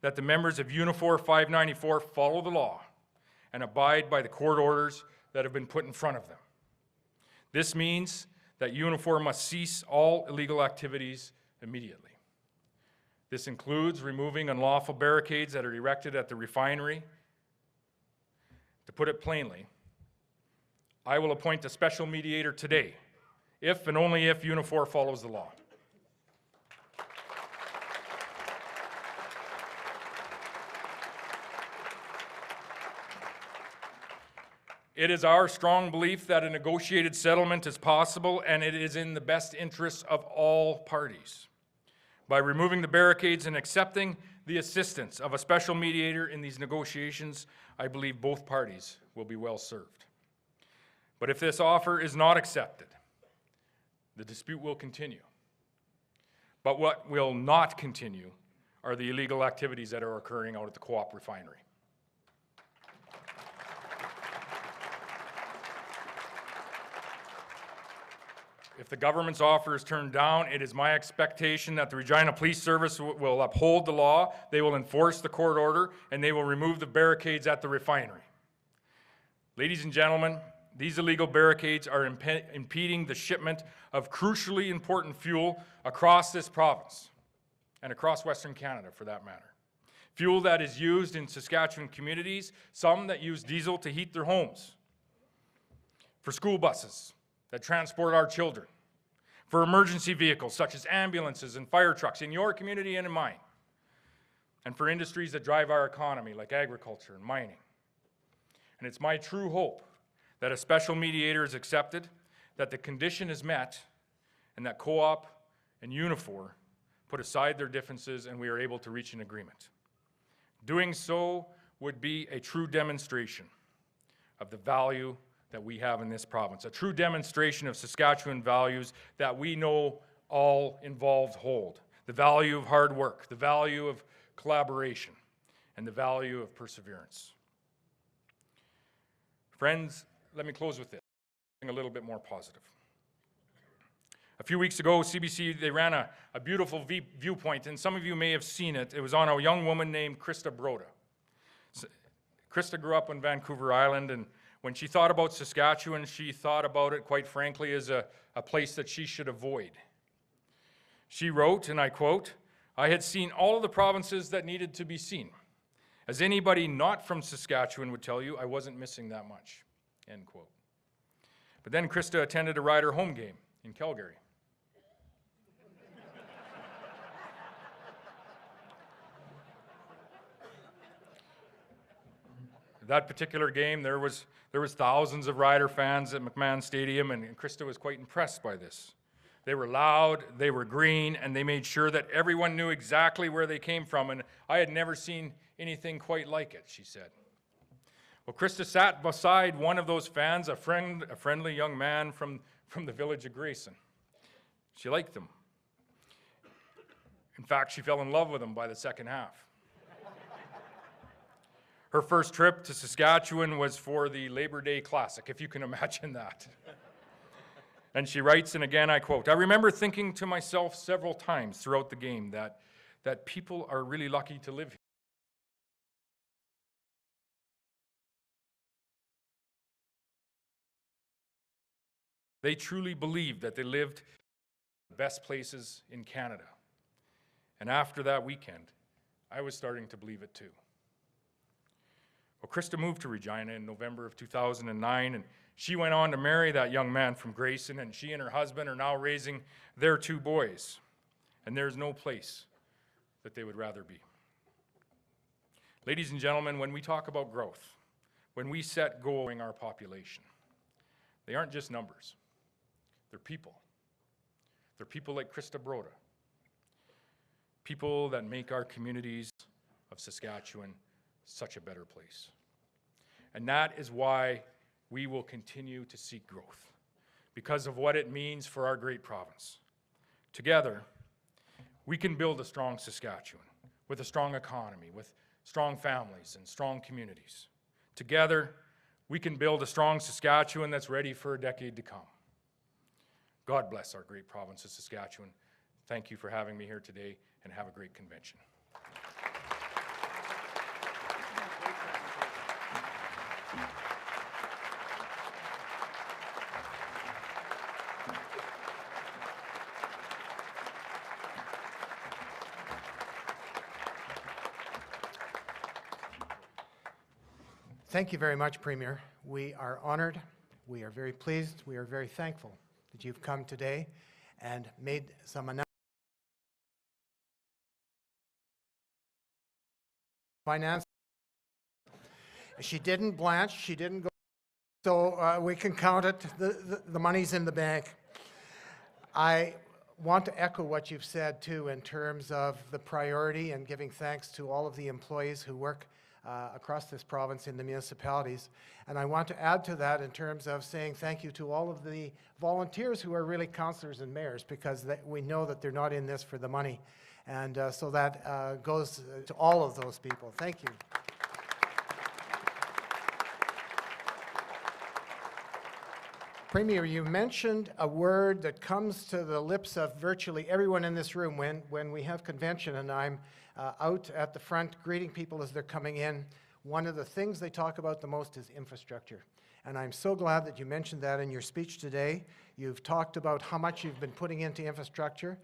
that the members of Unifor 594 follow the law and abide by the court orders that have been put in front of them. This means that Unifor must cease all illegal activities immediately. This includes removing unlawful barricades that are erected at the refinery. To put it plainly, I will appoint a special mediator today, if and only if Unifor follows the law. It is our strong belief that a negotiated settlement is possible, and it is in the best interests of all parties. By removing the barricades and accepting the assistance of a special mediator in these negotiations, I believe both parties will be well served. But if this offer is not accepted, the dispute will continue. But what will not continue are the illegal activities that are occurring out at the Co-op refinery. If the government's offer is turned down, it is my expectation that the Regina Police Service will uphold the law, they will enforce the court order, and they will remove the barricades at the refinery. Ladies and gentlemen, these illegal barricades are impeding the shipment of crucially important fuel across this province and across Western Canada, for that matter. Fuel that is used in Saskatchewan communities, some that use diesel to heat their homes, for school buses that transport our children, for emergency vehicles such as ambulances and fire trucks in your community and in mine, and for industries that drive our economy like agriculture and mining. And it's my true hope that a special mediator is accepted, that the condition is met, and that Co-op and Unifor put aside their differences and we are able to reach an agreement. Doing so would be a true demonstration of the value that we have in this province, a true demonstration of Saskatchewan values that we know all involved hold. The value of hard work, the value of collaboration, and the value of perseverance. Friends, let me close with this, something a little bit more positive. A few weeks ago, CBC, they ran a beautiful viewpoint, and some of you may have seen it. It was on a young woman named Krista Broda. Krista grew up on Vancouver Island, and when she thought about Saskatchewan, she thought about it, quite frankly, as a place that she should avoid. She wrote, and I quote, "I had seen all of the provinces that needed to be seen. As anybody not from Saskatchewan would tell you, I wasn't missing that much," end quote. But then Krista attended a Rider home game in Calgary. That particular game, there was thousands of Rider fans at McMahon Stadium, and Krista was quite impressed by this. They were loud, they were green, and they made sure that everyone knew exactly where they came from, and I had never seen anything quite like it, she said. Well, Krista sat beside one of those fans, a friendly young man from the village of Grayson. She liked him. In fact, she fell in love with him by the second half. Her first trip to Saskatchewan was for the Labor Day Classic, if you can imagine that. And she writes, and again I quote, "I remember thinking to myself several times throughout the game that people are really lucky to live here. They truly believed that they lived in the best places in Canada. And after that weekend, I was starting to believe it too." Well, Krista moved to Regina in November of 2009, and she went on to marry that young man from Grayson, and she and her husband are now raising their 2 boys. And there's no place that they would rather be. Ladies and gentlemen, when we talk about growth, when we set goals in our population, they aren't just numbers. They're people. They're people like Krista Broda. People that make our communities of Saskatchewan such a better place. And that is why we will continue to seek growth, because of what it means for our great province. Together, we can build a strong Saskatchewan with a strong economy, with strong families and strong communities. Together, we can build a strong Saskatchewan that's ready for a decade to come. God bless our great province of Saskatchewan. Thank you for having me here today, and have a great convention. Thank you very much, Premier. We are honored, we are very pleased, we are very thankful that you've come today and made some announcements. Finance. She didn't blanch, she didn't go, so we can count it, the money's in the bank. I want to echo what you've said too in terms of the priority and giving thanks to all of the employees who work across this province in the municipalities. And I want to add to that in terms of saying thank you to all of the volunteers who are really councillors and mayors, because we know that they're not in this for the money. And so that goes to all of those people. Thank you. Premier, you mentioned a word that comes to the lips of virtually everyone in this room when we have convention and I'm out at the front greeting people as they're coming in. One of the things they talk about the most is infrastructure. And I'm so glad that you mentioned that in your speech today. You've talked about how much you've been putting into infrastructure.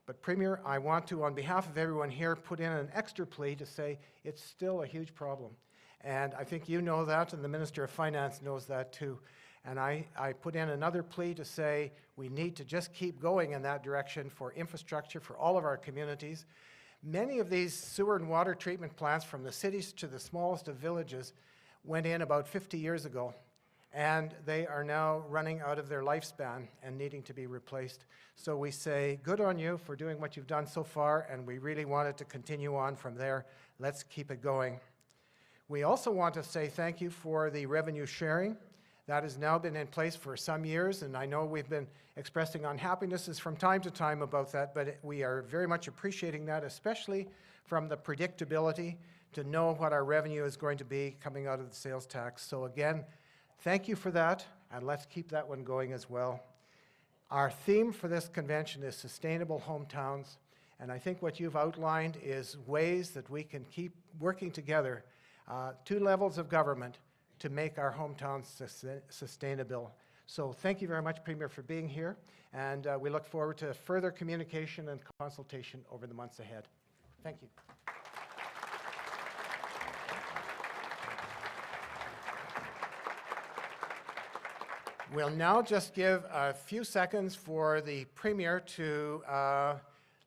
But Premier, I want to, on behalf of everyone here, put in an extra plea to say it's still a huge problem. And I think you know that, and the Minister of Finance knows that too. And I put in another plea to say we need to just keep going in that direction for infrastructure for all of our communities. Many of these sewer and water treatment plants, from the cities to the smallest of villages, went in about 50 years ago. And they are now running out of their lifespan and needing to be replaced. So we say, good on you for doing what you've done so far, and we really want it to continue on from there. Let's keep it going. We also want to say thank you for the revenue sharing. That has now been in place for some years, and I know we've been expressing unhappinesses from time to time about that, but we are very much appreciating that, especially from the predictability to know what our revenue is going to be coming out of the sales tax. So again, thank you for that, and let's keep that one going as well. Our theme for this convention is sustainable hometowns, and I think what you've outlined is ways that we can keep working together, 2 levels of government, to make our hometowns sustainable. So thank you very much, Premier, for being here, and we look forward to further communication and consultation over the months ahead. Thank you. We'll now just give a few seconds for the Premier to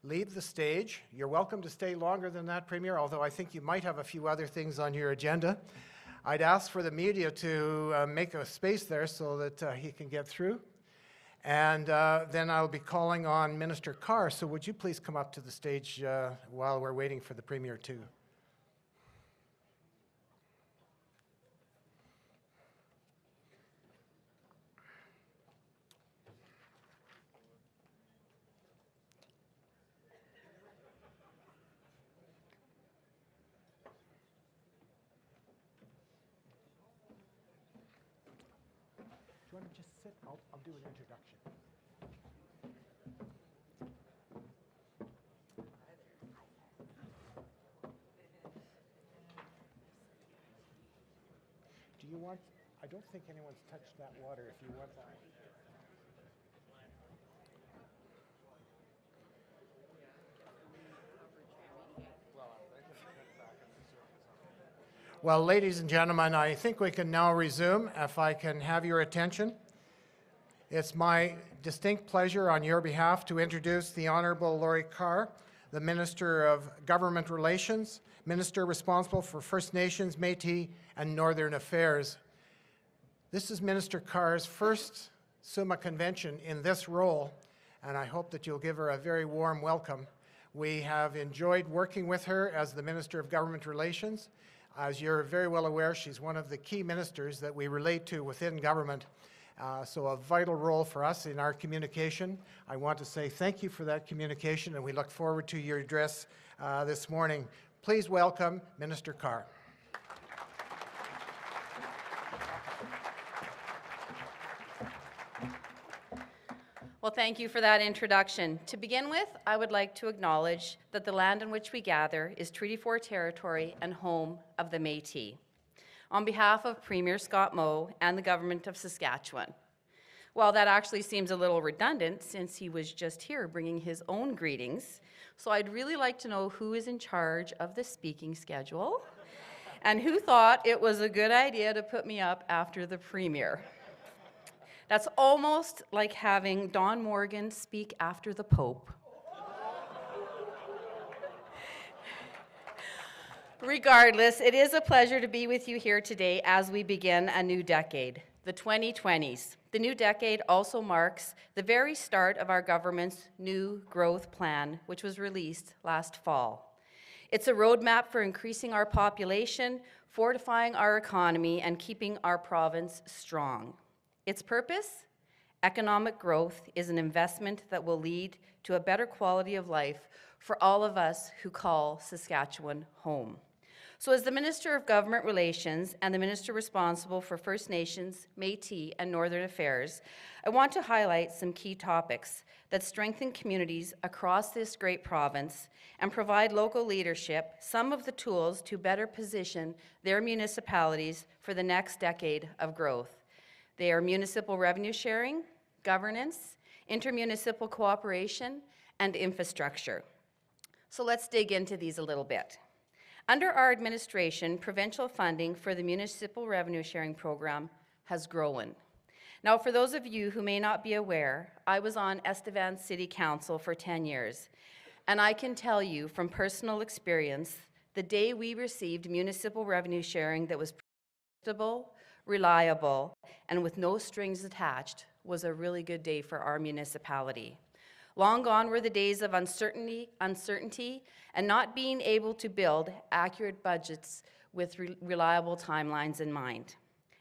leave the stage. You're welcome to stay longer than that, Premier, although I think you might have a few other things on your agenda. I'd ask for the media to make a space there so that he can get through. And then I'll be calling on Minister Carr. So would you please come up to the stage while we're waiting for the Premier too? Do you want to just sit? I'll do an introduction. Do you want, I don't think anyone's touched that water if you want that. Well, ladies and gentlemen, I think we can now resume, if I can have your attention. It's my distinct pleasure on your behalf to introduce the Honorable Laurie Carr, the Minister of Government Relations, Minister responsible for First Nations, Métis, and Northern Affairs. This is Minister Carr's first SUMA convention in this role, and I hope that you'll give her a very warm welcome. We have enjoyed working with her as the Minister of Government Relations. As you're very well aware, she's one of the key ministers that we relate to within government, so a vital role for us in our communication. I want to say thank you for that communication, and we look forward to your address this morning. Please welcome Minister Carr. Well, thank you for that introduction. To begin with, I would like to acknowledge that the land on which we gather is Treaty 4 territory and home of the Métis. On behalf of Premier Scott Moe and the Government of Saskatchewan. Well, that actually seems a little redundant since he was just here bringing his own greetings. So I'd really like to know who is in charge of the speaking schedule and who thought it was a good idea to put me up after the Premier. That's almost like having Don Morgan speak after the Pope. Regardless, it is a pleasure to be with you here today as we begin a new decade, the 2020s. The new decade also marks the very start of our government's new growth plan, which was released last fall. It's a roadmap for increasing our population, fortifying our economy, and keeping our province strong. Its purpose? Economic growth is an investment that will lead to a better quality of life for all of us who call Saskatchewan home. So as the Minister of Government Relations and the Minister responsible for First Nations, Métis, and Northern Affairs, I want to highlight some key topics that strengthen communities across this great province and provide local leadership some of the tools to better position their municipalities for the next decade of growth. They are municipal revenue sharing, governance, intermunicipal cooperation, and infrastructure. So let's dig into these a little bit. Under our administration, provincial funding for the municipal revenue sharing program has grown. Now, for those of you who may not be aware, I was on Estevan City Council for 10 years, and I can tell you from personal experience, the day we received municipal revenue sharing that was predictable, reliable, and with no strings attached was a really good day for our municipality. Long gone were the days of uncertainty, and not being able to build accurate budgets with reliable timelines in mind.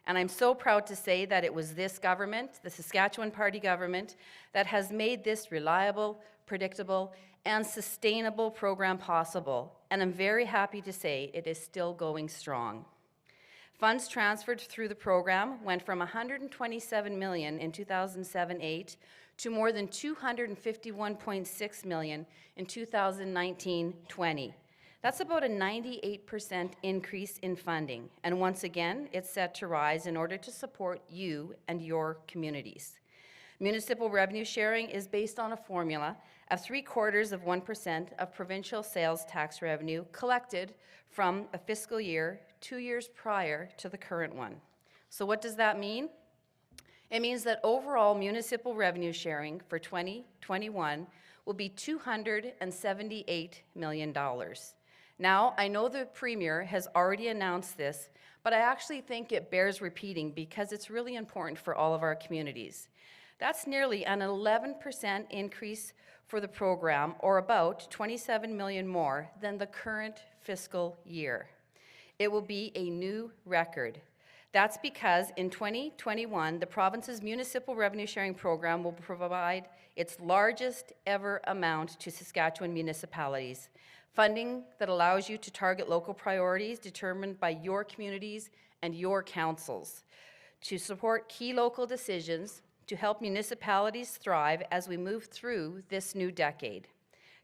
And I'm so proud to say that it was this government, the Saskatchewan Party government, that has made this reliable, predictable, and sustainable program possible. And I'm very happy to say it is still going strong. Funds transferred through the program went from $127 million in 2007-8 to more than $251.6 million in 2019-20. That's about a 98% increase in funding, and once again, it's set to rise in order to support you and your communities. Municipal revenue sharing is based on a formula of 0.75% of provincial sales tax revenue collected from a fiscal year 2 years prior to the current one. So what does that mean? It means that overall municipal revenue sharing for 2021 will be $278 million. Now, I know the Premier has already announced this, but I actually think it bears repeating because it's really important for all of our communities. That's nearly an 11% increase for the program, or about 27 million more than the current fiscal year. It will be a new record. That's because in 2021, the province's municipal revenue sharing program will provide its largest ever amount to Saskatchewan municipalities, funding that allows you to target local priorities determined by your communities and your councils, to support key local decisions, to help municipalities thrive as we move through this new decade,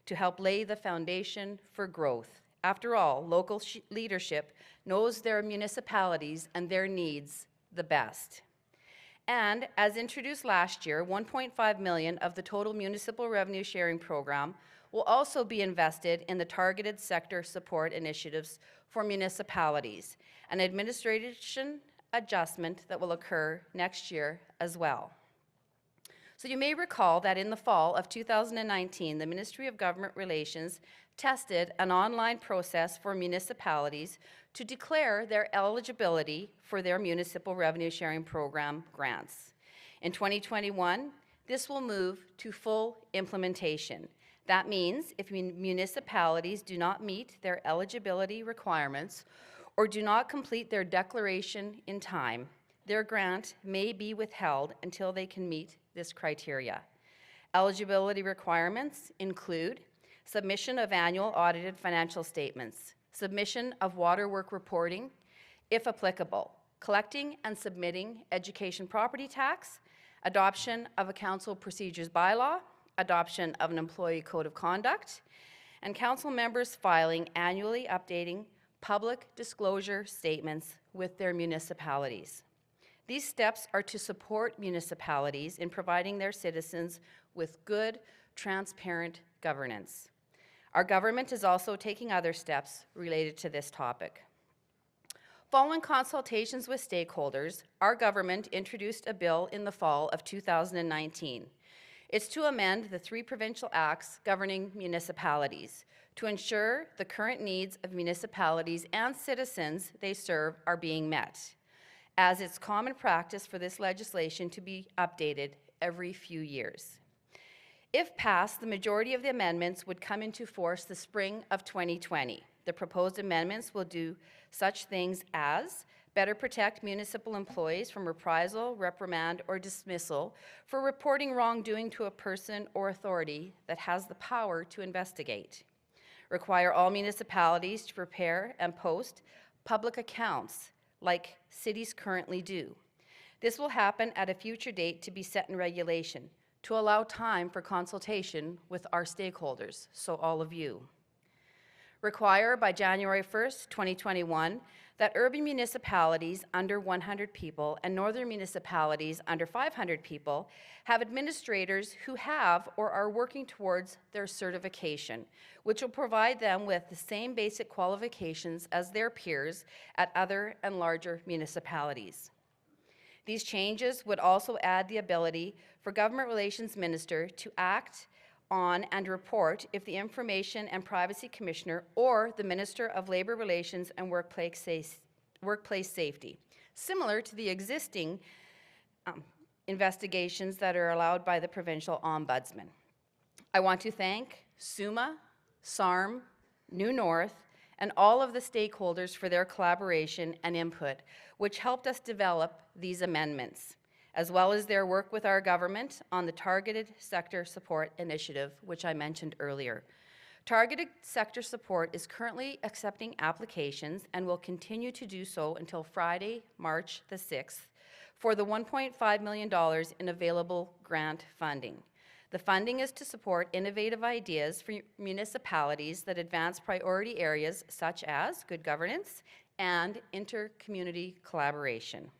to help lay the foundation for growth. After all, local leadership knows their municipalities and their needs the best. And as introduced last year, 1.5 million of the total municipal revenue sharing program will also be invested in the targeted sector support initiatives for municipalities, an administration adjustment that will occur next year as well. So you may recall that in the fall of 2019, the Ministry of Government Relations tested an online process for municipalities to declare their eligibility for their municipal revenue sharing program grants. In 2021, this will move to full implementation. That means if municipalities do not meet their eligibility requirements or do not complete their declaration in time, their grant may be withheld until they can meet this criteria. Eligibility requirements include submission of annual audited financial statements, submission of water work reporting, if applicable, collecting and submitting education property tax, adoption of a council procedures bylaw, adoption of an employee code of conduct, and council members filing annually updating public disclosure statements with their municipalities. These steps are to support municipalities in providing their citizens with good, transparent governance. Our government is also taking other steps related to this topic. Following consultations with stakeholders, our government introduced a bill in the fall of 2019. It's to amend the 3 provincial acts governing municipalities to ensure the current needs of municipalities and citizens they serve are being met, as it's common practice for this legislation to be updated every few years. If passed, the majority of the amendments would come into force the spring of 2020. The proposed amendments will do such things as better protect municipal employees from reprisal, reprimand, or dismissal for reporting wrongdoing to a person or authority that has the power to investigate. Require all municipalities to prepare and post public accounts like cities currently do. This will happen at a future date to be set in regulation to allow time for consultation with our stakeholders, so all of you. Require by January 1st, 2021, that urban municipalities under 100 people and northern municipalities under 500 people have administrators who have or are working towards their certification, which will provide them with the same basic qualifications as their peers at other and larger municipalities. These changes would also add the ability for Government Relations Minister to act on and report if the Information and Privacy Commissioner or the Minister of Labour Relations and Workplace Safety, similar to the existing investigations that are allowed by the Provincial Ombudsman. I want to thank SUMA, SARM, New North, and all of the stakeholders for their collaboration and input, which helped us develop these amendments, as well as their work with our government on the Targeted Sector Support Initiative, which I mentioned earlier. Targeted Sector Support is currently accepting applications and will continue to do so until Friday, March the 6th, for the $1.5 million in available grant funding. The funding is to support innovative ideas for municipalities that advance priority areas such as good governance and inter-community collaboration.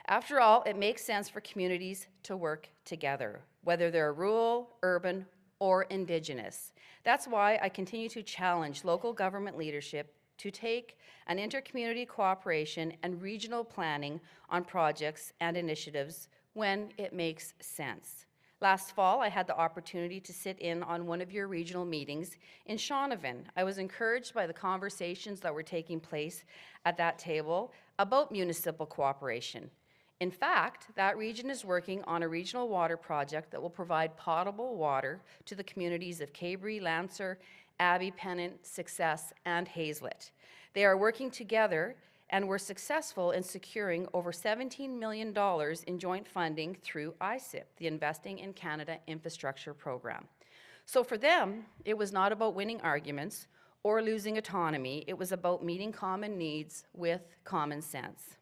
After all, it makes sense for communities to work together, whether they're rural, urban, or Indigenous. That's why I continue to challenge local government leadership to take an inter-community cooperation and regional planning on projects and initiatives when it makes sense. Last fall, I had the opportunity to sit in on one of your regional meetings in Shaunavon. I was encouraged by the conversations that were taking place at that table about municipal cooperation. In fact, that region is working on a regional water project that will provide potable water to the communities of Cabri, Lancer, Abbey, Pennant, Success, and Hazlet. They are working together and were successful in securing over $17 million in joint funding through ISIP, the Investing in Canada Infrastructure Program. So for them, it was not about winning arguments or losing autonomy, it was about meeting common needs with common sense.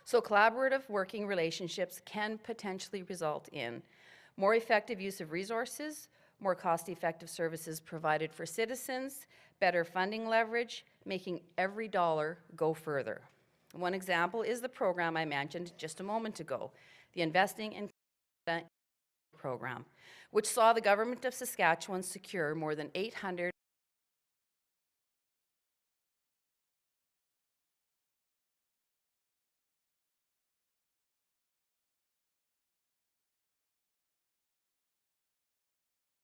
So collaborative working relationships can potentially result in more effective use of resources, more cost-effective services provided for citizens, better funding leverage, making every dollar go further. One example is the program I mentioned just a moment ago, the Investing in Canada program, which saw the government of Saskatchewan secure more than 800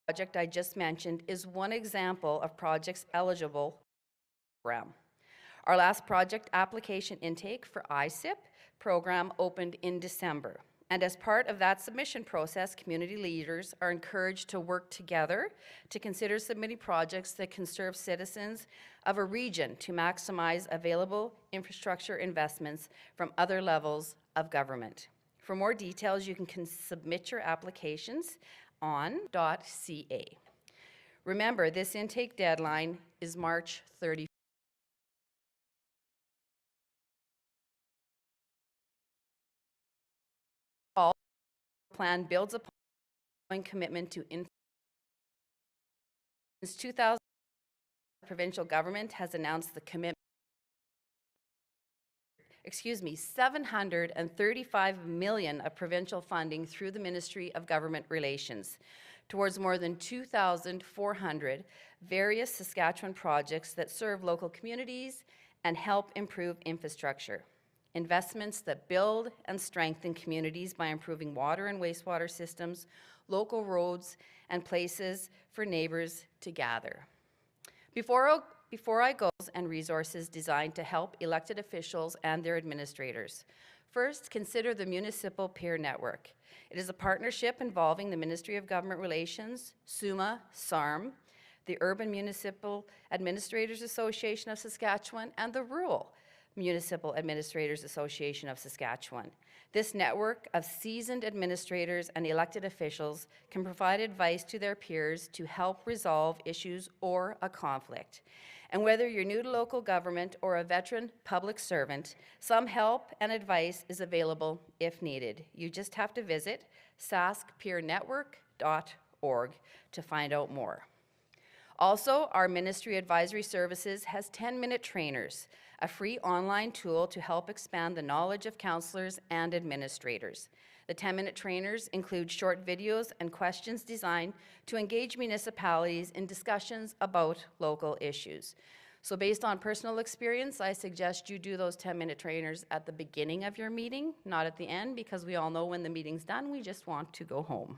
project I just mentioned is one example of projects eligible program. Our last project application intake for ISIP program opened in December. And as part of that submission process, community leaders are encouraged to work together to consider submitting projects that can serve citizens of a region to maximize available infrastructure investments from other levels of government. For more details, you can submit your applications on .ca. Remember, this intake deadline is March 31st. All plan builds upon commitment to since 2000, the provincial government has announced the commitment $735 million of provincial funding through the Ministry of Government Relations towards more than 2,400 various Saskatchewan projects that serve local communities and help improve infrastructure. Investments that build and strengthen communities by improving water and wastewater systems, local roads, and places for neighbors to gather. Before I go, and resources designed to help elected officials and their administrators. First, consider the Municipal Peer Network. It is a partnership involving the Ministry of Government Relations, SUMA, SARM, the Urban Municipal Administrators Association of Saskatchewan, and the Rural Municipal Administrators Association of Saskatchewan. This network of seasoned administrators and elected officials can provide advice to their peers to help resolve issues or a conflict. And whether you're new to local government or a veteran public servant, some help and advice is available if needed. You just have to visit saskpeernetwork.org to find out more. Also, our Ministry Advisory Services has 10-minute trainers, a free online tool to help expand the knowledge of counselors and administrators. The 10-minute trainers include short videos and questions designed to engage municipalities in discussions about local issues. So based on personal experience, I suggest you do those 10-minute trainers at the beginning of your meeting, not at the end, because we all know when the meeting's done, we just want to go home.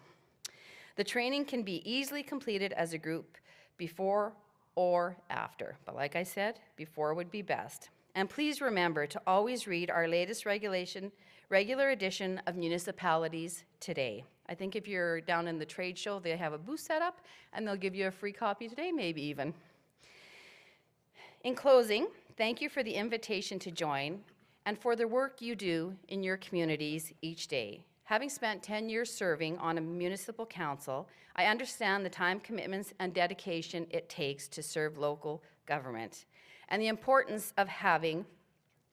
The training can be easily completed as a group before or after, but like I said, before would be best. And please remember to always read our latest regular edition of Municipalities Today. I think if you're down in the trade show, they have a booth set up, and they'll give you a free copy today, maybe even. In closing, thank you for the invitation to join and for the work you do in your communities each day. Having spent 10 years serving on a municipal council, I understand the time commitments and dedication it takes to serve local government and the importance of having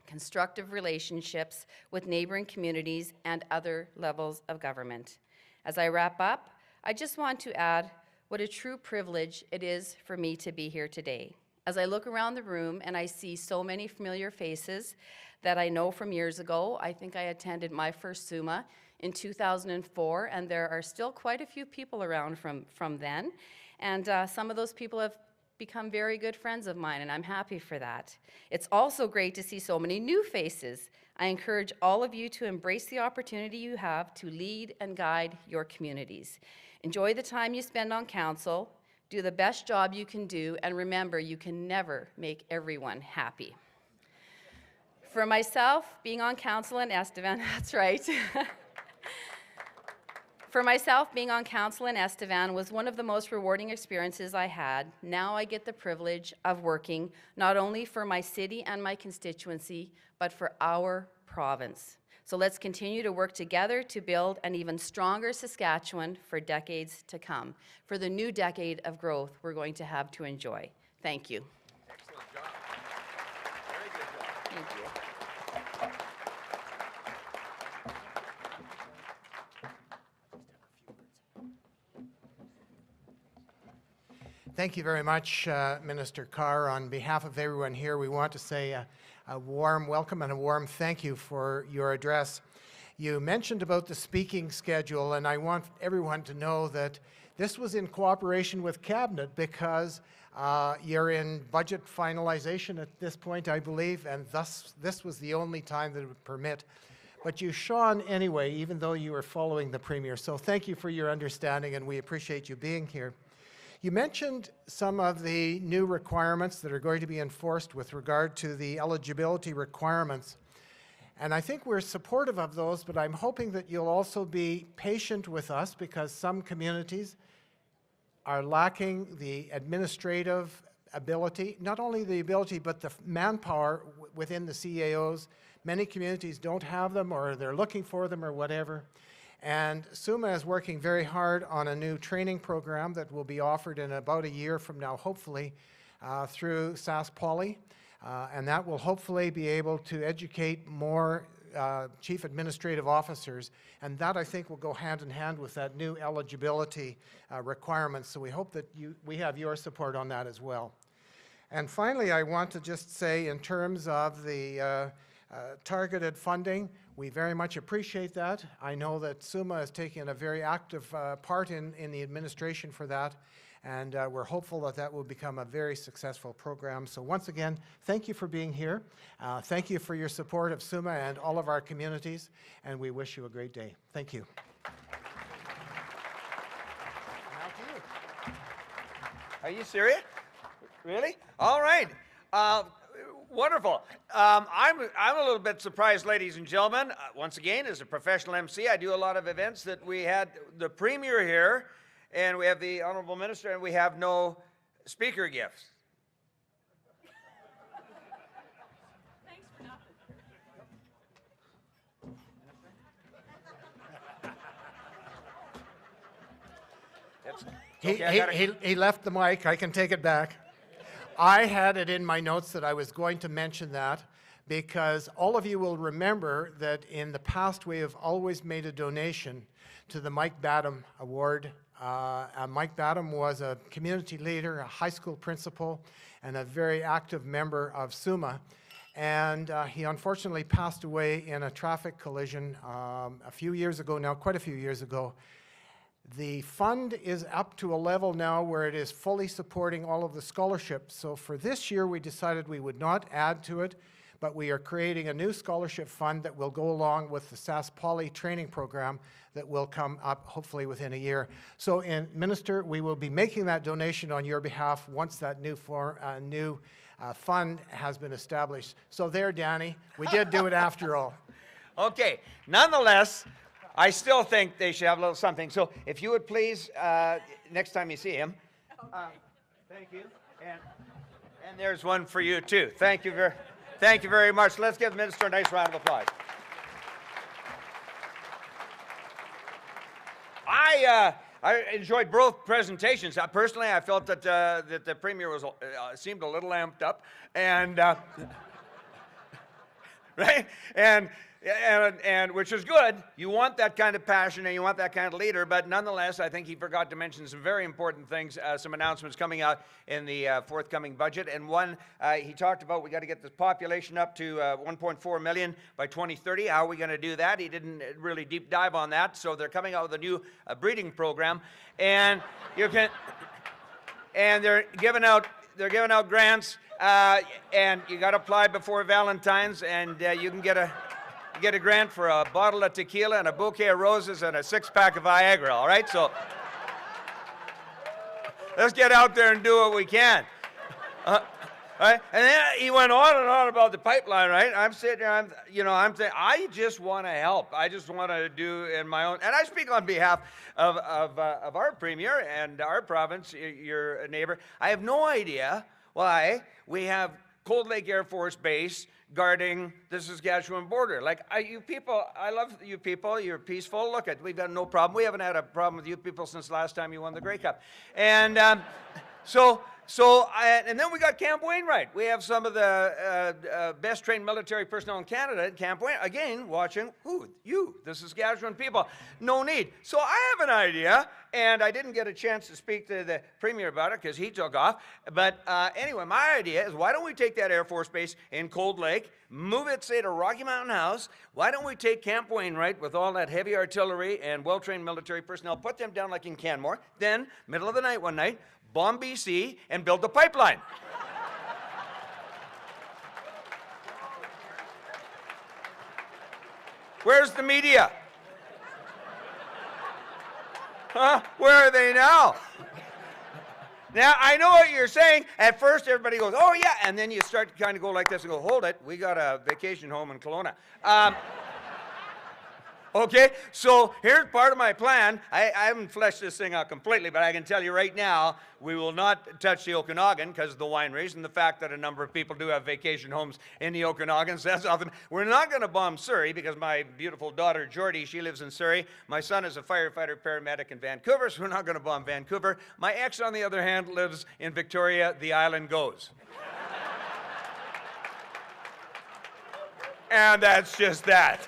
constructive relationships with neighboring communities and other levels of government. As I wrap up, I just want to add what a true privilege it is for me to be here today. As I look around the room and I see so many familiar faces that I know from years ago, I think I attended my first SUMA in 2004, and there are still quite a few people around from then. And some of those people have become very good friends of mine, and I'm happy for that. It's also great to see so many new faces. I encourage all of you to embrace the opportunity you have to lead and guide your communities. Enjoy the time you spend on council, do the best job you can do, and remember, you can never make everyone happy. For myself, being on council in Estevan, that's right. For myself, being on council in Estevan was one of the most rewarding experiences I had. Now I get the privilege of working not only for my city and my constituency, but for our province. So let's continue to work together to build an even stronger Saskatchewan for decades to come, for the new decade of growth we're going to have to enjoy. Thank you. Excellent job. Very good job. Thank you. Thank you very much, Minister Carr. On behalf of everyone here, we want to say a warm welcome and a warm thank you for your address. You mentioned about the speaking schedule, and I want everyone to know that this was in cooperation with Cabinet because you're in budget finalization at this point, I believe, and thus this was the only time that it would permit. But you shone anyway, even though you were following the Premier. So thank you for your understanding, and we appreciate you being here. You mentioned some of the new requirements that are going to be enforced with regard to the eligibility requirements. And I think we're supportive of those, but I'm hoping that you'll also be patient with us because some communities are lacking the administrative ability, not only the ability, but the manpower within the CAOs. Many communities don't have them or they're looking for them or whatever. And SUMA is working very hard on a new training program that will be offered in about a year from now, hopefully, through SaskPower. And that will hopefully be able to educate more chief administrative officers. And that, I think, will go hand in hand with that new eligibility requirements. So we hope that we have your support on that as well. And finally, I want to just say in terms of the targeted funding, we very much appreciate that. I know that SUMA is taking a very active part in the administration for that, and we're hopeful that that will become a very successful program. So once again, thank you for being here. Thank you for your support of SUMA and all of our communities, and we wish you a great day. Thank you. Are you serious? Really? All right. Wonderful. I'm a little bit surprised, ladies and gentlemen. Once again, as a professional MC, I do a lot of events that we had the Premier here, and we have the Honorable Minister, and we have no speaker gifts. Thanks for nothing. He left the mic. I can take it back. I had it in my notes that I was going to mention that because all of you will remember that in the past we have always made a donation to the Mike Badham Award. Mike Badham was a community leader, a high school principal, and a very active member of SUMA. And he unfortunately passed away in a traffic collision a few years ago now, quite a few years ago. The fund is up to a level now where it is fully supporting all of the scholarships. So for this year, we decided we would not add to it, but we are creating a new scholarship fund that will go along with the SaskPower training program that will come up hopefully within a year. So, Minister, we will be making that donation on your behalf once that new fund has been established. So there, Danny, we did do it after all. Okay. Nonetheless, I still think they should have a little something. So if you would please, next time you see him. Thank you. And there's one for you, too. Thank you very much. Let's give the Minister a nice round of applause. I enjoyed both presentations. Personally, I felt that that the Premier was seemed a little amped up, and right, and which is good. You want that kind of passion and you want that kind of leader, but nonetheless, I think he forgot to mention some very important things, some announcements coming out in the forthcoming budget. And one, he talked about we got to get the population up to 1.4 million by 2030. How are we going to do that? He didn't really deep dive on that. So they're coming out with a new breeding program, and you can, and they're giving out they're giving out grants, and you got to apply before Valentine's, and you can get a grant for a bottle of tequila and a bouquet of roses and a 6-pack of Viagra. All right, so let's get out there and do what we can. Right? And then he went on and on about the pipeline, right? I'm sitting there, I'm saying, I just want to help. I just want to do in my own, and I speak on behalf of our premier and our province, your neighbor. I have no idea why we have Cold Lake Air Force Base guarding the Saskatchewan border. Like, you people, I love you people. You're peaceful. Look, we've got no problem. We haven't had a problem with you people since last time you won the Grey Cup. And and then we got Camp Wainwright. We have some of the best trained military personnel in Canada at Camp Wainwright. Again, watching you, the Saskatchewan people. No need. So I have an idea, and I didn't get a chance to speak to the premier about it because he took off. But anyway, my idea is, why don't we take that Air Force Base in Cold Lake, move it, say, to Rocky Mountain House? Why don't we take Camp Wainwright with all that heavy artillery and well-trained military personnel, put them down like in Canmore, then, middle of the night one night, bomb BC and build the pipeline. Where's the media? Huh? Where are they now? Now, I know what you're saying. At first, everybody goes, oh, yeah. And then you start to kind of go like this and go, hold it. We got a vacation home in Kelowna. Okay, so here's part of my plan. I haven't fleshed this thing out completely, but I can tell you right now, we will not touch the Okanagan because of the wineries and the fact that a number of people do have vacation homes in the Okanagan. So that's awesome. We're not going to bomb Surrey because my beautiful daughter, Jordy, she lives in Surrey. My son is a firefighter paramedic in Vancouver, so we're not going to bomb Vancouver. My ex, on the other hand, lives in Victoria. The island goes. And that's just that.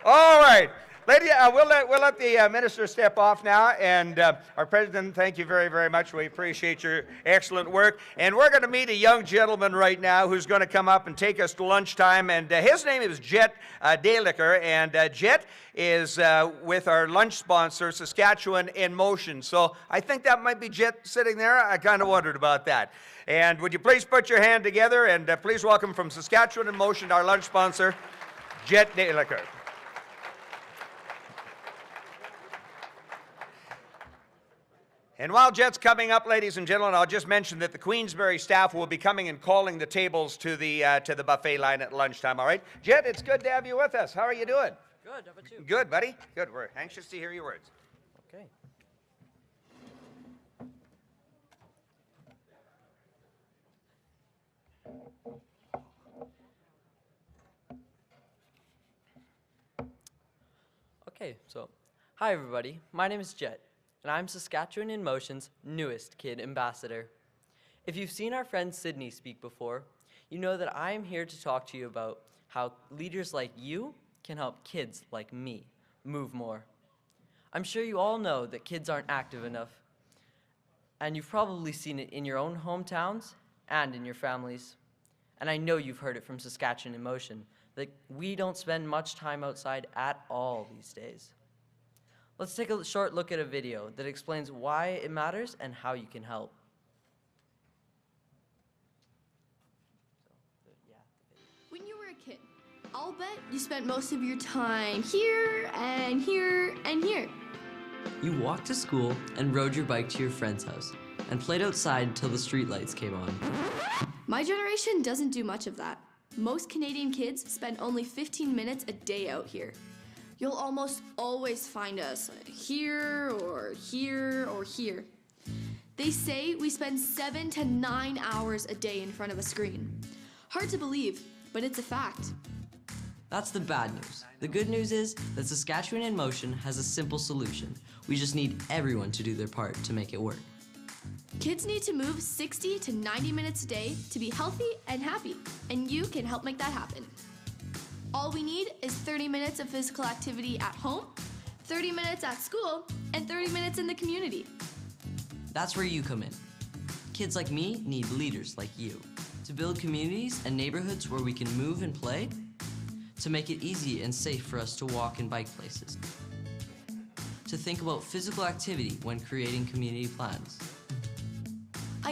All right, lady, we'll let the minister step off now, and our president, thank you very, very much. We appreciate your excellent work, and we're going to meet a young gentleman right now who's going to come up and take us to lunchtime, and his name is Jet Daylicker, and Jet is with our lunch sponsor, Saskatchewan in Motion. So I think that might be Jet sitting there. I kind of wondered about that. And would you please put your hand together, and please welcome from Saskatchewan in Motion, our lunch sponsor, Jet Daylicker. And while Jet's coming up, ladies and gentlemen, I'll just mention that the Queensbury staff will be coming and calling the tables to the buffet line at lunchtime, all right? Jet, it's good to have you with us. How are you doing? Good, how about you? Good, buddy. Good. We're anxious to hear your words. Okay. Okay, so, hi everybody. My name is Jet, and I'm Saskatchewan in Motion's newest kid ambassador. If you've seen our friend Sydney speak before, you know that I am here to talk to you about how leaders like you can help kids like me move more. I'm sure you all know that kids aren't active enough, and you've probably seen it in your own hometowns and in your families. And I know you've heard it from Saskatchewan in Motion, that we don't spend much time outside at all these days. Let's take a short look at a video that explains why it matters and how you can help. When you were a kid, I'll bet you spent most of your time here and here and here. You walked to school and rode your bike to your friend's house and played outside until the streetlights came on. My generation doesn't do much of that. Most Canadian kids spend only 15 minutes a day out here. You'll almost always find us here or here or here. They say we spend 7 to 9 hours a day in front of a screen. Hard to believe, but it's a fact. That's the bad news. The good news is that Saskatchewan in Motion has a simple solution. We just need everyone to do their part to make it work. Kids need to move 60 to 90 minutes a day to be healthy and happy, and you can help make that happen. All we need is 30 minutes of physical activity at home, 30 minutes at school, and 30 minutes in the community. That's where you come in. Kids like me need leaders like you to build communities and neighborhoods where we can move and play, to make it easy and safe for us to walk and bike places, to think about physical activity when creating community plans,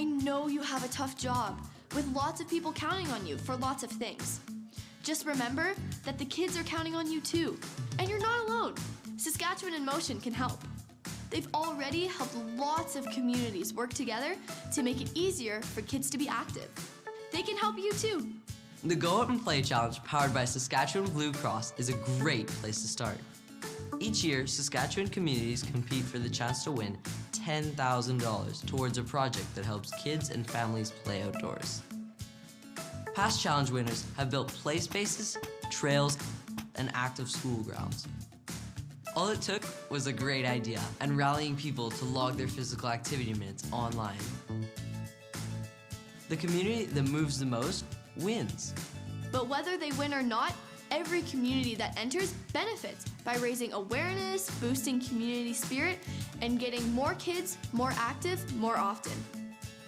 I know you have a tough job, with lots of people counting on you for lots of things. Just remember that the kids are counting on you too, and you're not alone. Saskatchewan in Motion can help. They've already helped lots of communities work together to make it easier for kids to be active. They can help you too. The Go Out and Play Challenge, powered by Saskatchewan Blue Cross, is a great place to start. Each year, Saskatchewan communities compete for the chance to win $10,000 towards a project that helps kids and families play outdoors. Past challenge winners have built play spaces, trails, and active school grounds. All it took was a great idea and rallying people to log their physical activity minutes online. The community that moves the most wins. But whether they win or not, every community that enters benefits by raising awareness, boosting community spirit, and getting more kids more active more often.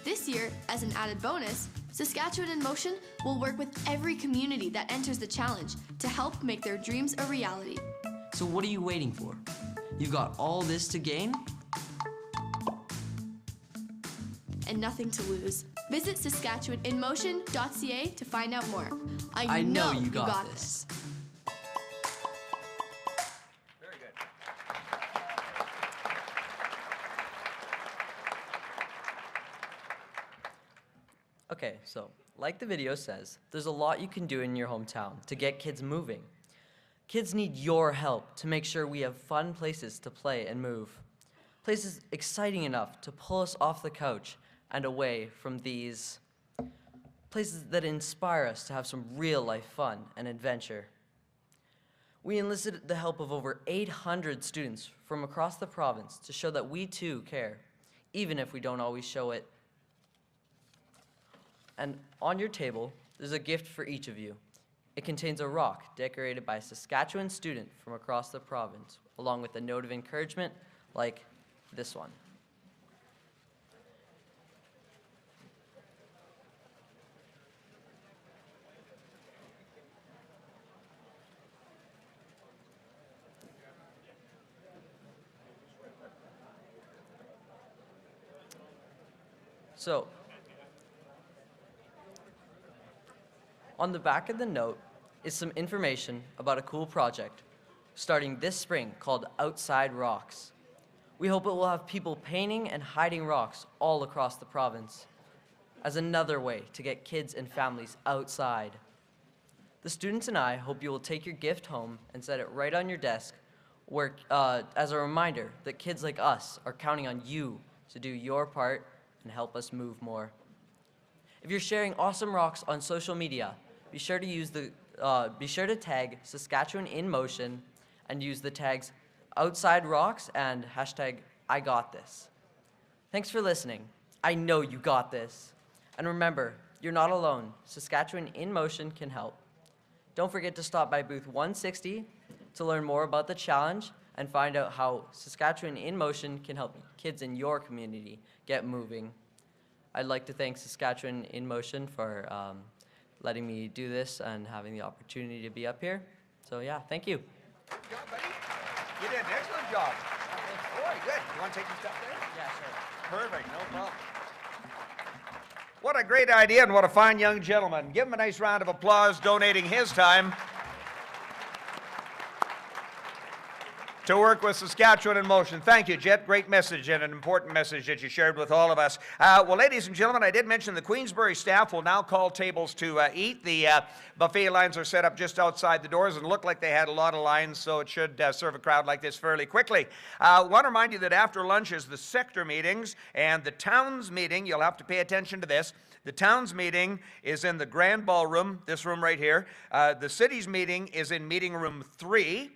This year, as an added bonus, Saskatchewan in Motion will work with every community that enters the challenge to help make their dreams a reality. So what are you waiting for? You've got all this to gain and nothing to lose. Visit SaskatchewanInMotion.ca to find out more. I know you got this. Very good. Okay, so like the video says, there's a lot you can do in your hometown to get kids moving. Kids need your help to make sure we have fun places to play and move. Places exciting enough to pull us off the couch and away from these places that inspire us to have some real-life fun and adventure. We enlisted the help of over 800 students from across the province to show that we too care, even if we don't always show it. And on your table, there's a gift for each of you. It contains a rock decorated by a Saskatchewan student from across the province, along with a note of encouragement like this one. So, on the back of the note is some information about a cool project starting this spring called Outside Rocks. We hope it will have people painting and hiding rocks all across the province as another way to get kids and families outside. The students and I hope you will take your gift home and set it right on your desk where, as a reminder that kids like us are counting on you to do your part and help us move more. If you're sharing awesome rocks on social media, be sure to tag Saskatchewan in Motion and use the tags Outside Rocks and hashtag I got this. Thanks for listening. I know you got this. And remember, you're not alone. Saskatchewan in Motion can help. Don't forget to stop by booth 160 to learn more about the challenge and find out how Saskatchewan in Motion can help kids in your community get moving. I'd like to thank Saskatchewan in Motion for letting me do this and having the opportunity to be up here. So yeah, thank you. Good job, buddy. You did an excellent job. Boy, good. You want to take your stuff there? Yeah, sure. Perfect, no problem. What a great idea and what a fine young gentleman. Give him a nice round of applause donating his time to work with Saskatchewan in Motion. Thank you, Jet. Great message and an important message that you shared with all of us. Well, ladies and gentlemen, I did mention the Queensbury staff will now call tables to eat. The buffet lines are set up just outside the doors and look like they had a lot of lines, so it should serve a crowd like this fairly quickly. I want to remind you that after lunch is the sector meetings and the towns meeting. You'll have to pay attention to this. The town's meeting is in the Grand Ballroom, this room right here. The city's meeting is in meeting room 3.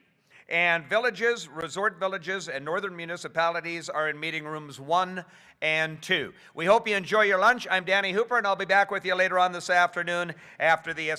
And villages, resort villages, and northern municipalities are in meeting rooms 1 and 2. We hope you enjoy your lunch. I'm Danny Hooper, and I'll be back with you later on this afternoon after the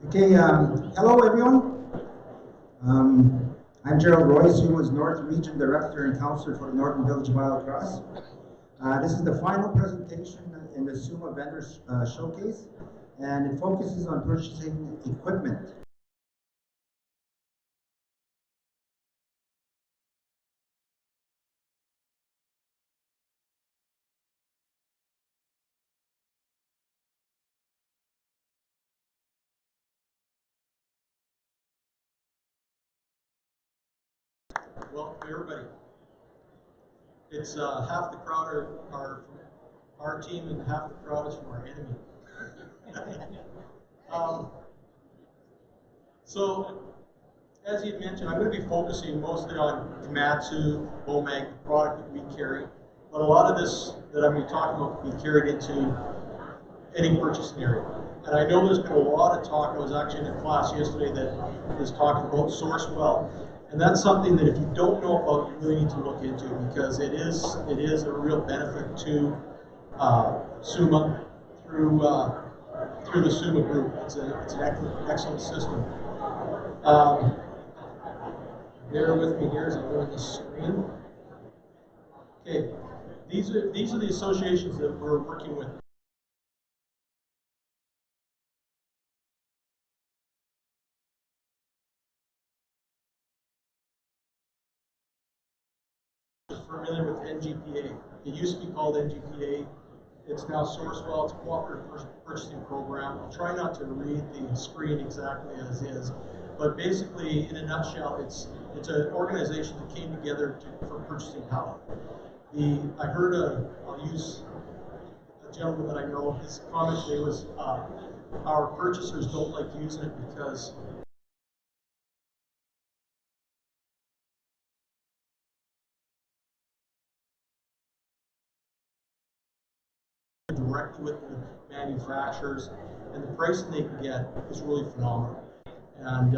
Okay, hello everyone. I'm Gerald Roy, SUMA's North Region Director and Councillor for the Northern Village of Isle Cross. This is the final presentation in the SUMA Vendors Showcase, and it focuses on purchasing equipment. Well, everybody, it's half the crowd are from our team and half the crowd is from our enemy. So, as you mentioned, I'm going to be focusing mostly on Komatsu, Bomag, the product that we carry, but a lot of this that I'm going to be talking about can be carried into any purchasing area. And I know there's been a lot of talk. I was actually in a class yesterday that was talking about Sourcewell. And that's something that if you don't know about, you really need to look into, because it is a real benefit to SUMA through the SUMA group. It's an excellent system. Bear with me here as I go on the screen. Okay, these are the associations that we're working with. Familiar with NGPA. It used to be called NGPA. It's now Sourcewell. It's a cooperative purchasing program. I'll try not to read the screen exactly as is, but basically, in a nutshell, it's an organization that came together for purchasing power. I heard I'll use a gentleman that I know. His comment today was, our purchasers don't like using it because directly with the manufacturers, and the pricing they can get is really phenomenal. And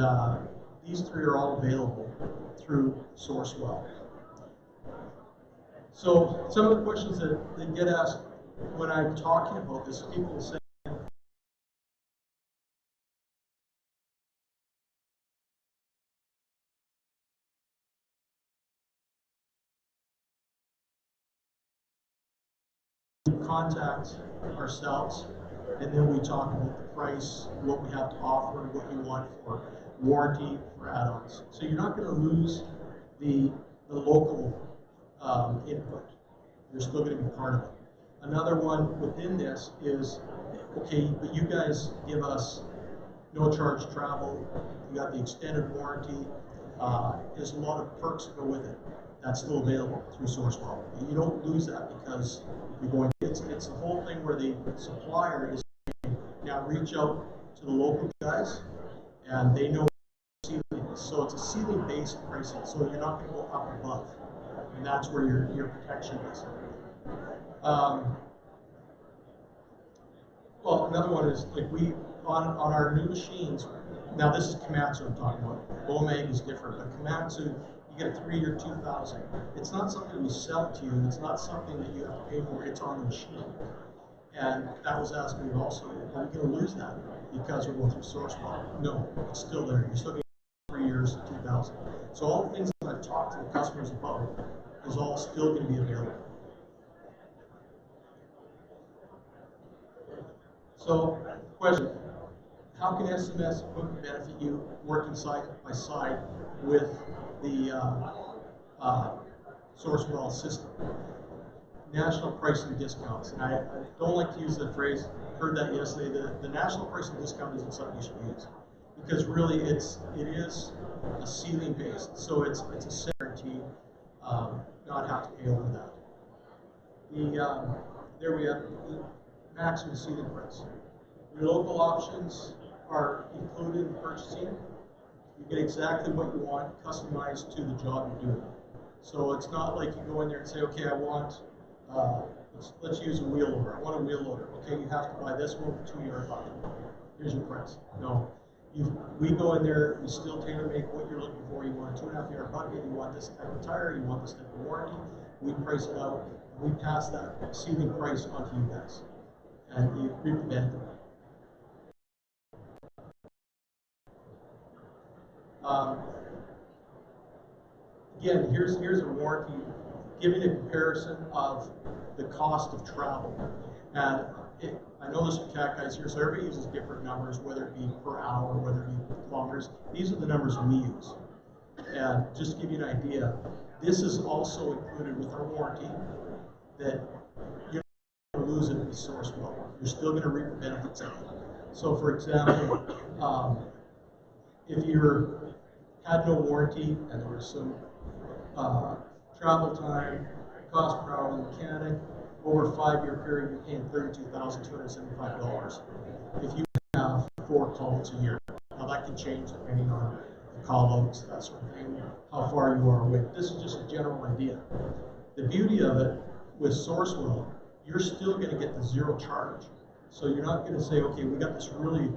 these three are all available through Sourcewell. So some of the questions that get asked when I'm talking about this, people say, contact ourselves, and then we talk about the price, what we have to offer, and what you want for warranty, for add-ons. So you're not going to lose the local input. You're still going to be part of it. Another one within this is, okay, but you guys give us no charge travel, you got the extended warranty, there's a lot of perks that go with it. That's still available through Sourcewell. You don't lose that because you're going. It's the whole thing where the supplier is saying, now reach out to the local guys, and they know what ceiling is. So it's a ceiling-based pricing. So you're not going to go up above, and that's where your protection is. Well, another one is like on our new machines. Now this is Komatsu I'm talking about. Bomag is different, but Komatsu, you get a 3-year 2,000. It's not something we sell to you. It's not something that you have to pay for. It's on the machine. And that was asked me also, are we going to lose that because we're going through Sourcewell? No, it's still there. You're still getting 3 years 2,000. So all the things that I've talked to the customers about is all still going to be available. So, question. How can SMS equipment benefit you working side by side with the Sourcewell system? National pricing discounts. And I don't like to use the phrase, heard that yesterday, the national pricing discount isn't something you should use. Because really it is a ceiling based. So it's a guarantee. not have to pay over that. There we have the maximum ceiling price. Your local options are included in purchasing. You get exactly what you want, customized to the job you're doing. So it's not like you go in there and say, okay, I want, let's use a wheel loader. I want a wheel loader. Okay, you have to buy this one for 2 yard bucket. Here's your price. No. We go in there, we still tailor make what you're looking for. You want a 2.5 yard bucket, you want this type of tire, you want this type of warranty. We price it out, and we pass that ceiling price onto you guys. And you reap the benefit. Again, here's a warranty giving a comparison of the cost of travel. And I know there's some CAT guys here, so everybody uses different numbers, whether it be per hour, whether it be kilometers. These are the numbers we use. And just to give you an idea, this is also included with our warranty that you're not going to lose it with source well. You're still going to reap the benefits of it. So for example, if you had no warranty and there was some travel time, cost per hour mechanic, over a 5-year period, you're paying $32,275 if you have 4 call-outs a year. Now that can change depending on the call-outs, that sort of thing, how far you are away. This is just a general idea. The beauty of it with Sourcewell, you're still going to get the zero charge. So you're not going to say, okay, we got this really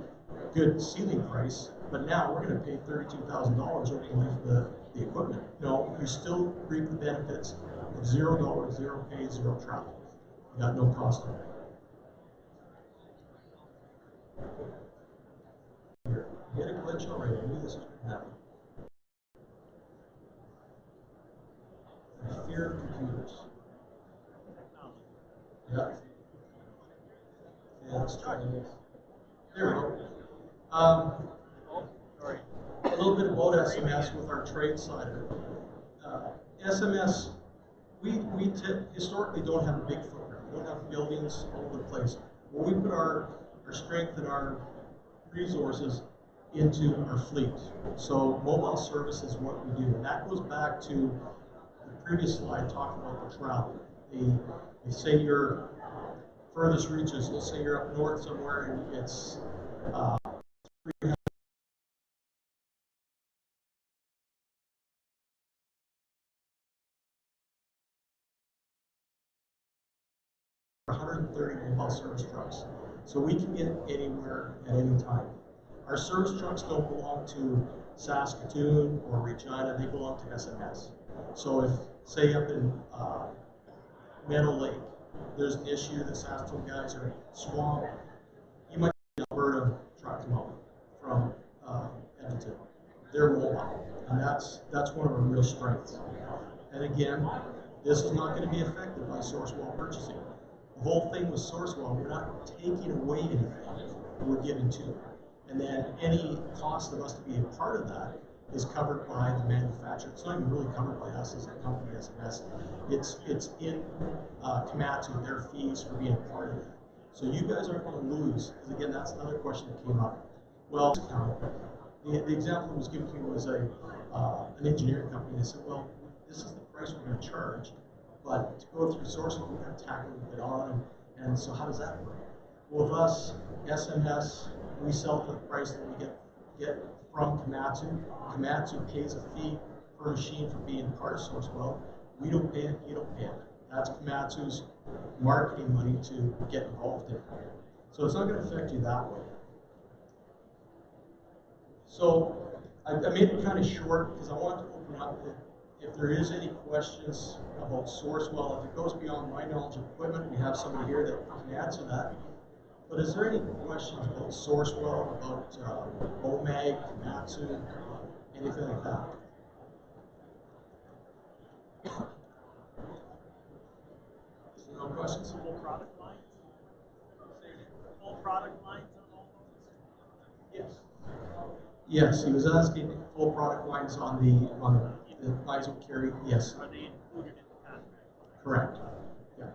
good ceiling price, but now we're going to pay $32,000 over the life of the equipment. No, you still reap the benefits of $0, zero pay, zero travel. You got no cost of it. Here, get a glitch already. I knew this was going to happen. I fear computers. Yeah. Yeah, let's try this. There we go. Sorry. A little bit about SMS with our trade side of it. SMS, we historically don't have a big footprint. We don't have buildings all over the place. Well, we put our strength and our resources into our fleet. So mobile service is what we do. And that goes back to the previous slide talking about the travel. They say your furthest reaches, let's say you're up north somewhere and it's 300 130 mobile service trucks. So we can get anywhere at any time. Our service trucks don't belong to Saskatoon or Regina, they belong to SMS. So if, say up in Meadow Lake, there's an issue that Saskatoon guys are swamped, you might get an Alberta truck come out from Edmonton. They're mobile, and that's one of our real strengths. And again, this is not going to be affected by Sourcewell purchasing. The whole thing with Sourcewell, we're not taking away anything, we're giving to it. And then any cost of us to be a part of that is covered by the manufacturer. It's not even really covered by us as a company, SMS. It's in Komatsu, their fees for being a part of that. So you guys aren't going to lose, because again, that's another question that came up. Well, the example that was given to me was an engineering company. They said, well, this is the price we're going to charge, but to go through Sourcewell, we're going to tack a little bit on, and so how does that work? Well, with us, SMS, we sell for the price that we get from Komatsu. Komatsu pays a fee per machine for being part of Sourcewell. We don't pay it, you don't pay it. That's Komatsu's marketing money to get involved in. So it's not going to affect you that way. So I made it kind of short because I want to open up if there is any questions about Sourcewell. If it goes beyond my knowledge of equipment, we have somebody here that can answer that. But is there any questions about Sourcewell, about OMAG, Komatsu, anything like that? Is there no questions? Full product lines? Full product lines on all those? Yes. Yes, he was asking full product lines on the lines we carry. Yes. Are they included in the contract? Correct. Yeah.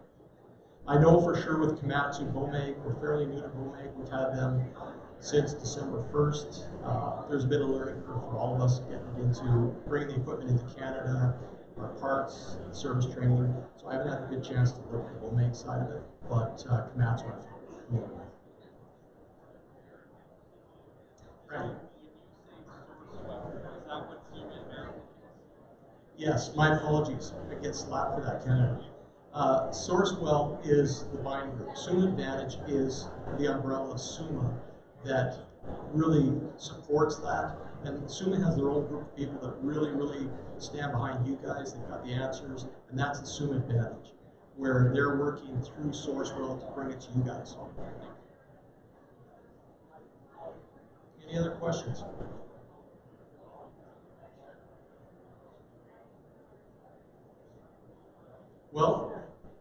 I know for sure with Komatsu, BOMAG, we're fairly new to BOMAG. We've had them since December 1st. There's a bit of learning curve for all of us getting into bringing the equipment into Canada, our parts, service training. So I haven't had a good chance to look at the homemade side of it, but Command's what I'm familiar with. Right. Yes, my apologies. I get slapped for that, Canada. Sourcewell is the buying group. SUMA Advantage is the umbrella of SUMA that really supports that. And SUMA has their own group of people that really stand behind you guys. They've got the answers, and that's the SUMA Advantage, where they're working through Sourcewell to bring it to you guys. Any other questions? Well,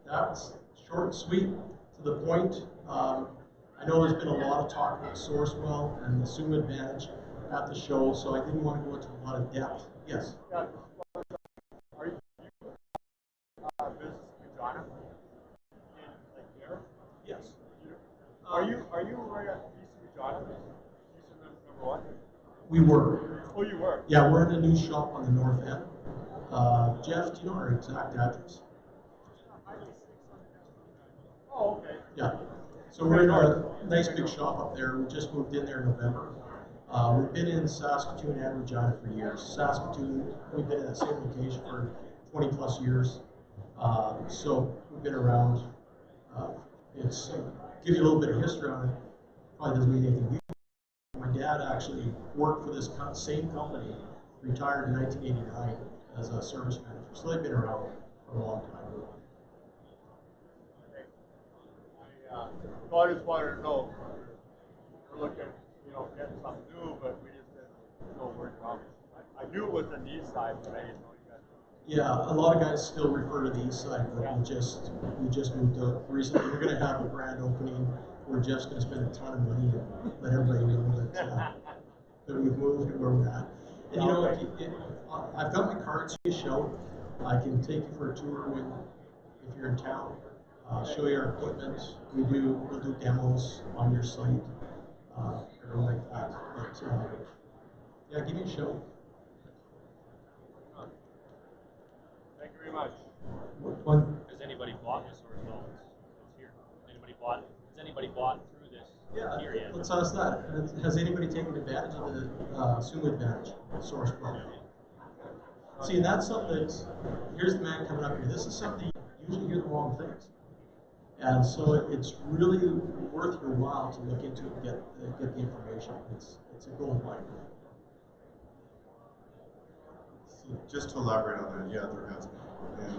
that's short and sweet, to the point. I know there's been a lot of talk about Sourcewell and the SUMA Advantage at the show, so I didn't want to go into a lot of depth. Yes? Are you business in Regina? Like there? Yes. Are you right at East Regina? East number one? We were. Oh, you were? Yeah, we're in a new shop on the north end. Jeff, do you know our exact address? Oh, okay. Yeah. So we're in our nice big shop up there. We just moved in there in November. We've been in Saskatoon and Regina for years. Saskatoon, we've been in the same location for 20 plus years. So we've been around. It's give you a little bit of history on it. Probably doesn't mean anything to you. My dad actually worked for this same company, retired in 1989 as a service manager. So they've been around for a long time. So I just wanted to know, we're looking, getting something new, but we just didn't know where you're from. I knew it was the east side, but I didn't know you guys. Yeah, a lot of guys still refer to the east side, but we just moved up recently. We're going to have a grand opening. We're just going to spend a ton of money and let everybody know that we've moved and where we're at. And I've got my cards to show. I can take you for a tour if you're in town. Show you our equipment. We'll do demos on your site, everything like that. But yeah, give me a show. Thank you very much. One. Has anybody bought this, or no? It's here. Has anybody bought through this here yet? Let's ask that. Has anybody taken advantage of the SUMA Advantage source program? See, that's something that, here's the man coming up here. This is something you usually hear the wrong things. And so it's really worth your while to look into it and get the information. It's a gold mine. So just to elaborate on that, yeah, there has been. And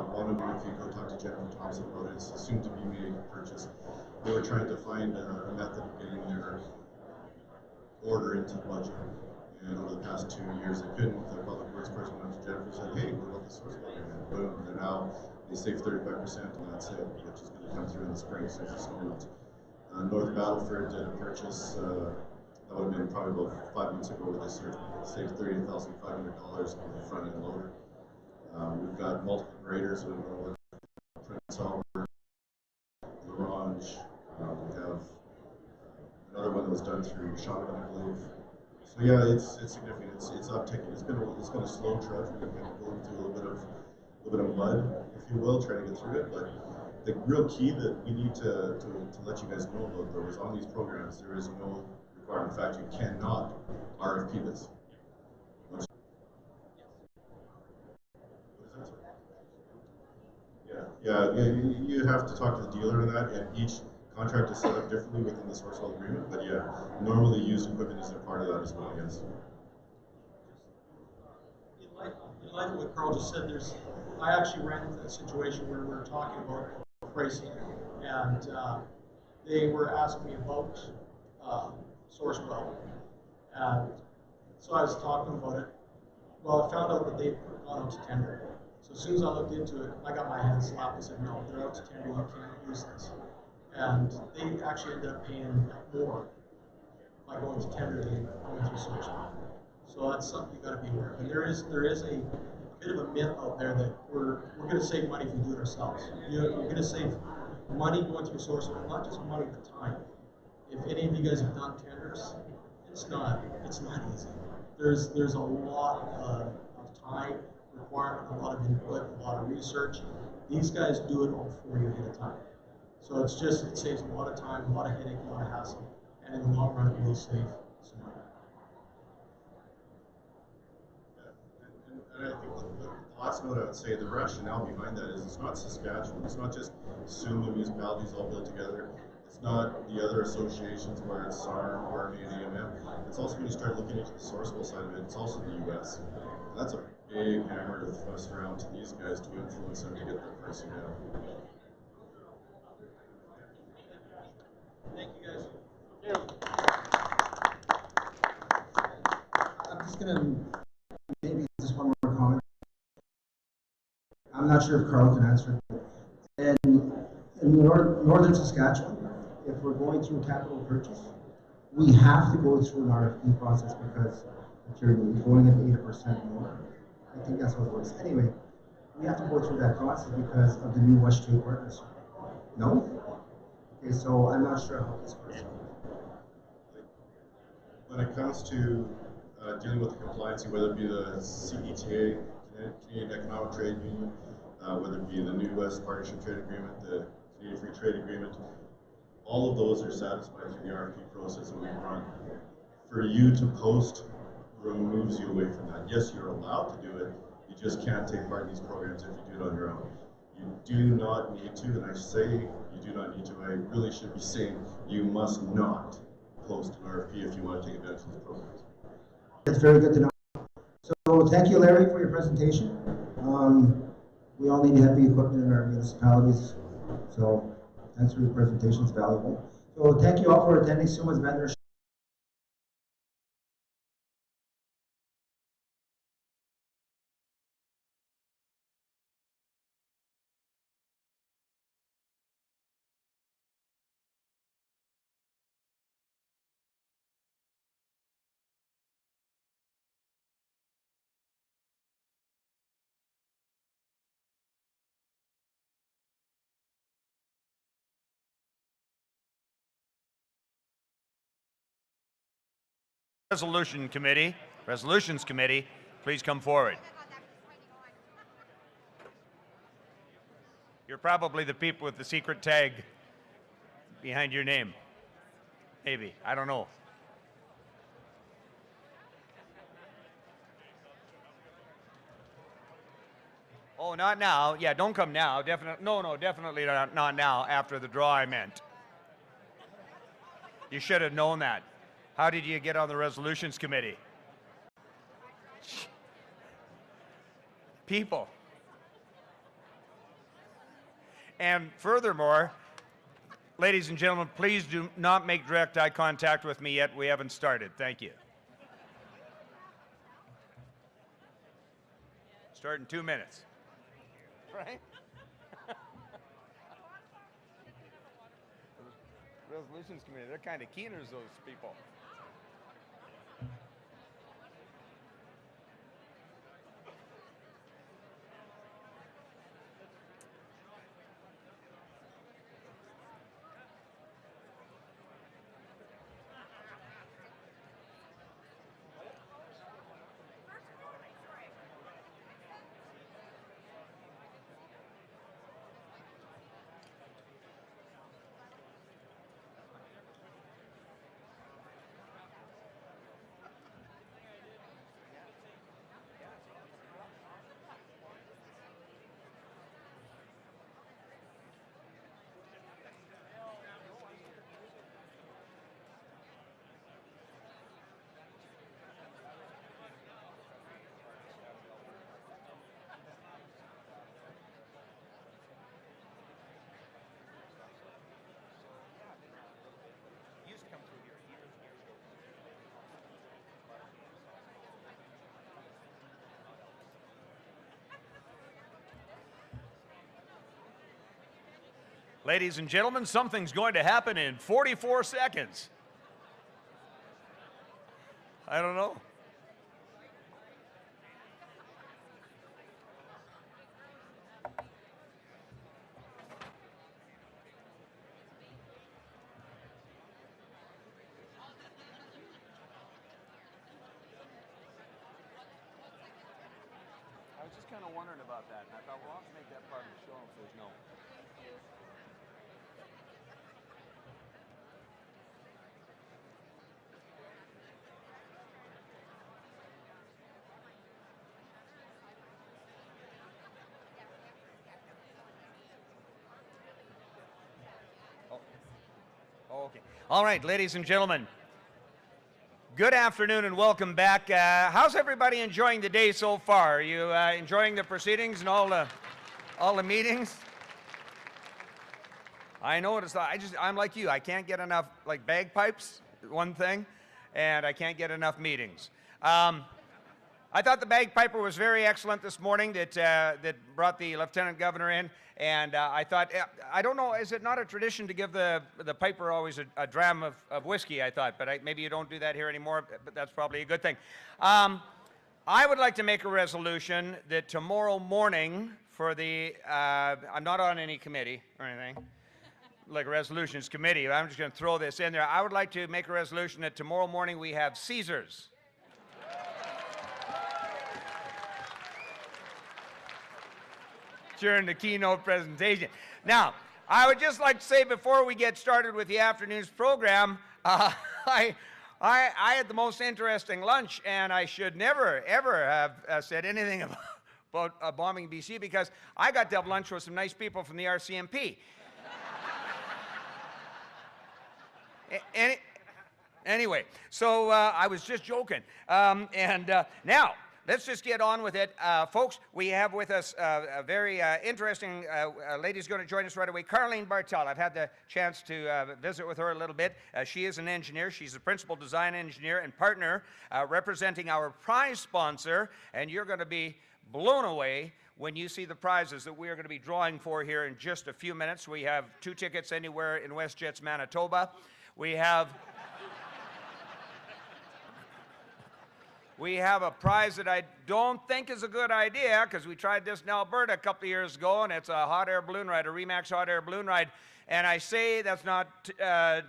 one of you, if you go talk to Jennifer Thompson about it, it's assumed to be made a purchase. They were trying to find a method of getting their order into the budget. And over the past 2 years, they couldn't. The public works person went to Jennifer and said, hey, what about the source code? And boom, they're now, they save 35% on that sale, which is going to come through in the spring, so it's snow melt. North Battleford did a purchase, that would have been probably about 5 months ago, where they saved $30,500 on the front end loader. We've got multiple graders that are going to Prince Albert, L'Orange. We have another one that was done through Shotgun, I believe. So yeah, it's significant. It's upticking. It's been a slow trudge. We've been going through a little bit of mud, if you will, trying to get through it. But the real key that we need to let you guys know about, though, is on these programs there is no requirement. In fact, you cannot RFP this. Yeah, you have to talk to the dealer on that, and each contract is set up differently within the Sourcewell agreement. But yeah, normally used equipment is a part of that as well. Yes. In line with what Carl just said, I actually ran into a situation where we were talking about pricing, and they were asking me about Sourcewell, and so I was talking about it. Well, I found out that they'd gone out to tender. So as soon as I looked into it, I got my hands slapped and said, no, they're out to tender, you can't use this. And they actually ended up paying more by going to tender than going through Sourcewell. So that's something you got to be aware of. And there is a bit of a myth out there that we're going to save money if we do it ourselves. You're going to save money going through Sourcewell, not just money but time. If any of you guys have done tenders, it's not easy. There's a lot of time, requirement, a lot of input, a lot of research. These guys do it all for you ahead of time. So it saves a lot of time, a lot of headache, a lot of hassle, and in the long run, it will save some money. And I think the last note I would say, the rationale behind that is it's not Saskatchewan, it's not just SUMA municipalities all built together, it's not the other associations where it's SARM or AMM, it's also when you start looking into the sourcewell side of it, it's also the US. And that's a big hammer to thrust around to these guys to influence them to get their pricing down. Thank you guys. I'm just gonna maybe just one more comment. I'm not sure if Carl can answer it. In northern Saskatchewan, if we're going through capital purchase, we have to go through an RFP process because if you're going at 8% more, I think that's how it works. Anyway, we have to go through that process because of the new West Street partnership. No? Okay, so I'm not sure how this works. When it comes to dealing with the compliance, whether it be the CETA, Canadian Economic Trade Union, whether it be the new West Partnership Trade Agreement, the Canadian Free Trade Agreement, all of those are satisfied through the RFP process that we run. For you to post removes you away from that. Yes, you're allowed to do it, you just can't take part in these programs if you do it on your own. You do not need to, and I say you do not need to, I really should be saying you must not post an RFP if you want to take advantage of these programs. That's very good to know. So thank you, Larry, for your presentation. We all need heavy equipment in our municipalities, so thanks for your presentation, it's valuable. So thank you all for attending SUMA's vendor Resolutions Committee, please come forward. You're probably the people with the secret tag behind your name. Maybe, I don't know. Oh, not now. Yeah, don't come now. Definitely, no, definitely not now. After the draw, I meant. You should have known that. How did you get on the Resolutions Committee? People. And furthermore, ladies and gentlemen, please do not make direct eye contact with me yet. We haven't started. Thank you. Start in 2 minutes. Right? Resolutions Committee, they're kind of keeners, those people. Ladies and gentlemen, something's going to happen in 44 seconds. I don't know. I was just wondering about that. And I thought, well, I'll just make that part of the show if there's no. Okay. All right, ladies and gentlemen. Good afternoon and welcome back. How's everybody enjoying the day so far? Are you enjoying the proceedings and all the meetings? I noticed. I'm like you. I can't get enough like bagpipes, one thing, and I can't get enough meetings. I thought the bagpiper was very excellent this morning that brought the Lieutenant Governor in, and I thought, I don't know, is it not a tradition to give the piper always a dram of whiskey, I thought, but maybe you don't do that here anymore, but that's probably a good thing. I would like to make a resolution that tomorrow morning for the, I'm not on any committee or anything, like a resolutions committee, I'm just going to throw this in there. I would like to make a resolution that tomorrow morning we have Caesars. During the keynote presentation. Now, I would just like to say before we get started with the afternoon's program, I had the most interesting lunch, and I should never, ever have said anything about bombing BC because I got to have lunch with some nice people from the RCMP. Anyway, so I was just joking. Now, let's just get on with it. Folks, we have with us a very interesting lady's going to join us right away, Carleen Bartel. I've had the chance to visit with her a little bit. She is an engineer. She's the principal design engineer and partner representing our prize sponsor, and you're going to be blown away when you see the prizes that we are going to be drawing for here in just a few minutes. We have 2 tickets anywhere in WestJet's Manitoba. We have a prize that I don't think is a good idea because we tried this in Alberta a couple of years ago, and it's a hot air balloon ride, a Remax hot air balloon ride. And I say that's not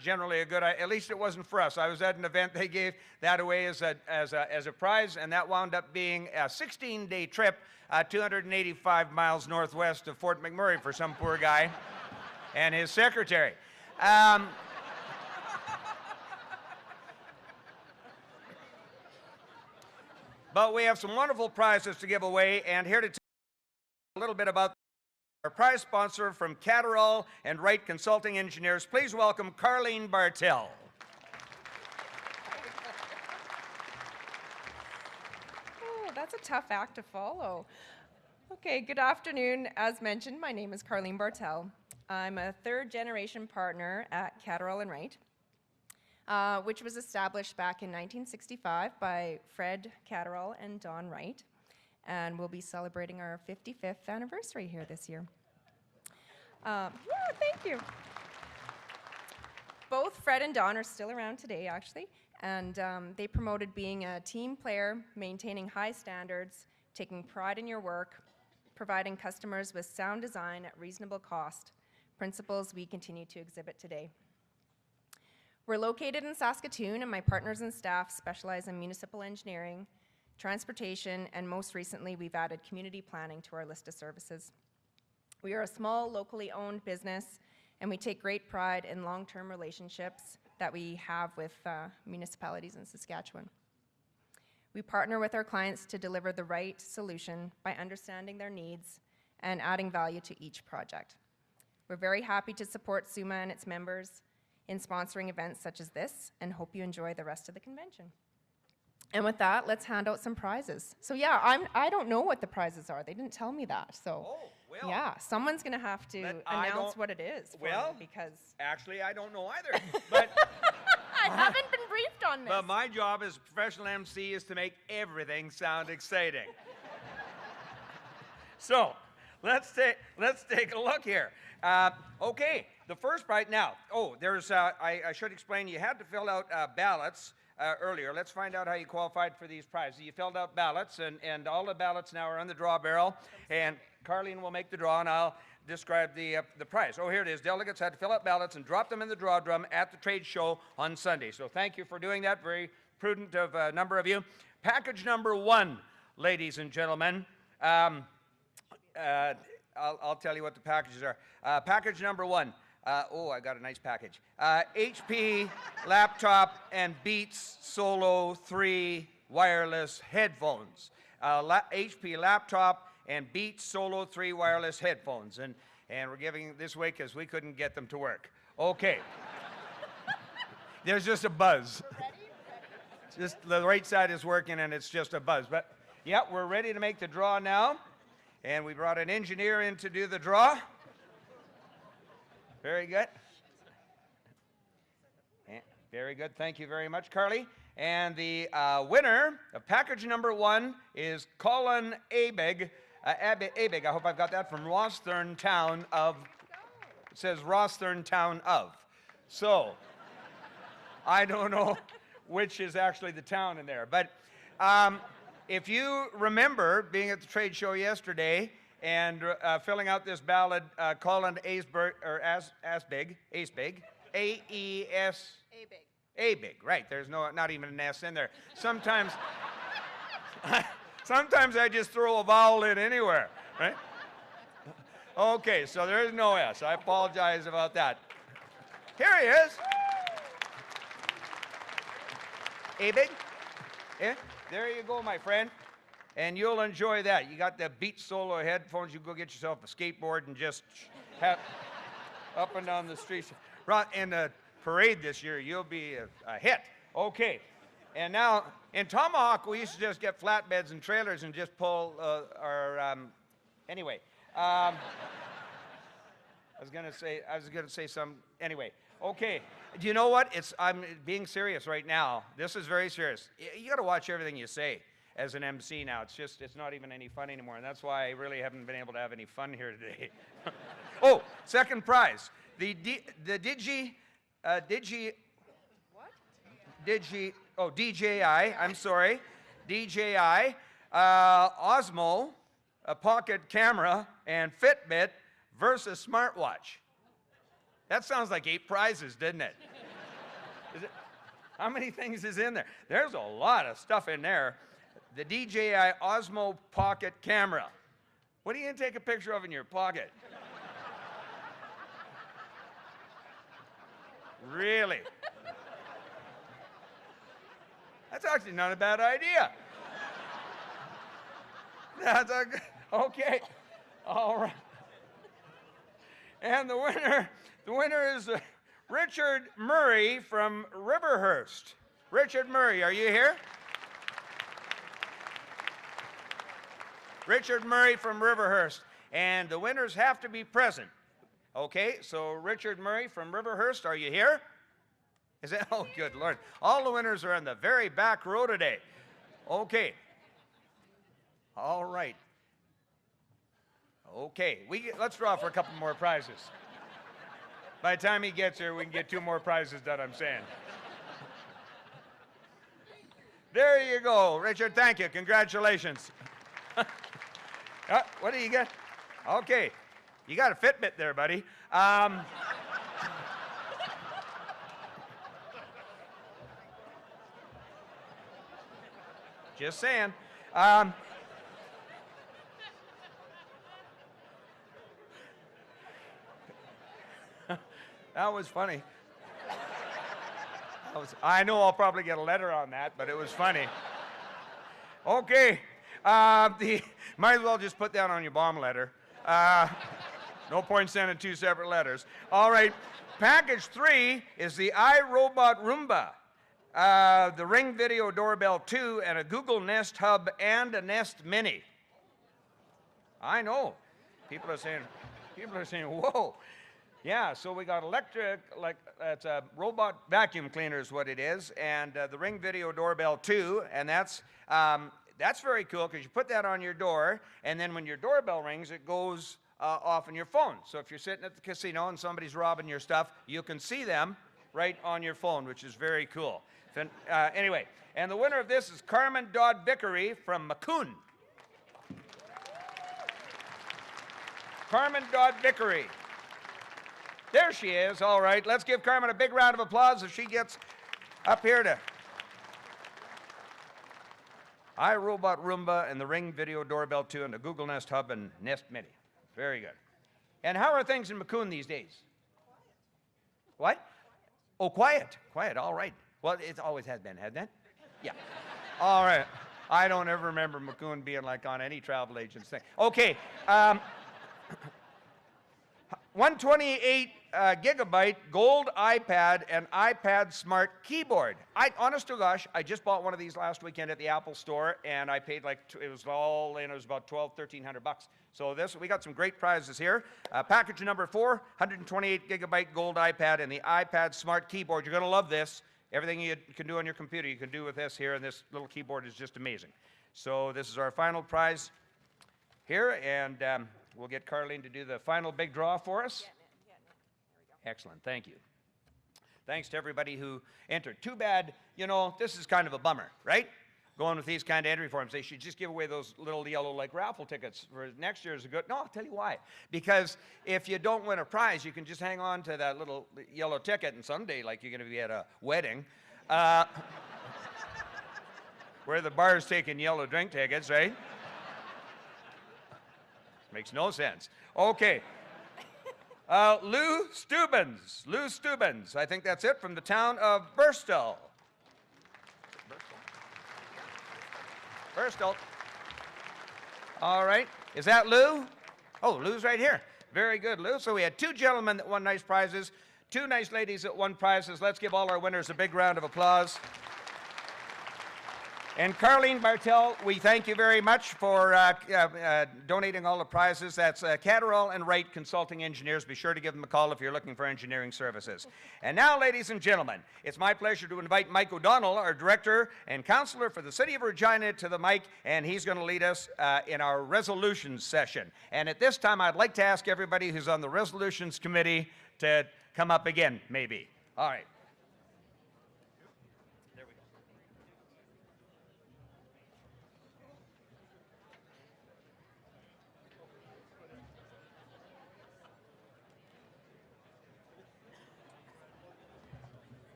generally a good idea. At least it wasn't for us. I was at an event, they gave that away as a prize, and that wound up being a 16-day trip, 285 miles northwest of Fort McMurray for some poor guy and his secretary. But we have some wonderful prizes to give away, and here to tell you a little bit about our prize sponsor from Catterall and Wright Consulting Engineers. Please welcome Carleen Bartel. Oh, that's a tough act to follow. Okay, good afternoon. As mentioned, my name is Carleen Bartel. I'm a 3rd-generation partner at Catterall and Wright, which was established back in 1965 by Fred Catterall and Don Wright, and we'll be celebrating our 55th anniversary here this year. Yeah, thank you. Both Fred and Don are still around today, actually, and they promoted being a team player, maintaining high standards, taking pride in your work, providing customers with sound design at reasonable cost, principles we continue to exhibit today. We're located in Saskatoon, and my partners and staff specialize in municipal engineering, transportation, and most recently, we've added community planning to our list of services. We are a small, locally owned business, and we take great pride in long-term relationships that we have with municipalities in Saskatchewan. We partner with our clients to deliver the right solution by understanding their needs and adding value to each project. We're very happy to support SUMA and its members in sponsoring events such as this, and hope you enjoy the rest of the convention. And with that, let's hand out some prizes. So yeah, I don't know what the prizes are. They didn't tell me that. So well, yeah, someone's going to have to announce what it is for me because actually I don't know either. But I haven't been briefed on this. But my job as a professional MC is to make everything sound exciting. So let's take a look here. Okay, the first prize now. Oh, there's I should explain. You had to fill out ballots earlier. Let's find out how you qualified for these prizes. You filled out ballots, and all the ballots now are on the draw barrel. And Carleen will make the draw, and I'll describe the prize. Oh, here it is. Delegates had to fill out ballots and drop them in the draw drum at the trade show on Sunday. So thank you for doing that. Very prudent of a number of you. Package number 1, ladies and gentlemen. I'll tell you what the packages are. Package number 1. Oh, I got a nice package. HP laptop and Beats Solo 3 wireless headphones. HP laptop and Beats Solo 3 wireless headphones. And we're giving this away because we couldn't get them to work. Okay. There's just a buzz. Just the right side is working and it's just a buzz. But yeah, we're ready to make the draw now. And we brought an engineer in to do the draw. Very good. Very good. Thank you very much, Carly. And the winner of package number 1 is Colin Abig. Abig, I hope I've got that, from Rosthern Town of. It says Rosthern Town of. So, I don't know which is actually the town in there. But if you remember being at the trade show yesterday and filling out this ballot, Colin Asberg, or Asbig, A-E-S... Abig, right. There's not even an S in there. Sometimes I just throw a vowel in anywhere, right? Okay, so there is no S. I apologize about that. Here he is. Abig. Yeah, there you go, my friend. And you'll enjoy that. You got the Beats Solo headphones. You go get yourself a skateboard and just have up and down the streets. Right in the parade this year, you'll be a hit. Okay. And now, in Tomahawk, we used to just get flatbeds and trailers and just pull anyway. I was gonna say some, anyway. Okay, do you know what? I'm being serious right now. This is very serious. You gotta watch everything you say as an MC now. It's not even any fun anymore, and that's why I really haven't been able to have any fun here today. Oh, second prize. DJI, I'm sorry. DJI, Osmo, a pocket camera, and Fitbit versus smartwatch. That sounds like 8 prizes, didn't it? How many things is in there? There's a lot of stuff in there. The DJI Osmo pocket camera. What are you going to take a picture of in your pocket? Really? That's actually not a bad idea. That's okay. All right. And the winner is Richard Murray from Riverhurst. Richard Murray, are you here? Richard Murray from Riverhurst. And the winners have to be present. Okay, so Richard Murray from Riverhurst, are you here? Is that? Oh, good Lord. All the winners are in the very back row today. Okay. All right. Okay, let's draw for a couple more prizes. By the time he gets here, we can get 2 more prizes done, I'm saying. There you go, Richard. Thank you. Congratulations. What do you get? Okay. You got a Fitbit there, buddy. Just saying. That was funny. I know I'll probably get a letter on that, but it was funny. Okay. Might as well just put that on your bomb letter. No point sending 2 separate letters. All right. Package 3 is the iRobot Roomba, the Ring Video Doorbell 2, and a Google Nest Hub and a Nest Mini. I know. People are saying, whoa. Yeah, so we got electric, it's a robot vacuum cleaner is what it is, and the Ring Video Doorbell 2, and that's very cool because you put that on your door, and then when your doorbell rings, it goes off on your phone. So if you're sitting at the casino and somebody's robbing your stuff, you can see them right on your phone, which is very cool. Anyway, and the winner of this is Carmen Dodd-Vickery from Macun. Carmen Dodd-Vickery. There she is. All right, let's give Carmen a big round of applause if she gets up here to... iRobot Roomba, and the Ring Video Doorbell 2, and the Google Nest Hub and Nest Mini. Very good. And how are things in Macomb these days? What? Oh, quiet. Quiet, all right. Well, it always has been, hasn't it? Yeah. All right. I don't ever remember Macomb being like on any travel agent's thing. Okay. 128 gigabyte gold iPad and iPad smart keyboard. Honest to gosh, I just bought one of these last weekend at the Apple store, and I paid like, it was all in, it was about $1,300. So we got some great prizes here. Package number 4, 128 gigabyte gold iPad and the iPad smart keyboard. You're going to love this. Everything you can do on your computer, you can do with this here, and this little keyboard is just amazing. So this is our final prize here, and we'll get Carlene to do the final big draw for us. Excellent, thank you. Thanks to everybody who entered. Too bad, you know, this is kind of a bummer, right? Going with these kind of entry forms. They should just give away those little yellow like raffle tickets for next year's a good. No, I'll tell you why. Because if you don't win a prize, you can just hang on to that little yellow ticket, and someday, like you're going to be at a wedding, where the bar's taking yellow drink tickets, right? Makes no sense. Okay. Lou Steubens. Lou Steubens. I think that's it, from the town of Birstall. Birstall. All right. Is that Lou? Oh, Lou's right here. Very good, Lou. So we had 2 gentlemen that won nice prizes, 2 nice ladies that won prizes. Let's give all our winners a big round of applause. And Carlene Bartel, we thank you very much for donating all the prizes. That's Catterall and Wright Consulting Engineers. Be sure to give them a call if you're looking for engineering services. And now, ladies and gentlemen, it's my pleasure to invite Mike O'Donnell, our Director and Councillor for the City of Regina, to the mic, and he's going to lead us in our resolutions session. And at this time, I'd like to ask everybody who's on the Resolutions Committee to come up again, maybe. All right.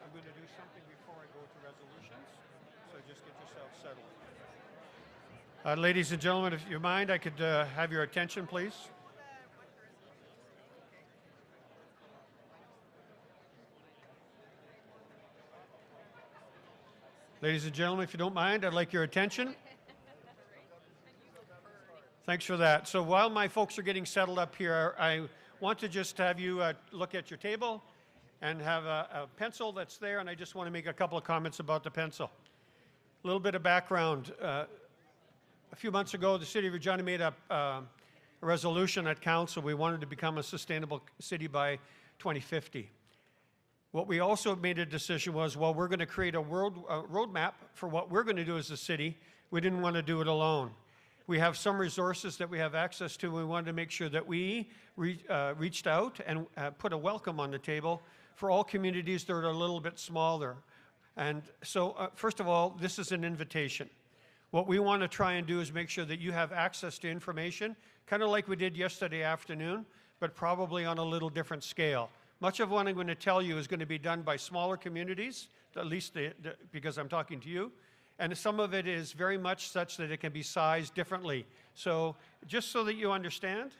I'm going to do something before I go to resolutions, so just get yourself settled. Ladies and gentlemen, if you mind, I could have your attention, please. Ladies and gentlemen, if you don't mind, I'd like your attention. Thanks for that. So while my folks are getting settled up here, I want to just have you look at your table and have a pencil that's there, and I just want to make a couple of comments about the pencil. A little bit of background. A few months ago, the City of Regina made a resolution at Council. We wanted to become a sustainable city by 2050. What we also made a decision was, well, we're going to create a roadmap for what we're going to do as a city. We didn't want to do it alone. We have some resources that we have access to. We wanted to make sure that we reached out and put a welcome on the table for all communities that are a little bit smaller. And so, first of all, this is an invitation. What we want to try and do is make sure that you have access to information, kind of like we did yesterday afternoon, but probably on a little different scale. Much of what I'm going to tell you is going to be done by smaller communities, at least because I'm talking to you. And some of it is very much such that it can be sized differently. So just so that you understand,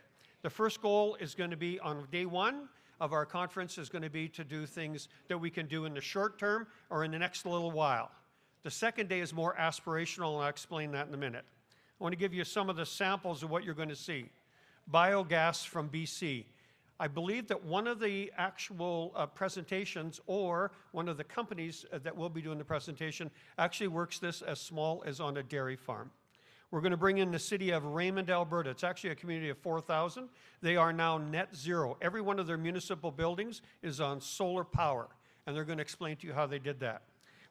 the first goal is going to be on day 1 of our conference is going to be to do things that we can do in the short term or in the next little while. The second day is more aspirational, and I'll explain that in a minute. I want to give you some of the samples of what you're going to see. Biogas from BC. I believe that one of the actual presentations, or one of the companies that will be doing the presentation, actually works this as small as on a dairy farm. We're going to bring in the city of Raymond, Alberta. It's actually a community of 4,000. They are now net zero. Every one of their municipal buildings is on solar power, and they're going to explain to you how they did that.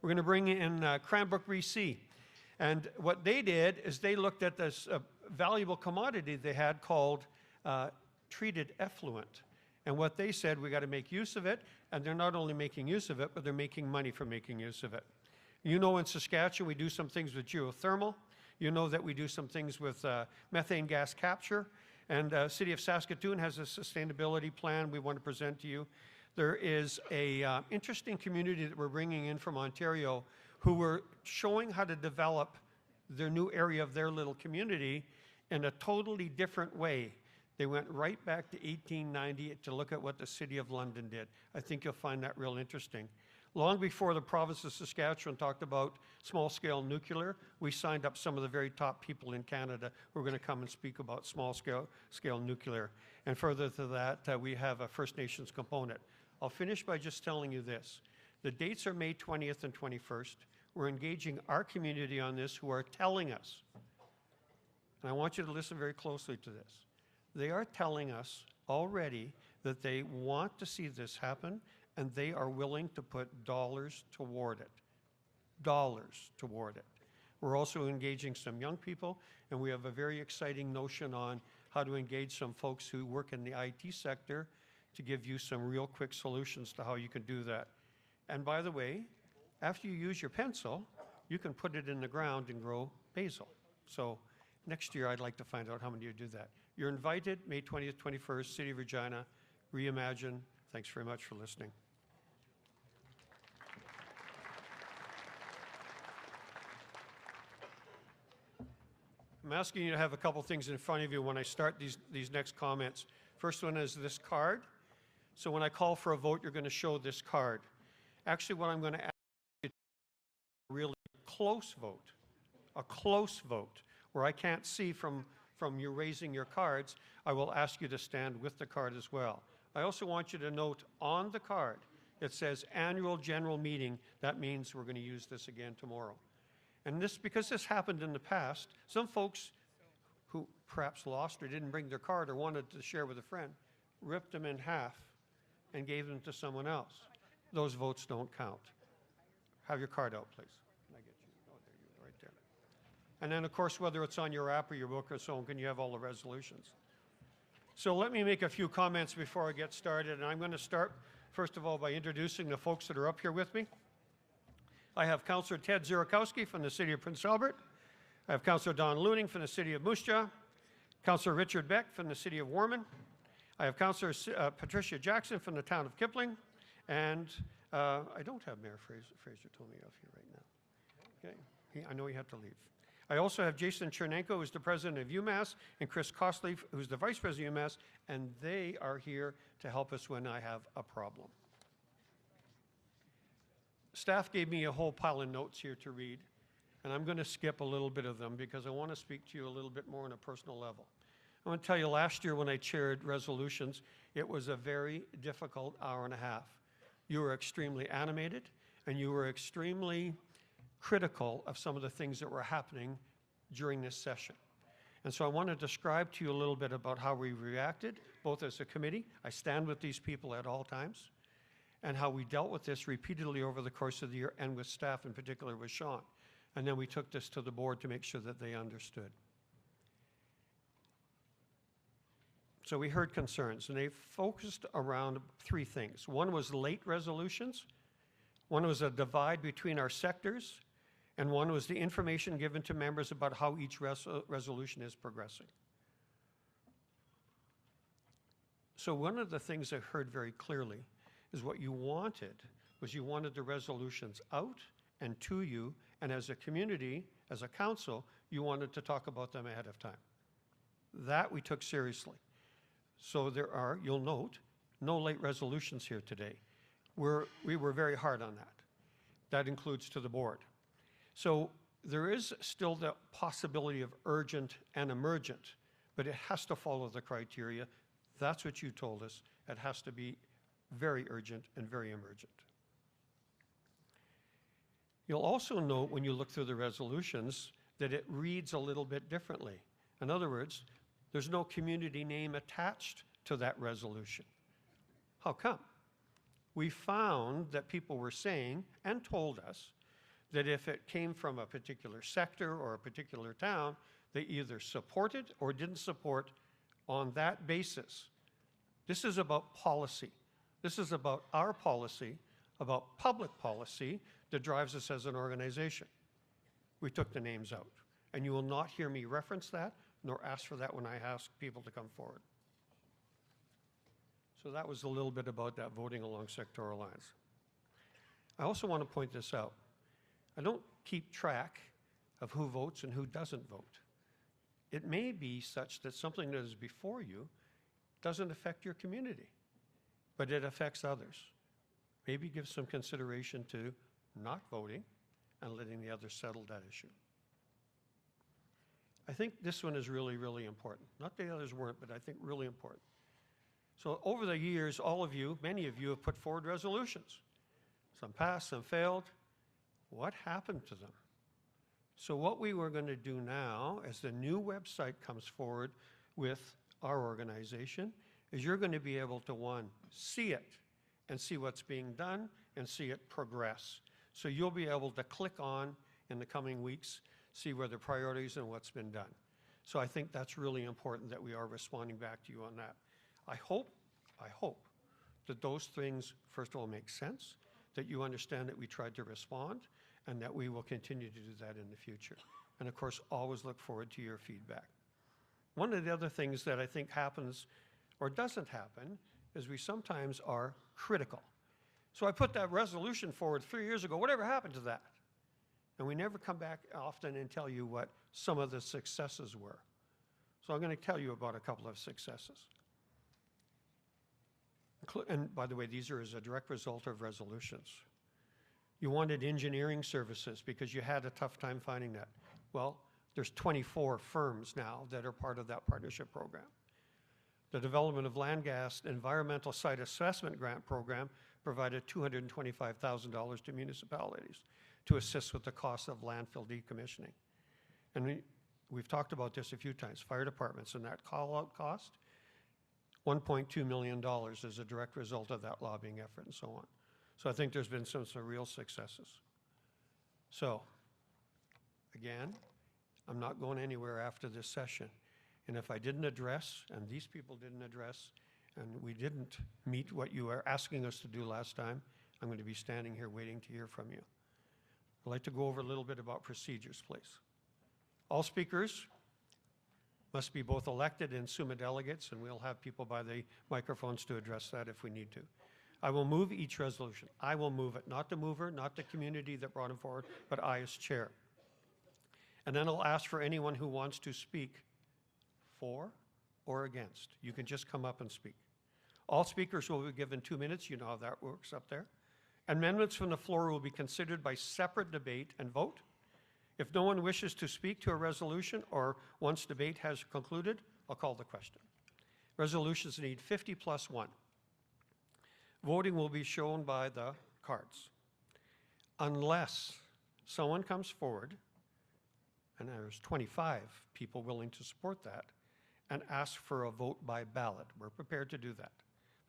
We're going to bring in Cranbrook, BC. And what they did is they looked at this valuable commodity they had called treated effluent. And what they said, we got to make use of it, and they're not only making use of it, but they're making money from making use of it. You know, in Saskatchewan, we do some things with geothermal. You know that we do some things with methane gas capture. And City of Saskatoon has a sustainability plan we want to present to you. There is a interesting community that we're bringing in from Ontario who were showing how to develop their new area of their little community in a totally different way. They went right back to 1890 to look at what the City of London did. I think you'll find that real interesting. Long before the province of Saskatchewan talked about small-scale nuclear, we signed up some of the very top people in Canada who are going to come and speak about small-scale nuclear. And further to that, we have a First Nations component. I'll finish by just telling you this. The dates are May 20th and 21st. We're engaging our community on this who are telling us, and I want you to listen very closely to this, they are telling us already that they want to see this happen, and they are willing to put dollars toward it. Dollars toward it. We're also engaging some young people, and we have a very exciting notion on how to engage some folks who work in the IT sector to give you some real quick solutions to how you can do that. And by the way, after you use your pencil, you can put it in the ground and grow basil. So next year, I'd like to find out how many of you do that. You're invited, May 20th, 21st, City of Regina, Reimagine. Thanks very much for listening. I'm asking you to have a couple things in front of you when I start these next comments. First one is this card. So when I call for a vote, you're going to show this card. Actually, what I'm going to ask you to do is a really close vote, where I can't see from you raising your cards. I will ask you to stand with the card as well. I also want you to note on the card, it says Annual General Meeting. That means we're going to use this again tomorrow. And this, because this happened in the past, some folks who perhaps lost or didn't bring their card or wanted to share with a friend, ripped them in half and gave them to someone else. Those votes don't count. Have your card out, please. Can I get you? Oh, there you go, right there. And then, of course, whether it's on your app or your book or so on, can you have all the resolutions? So let me make a few comments before I get started. And I'm going to start, first of all, by introducing the folks that are up here with me. I have Councillor Ted Zierakowski from the City of Prince Albert. I have Councillor Don Looning from the City of Moose Jaw. Councillor Richard Beck from the City of Warman. I have Councillor Patricia Jackson from the town of Kipling. And I don't have Mayor Fraser told me off here right now. Okay, I know he had to leave. I also have Jason Chernenko, who's the president of UMass, and Chris Costley, who's the vice president of UMass, and they are here to help us when I have a problem. Staff gave me a whole pile of notes here to read, and I'm going to skip a little bit of them because I want to speak to you a little bit more on a personal level. I want to tell you, last year when I chaired resolutions, it was a very difficult hour and a half. You were extremely animated, and you were extremely critical of some of the things that were happening during this session. And so I want to describe to you a little bit about how we reacted, both as a committee. I stand with these people at all times, and how we dealt with this repeatedly over the course of the year, and with staff, in particular with Sean. And then we took this to the board to make sure that they understood. So we heard concerns, and they focused around three things. One was late resolutions, one was a divide between our sectors, and one was the information given to members about how each resolution is progressing. So one of the things I heard very clearly is what you wanted was you wanted the resolutions out and to you, and as a community, as a council, you wanted to talk about them ahead of time. That we took seriously. So there are, you'll note, no late resolutions here today. We were very hard on that. That includes to the board. So there is still the possibility of urgent and emergent, but it has to follow the criteria. That's what you told us. It has to be very urgent and very emergent. You'll also note when you look through the resolutions that it reads a little bit differently. In other words, there's no community name attached to that resolution. How come? We found that people were saying and told us that if it came from a particular sector or a particular town, they either supported or didn't support on that basis. This is about policy. This is about our policy, about public policy that drives us as an organization. We took the names out. And you will not hear me reference that nor ask for that when I ask people to come forward. So that was a little bit about that voting along sectoral lines. I also want to point this out. I don't keep track of who votes and who doesn't vote. It may be such that something that is before you doesn't affect your community, but it affects others. Maybe give some consideration to not voting and letting the others settle that issue. I think this one is really, really important. Not the others weren't, but I think really important. So over the years, all of you, many of you have put forward resolutions. Some passed, some failed. What happened to them? So what we were going to do now, as the new website comes forward with our organization, is you're going to be able to, one, see it and see what's being done and see it progress. So you'll be able to click on in the coming weeks, see where the priorities and what's been done. So I think that's really important that we are responding back to you on that. I hope that those things, first of all, make sense, that you understand that we tried to respond, and that we will continue to do that in the future. And of course, always look forward to your feedback. One of the other things that I think happens or doesn't happen is we sometimes are critical. So I put that resolution forward 3 years ago. Whatever happened to that? And we never come back often and tell you what some of the successes were. So I'm going to tell you about a couple of successes. And by the way, these are as a direct result of resolutions. You wanted engineering services because you had a tough time finding that. Well, there's 24 firms now that are part of that partnership program. The development of land gas environmental site assessment grant program provided $225,000 to municipalities to assist with the cost of landfill decommissioning. And we've talked about this a few times, fire departments and that call-out cost, $1.2 million as a direct result of that lobbying effort and so on. So I think there's been some real successes. So, again, I'm not going anywhere after this session. And if I didn't address, and these people didn't address, and we didn't meet what you were asking us to do last time, I'm going to be standing here waiting to hear from you. I'd like to go over a little bit about procedures, please. All speakers must be both elected and SUMA delegates, and we'll have people by the microphones to address that if we need to. I will move each resolution. I will move it, not the mover, not the community that brought him forward, but I as chair. And then I'll ask for anyone who wants to speak for or against. You can just come up and speak. All speakers will be given 2 minutes. You know how that works up there. Amendments from the floor will be considered by separate debate and vote. If no one wishes to speak to a resolution or once debate has concluded, I'll call the question. Resolutions need 50 plus 1. Voting will be shown by the cards. Unless someone comes forward, and there's 25 people willing to support that, and ask for a vote by ballot. We're prepared to do that.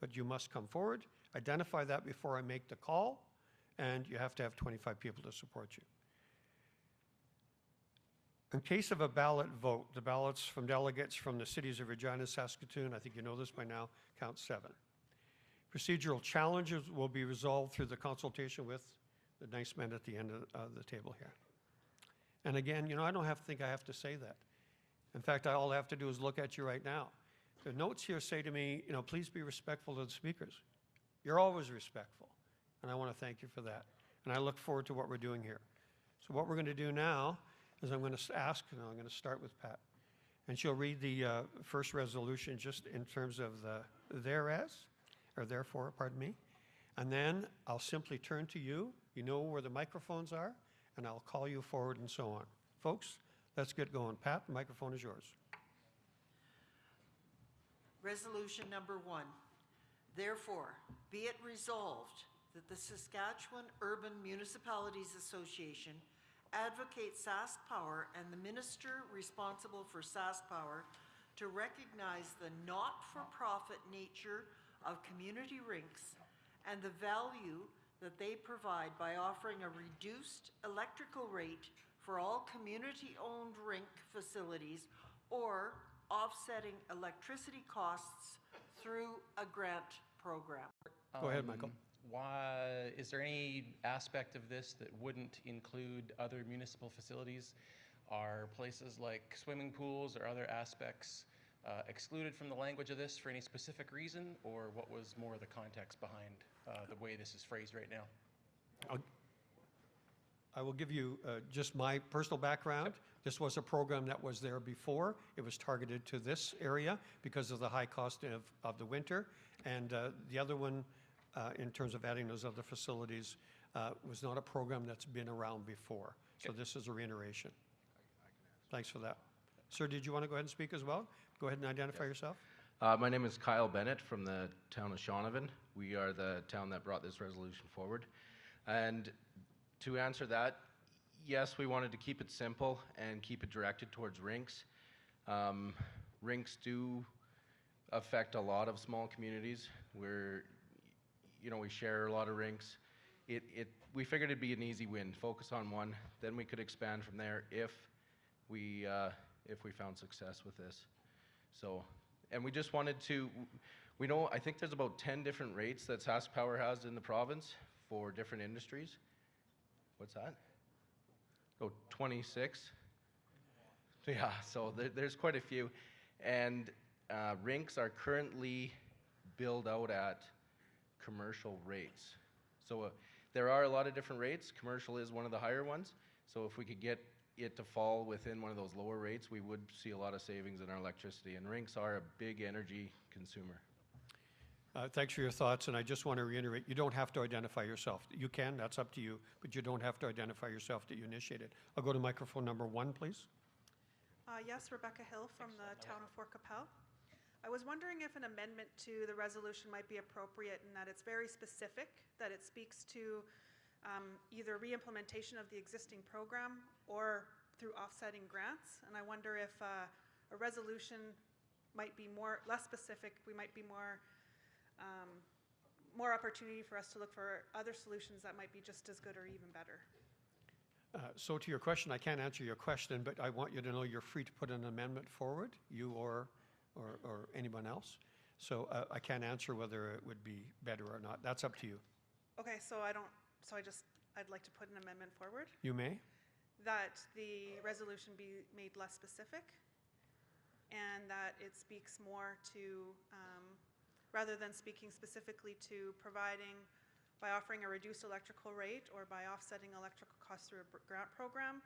But you must come forward, identify that before I make the call, and you have to have 25 people to support you. In case of a ballot vote, the ballots from delegates from the cities of Regina and Saskatoon, I think you know this by now, count 7. Procedural challenges will be resolved through the consultation with the nice men at the end of the table here. And again, you know, I don't think I have to say that. In fact, all I have to do is look at you right now. The notes here say to me, you know, please be respectful of the speakers. You're always respectful, and I want to thank you for that. And I look forward to what we're doing here. So what we're going to do now is I'm going to ask, and I'm going to start with Pat. And she'll read the first resolution just in terms of the thereas, or therefore, pardon me. And then I'll simply turn to you. You know where the microphones are, and I'll call you forward and so on. Folks, let's get going. Pat, the microphone is yours. Resolution number 1. Therefore, be it resolved that the Saskatchewan Urban Municipalities Association advocates SaskPower and the minister responsible for SaskPower to recognize the not-for-profit nature of community rinks and the value that they provide by offering a reduced electrical rate for all community-owned rink facilities or offsetting electricity costs through a grant program. Go ahead, Michael. Why, is there any aspect of this that wouldn't include other municipal facilities? Are places like swimming pools or other aspects excluded from the language of this for any specific reason, or what was more the context behind the way this is phrased right now? I will give you just my personal background. Yep. This was a program that was there before. It was targeted to this area because of the high cost of the winter. And the other one, in terms of adding those other facilities, was not a program that's been around before. So this is a reiteration. Thanks for that. Sir, did you want to go ahead and speak as well? Go ahead and identify yourself. My name is Kyle Bennett from the town of Shaunavon. We are the town that brought this resolution forward. And to answer that, yes, we wanted to keep it simple and keep it directed towards rinks. Rinks do affect a lot of small communities where, you know, we share a lot of rinks. We figured it'd be an easy win. Focus on one, then we could expand from there if we found success with this. So, and we just wanted to, we know, I think there's about 10 different rates that SaskPower has in the province for different industries. What's that? Oh, 26. Yeah, so there's quite a few. And rinks are currently billed out at commercial rates. So there are a lot of different rates. Commercial is one of the higher ones. So if we could get it to fall within one of those lower rates, we would see a lot of savings in our electricity. And rinks are a big energy consumer. Thanks for your thoughts, and I just want to reiterate, you don't have to identify yourself. You can, that's up to you, but you don't have to identify yourself that you initiated. I'll go to microphone number 1, please. Yes, Rebecca Hill from the town of Fort Capel. I was wondering if an amendment to the resolution might be appropriate in that it's very specific, that it speaks to either re-implementation of the existing program or through offsetting grants. And I wonder if a resolution might be less specific, we might be more opportunity for us to look for other solutions that might be just as good or even better. So to your question, I can't answer your question, but I want you to know you're free to put an amendment forward, you or anyone else. So I can't answer whether it would be better or not. That's up to you. Okay, so I'd like to put an amendment forward. You may. That the resolution be made less specific and that it speaks more to rather than speaking specifically to providing by offering a reduced electrical rate or by offsetting electrical costs through a grant program,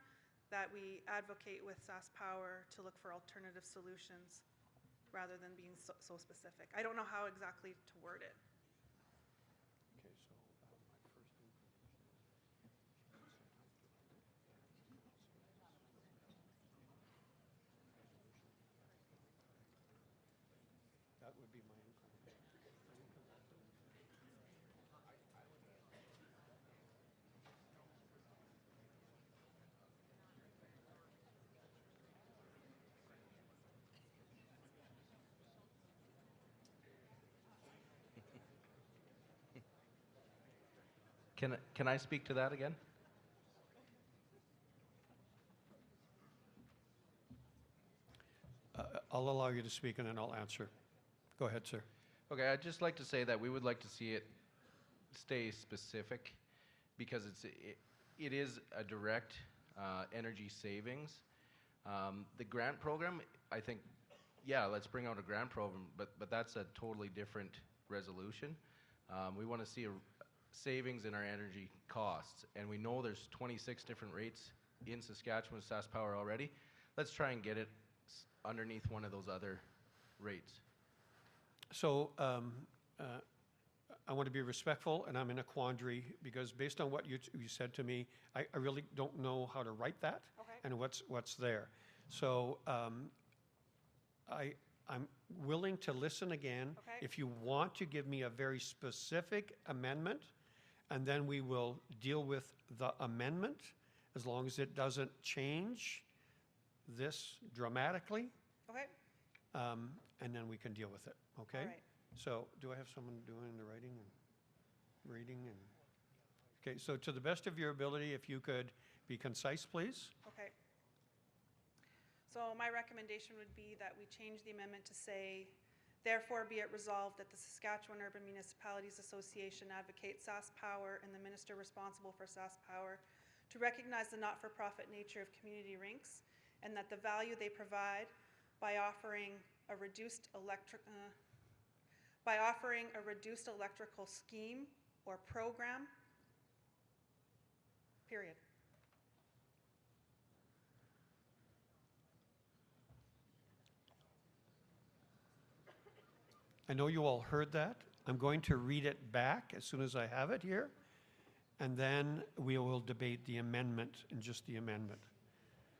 that we advocate with SaskPower to look for alternative solutions rather than being so specific. I don't know how exactly to word it. Okay, so that would be my Can I speak to that again? I'll allow you to speak and then I'll answer. Go ahead, sir. Okay, I'd just like to say that we would like to see it stay specific because it is a direct energy savings. The grant program, I think, yeah, let's bring out a grant program, but that's a totally different resolution. We want to see a savings in our energy costs, and we know there's 26 different rates in Saskatchewan with SaskPower already. Let's try and get it underneath one of those other rates. So I want to be respectful, and I'm in a quandary because based on what you said to me, I really don't know how to write that and what's there. So I'm willing to listen again. If you want to give me a very specific amendment, and then we will deal with the amendment as long as it doesn't change this dramatically. Okay. And then we can deal with it, okay? All right. So do I have someone doing the writing and reading? Okay, so to the best of your ability, if you could be concise, please. Okay. So my recommendation would be that we change the amendment to say, therefore be it resolved that the Saskatchewan Urban Municipalities Association advocates SaskPower and the minister responsible for SaskPower to recognize the not-for-profit nature of community rinks, and that the value they provide by offering a reduced electrical scheme or program, period. I know you all heard that. I'm going to read it back as soon as I have it here, and then we will debate the amendment and just the amendment.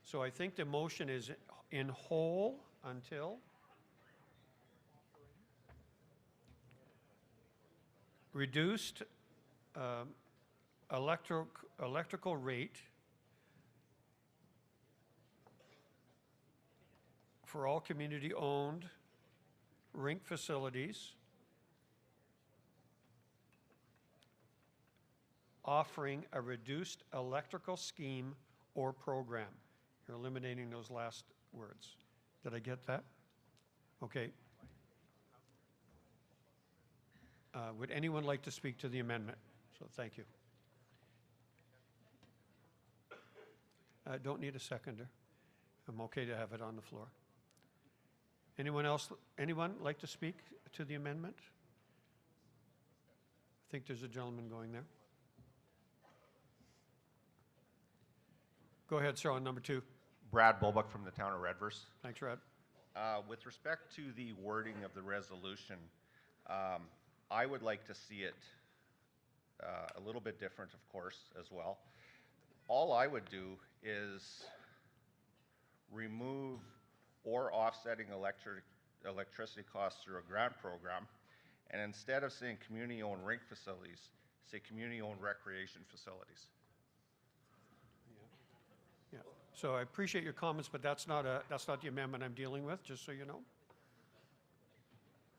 So I think the motion is in whole until reduced electrical rate for all community-owned rink facilities offering a reduced electrical scheme or program. You're eliminating those last words. Did I get that? Okay. Would anyone like to speak to the amendment? So thank you. I don't need a seconder. I'm okay to have it on the floor. Anyone else, anyone like to speak to the amendment? I think there's a gentleman going there. Go ahead, sir, on number 2. Brad Bulbuck from the town of Redverse. Thanks, Brad. With respect to the wording of the resolution, I would like to see it a little bit different, of course, as well. All I would do is remove or offsetting electricity costs through a grant program, and instead of saying community-owned rink facilities, say community-owned recreation facilities. Yeah. So I appreciate your comments, but that's not the amendment I'm dealing with, just so you know.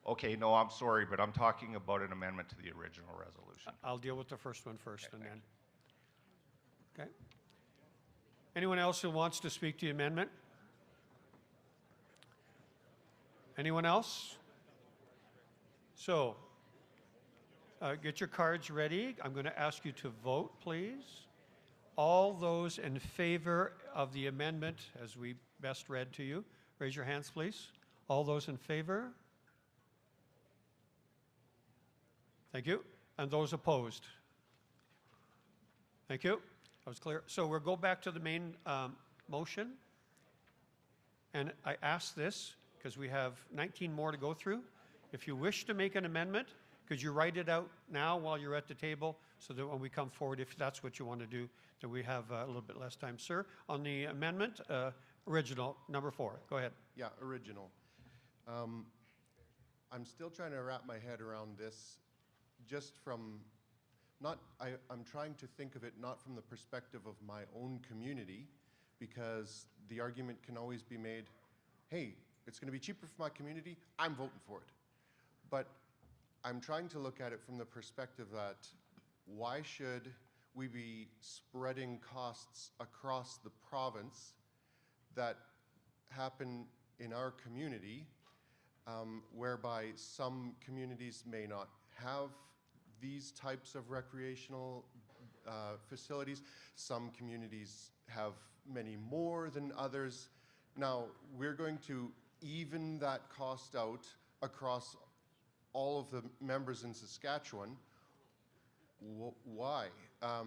Okay, no, I'm sorry, but I'm talking about an amendment to the original resolution. I'll deal with the first one first, and then. Okay. Anyone else who wants to speak to the amendment? Anyone else? So, get your cards ready. I'm going to ask you to vote, please. All those in favor of the amendment, as we best read to you, raise your hands, please. All those in favor? Thank you. And those opposed? Thank you. That was clear. So we'll go back to the main motion. And I ask this because we have 19 more to go through. If you wish to make an amendment, could you write it out now while you're at the table so that when we come forward, if that's what you want to do, that we have a little bit less time. Sir, on the amendment, original, number 4. Go ahead. Yeah, original. I'm still trying to wrap my head around this just from I'm trying to think of it not from the perspective of my own community, because the argument can always be made, hey, it's going to be cheaper for my community, I'm voting for it. But I'm trying to look at it from the perspective that why should we be spreading costs across the province that happen in our community, whereby some communities may not have these types of recreational facilities. Some communities have many more than others. Now, we're going to even that cost out across all of the members in Saskatchewan. Why? I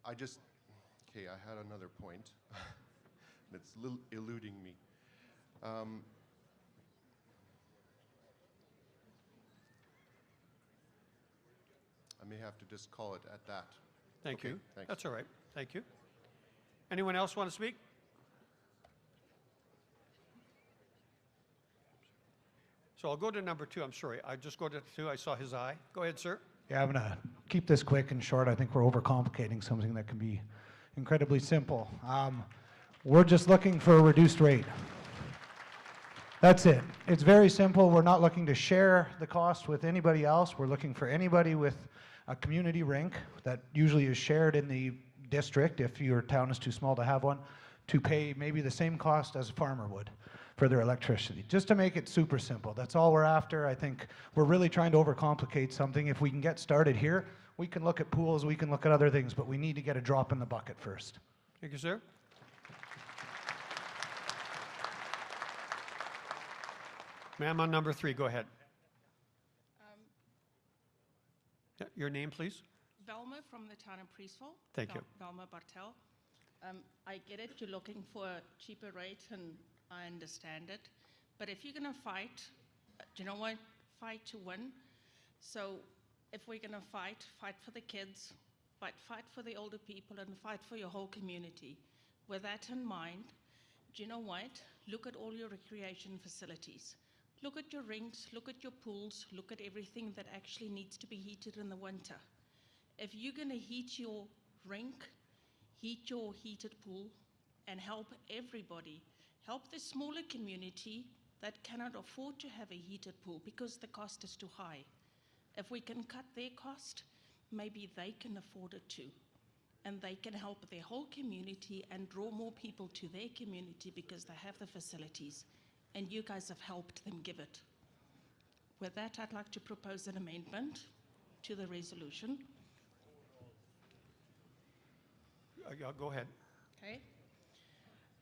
had another point. It's eluding me. may have to just call it at that. Thank Okay, you. thanks. That's all right. Thank you. Anyone else want to speak? So I'll go to number 2. I'm sorry. I just go to 2. I saw his eye. Go ahead, sir. Yeah, I'm going to keep this quick and short. I think we're overcomplicating something that can be incredibly simple. We're just looking for a reduced rate. That's it. It's very simple. We're not looking to share the cost with anybody else. We're looking for anybody with a community rink that usually is shared in the district, if your town is too small to have one, to pay maybe the same cost as a farmer would for their electricity, just to make it super simple. That's all we're after. I think we're really trying to overcomplicate something. If we can get started here, we can look at pools, we can look at other things, but we need to get a drop in the bucket first. Thank you, sir. Ma'am, on number 3, go ahead. Yeah, your name, please. Velma from the town of Priestville. Thank you. Velma Bartel. I get it, you're looking for a cheaper rate, and I understand it. But if you're going to fight, do you know what? Fight to win. So if we're going to fight for the kids, fight for the older people, and fight for your whole community. With that in mind, do you know what? Look at all your recreation facilities. Look at your rinks, look at your pools, look at everything that actually needs to be heated in the winter. If you're going to heat your rink, heat your heated pool, and help everybody, help the smaller community that cannot afford to have a heated pool because the cost is too high. If we can cut their cost, maybe they can afford it too. And they can help their whole community and draw more people to their community because they have the facilities. And you guys have helped them give it. With that, I'd like to propose an amendment to the resolution. Go ahead.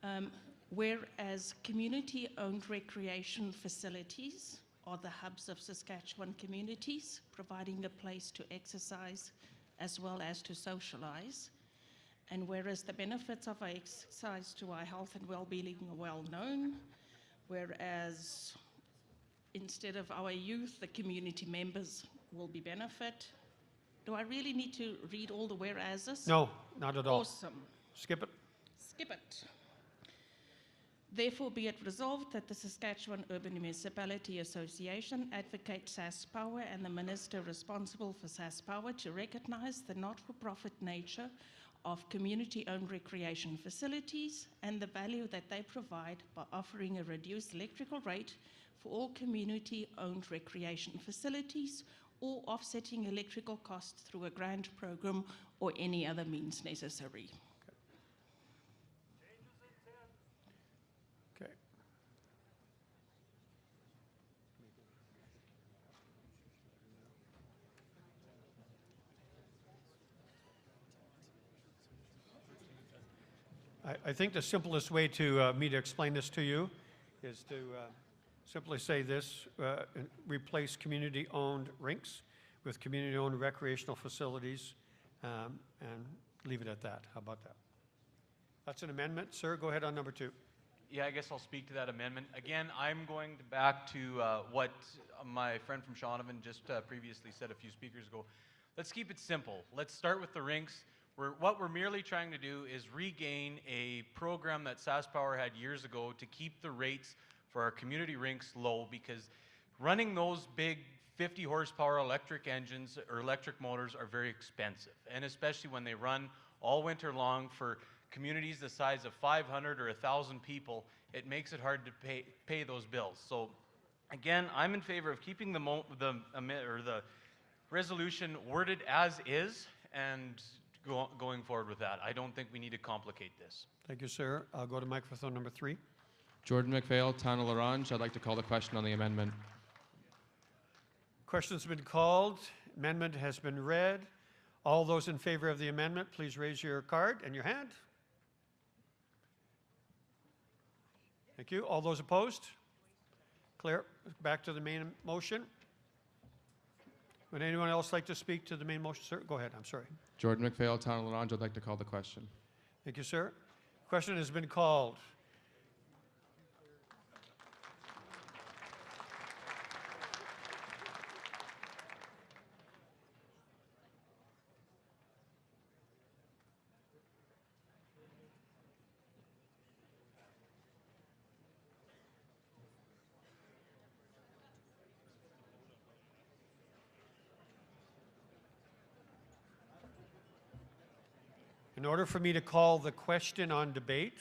Okay. Whereas community-owned recreation facilities are the hubs of Saskatchewan communities, providing a place to exercise as well as to socialize. And whereas the benefits of our exercise to our health and well-being are well known, whereas instead of our youth, the community members will be benefit. Do I really need to read all the whereases? No, not at all. Awesome. Skip it. Skip it. Therefore, be it resolved that the Saskatchewan Urban Municipality Association advocates SaskPower and the minister responsible for SaskPower to recognize the not-for-profit nature of community-owned recreation facilities and the value that they provide by offering a reduced electrical rate for all community-owned recreation facilities or offsetting electrical costs through a grant program or any other means necessary. Okay. I think the simplest way to me to explain this to you is to simply say this, replace community-owned rinks with community-owned recreational facilities, and leave it at that. How about that? That's an amendment. Sir, go ahead on number 2. Yeah, I guess I'll speak to that amendment. Again, I'm going back to what my friend from Shaunavon just previously said a few speakers ago. Let's keep it simple. Let's start with the rinks. What we're merely trying to do is regain a program that SaskPower had years ago to keep the rates for our community rinks low, because running those big 50 horsepower electric engines or electric motors are very expensive, and especially when they run all winter long for communities the size of 500 or 1,000 people, it makes it hard to pay those bills. So again, I'm in favor of keeping the resolution worded as is and going forward with that. I don't think we need to complicate this. Thank you, sir. I'll go to microphone number 3. Jordan McPhail, Town of Larange. I'd like to call the question on the amendment. Question's been called. Amendment has been read. All those in favor of the amendment, please raise your card and your hand. Thank you. All those opposed? Clear. Back to the main motion. Would anyone else like to speak to the main motion, sir? Go ahead. I'm sorry. Jordan McPhail, Town of Larange. I'd like to call the question. Thank you, sir. Question has been called. In order for me to call the question on debate,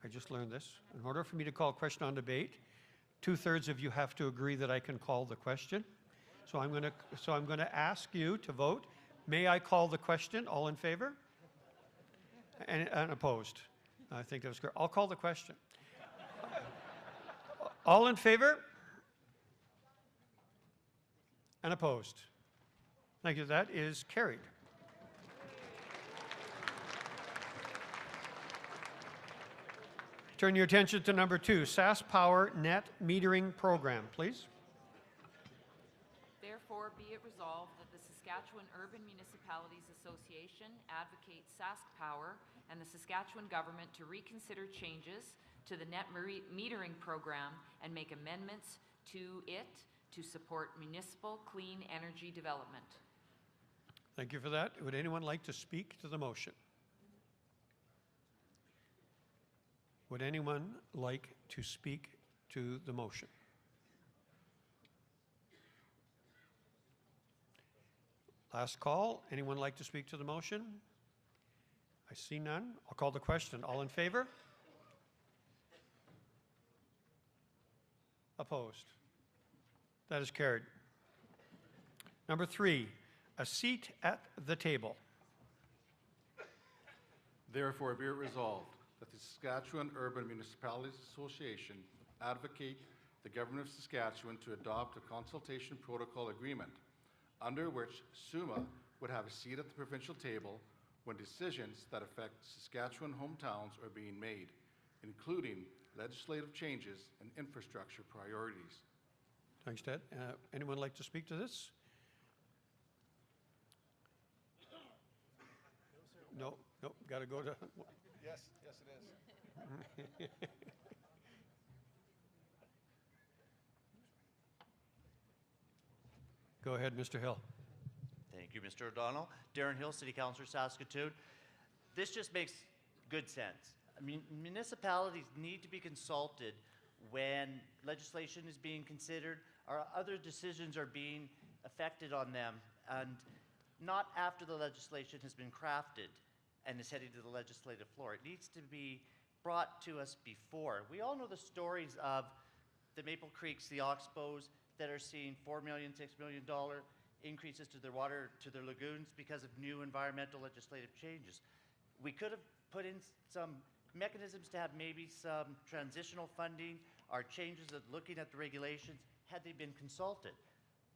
I just learned this. In order for me to call question on debate, 2/3 of you have to agree that I can call the question. So I'm going to ask you to vote. May I call the question? All in favor? And opposed? I think that was correct. I'll call the question. All in favor? And opposed? Thank you. That is carried. Turn your attention to number 2, SaskPower Net Metering Program, please. Therefore, be it resolved that the Saskatchewan Urban Municipalities Association advocates SaskPower and the Saskatchewan government to reconsider changes to the net metering program and make amendments to it to support municipal clean energy development. Thank you for that. Would anyone like to speak to the motion? Would anyone like to speak to the motion? Last call. Anyone like to speak to the motion? I see none. I'll call the question. All in favor? Opposed? That is carried. Number 3, a seat at the table. Therefore, be it resolved that the Saskatchewan Urban Municipalities Association advocate the Government of Saskatchewan to adopt a consultation protocol agreement under which SUMA would have a seat at the provincial table when decisions that affect Saskatchewan hometowns are being made, including legislative changes and infrastructure priorities. Thanks, Ted. Anyone like to speak to this? No, got to go to... Yes, it is. Go ahead, Mr. Hill. Thank you, Mr. O'Donnell. Darren Hill, City Councillor, Saskatoon. This just makes good sense. I mean, municipalities need to be consulted when legislation is being considered or other decisions are being affected on them, and not after the legislation has been crafted and is heading to the legislative floor. It needs to be brought to us before. We all know the stories of the Maple Creeks, the Oxbows, that are seeing $4 million, $6 million increases to their water, to their lagoons because of new environmental legislative changes. We could have put in some mechanisms to have maybe some transitional funding or changes of looking at the regulations had they been consulted.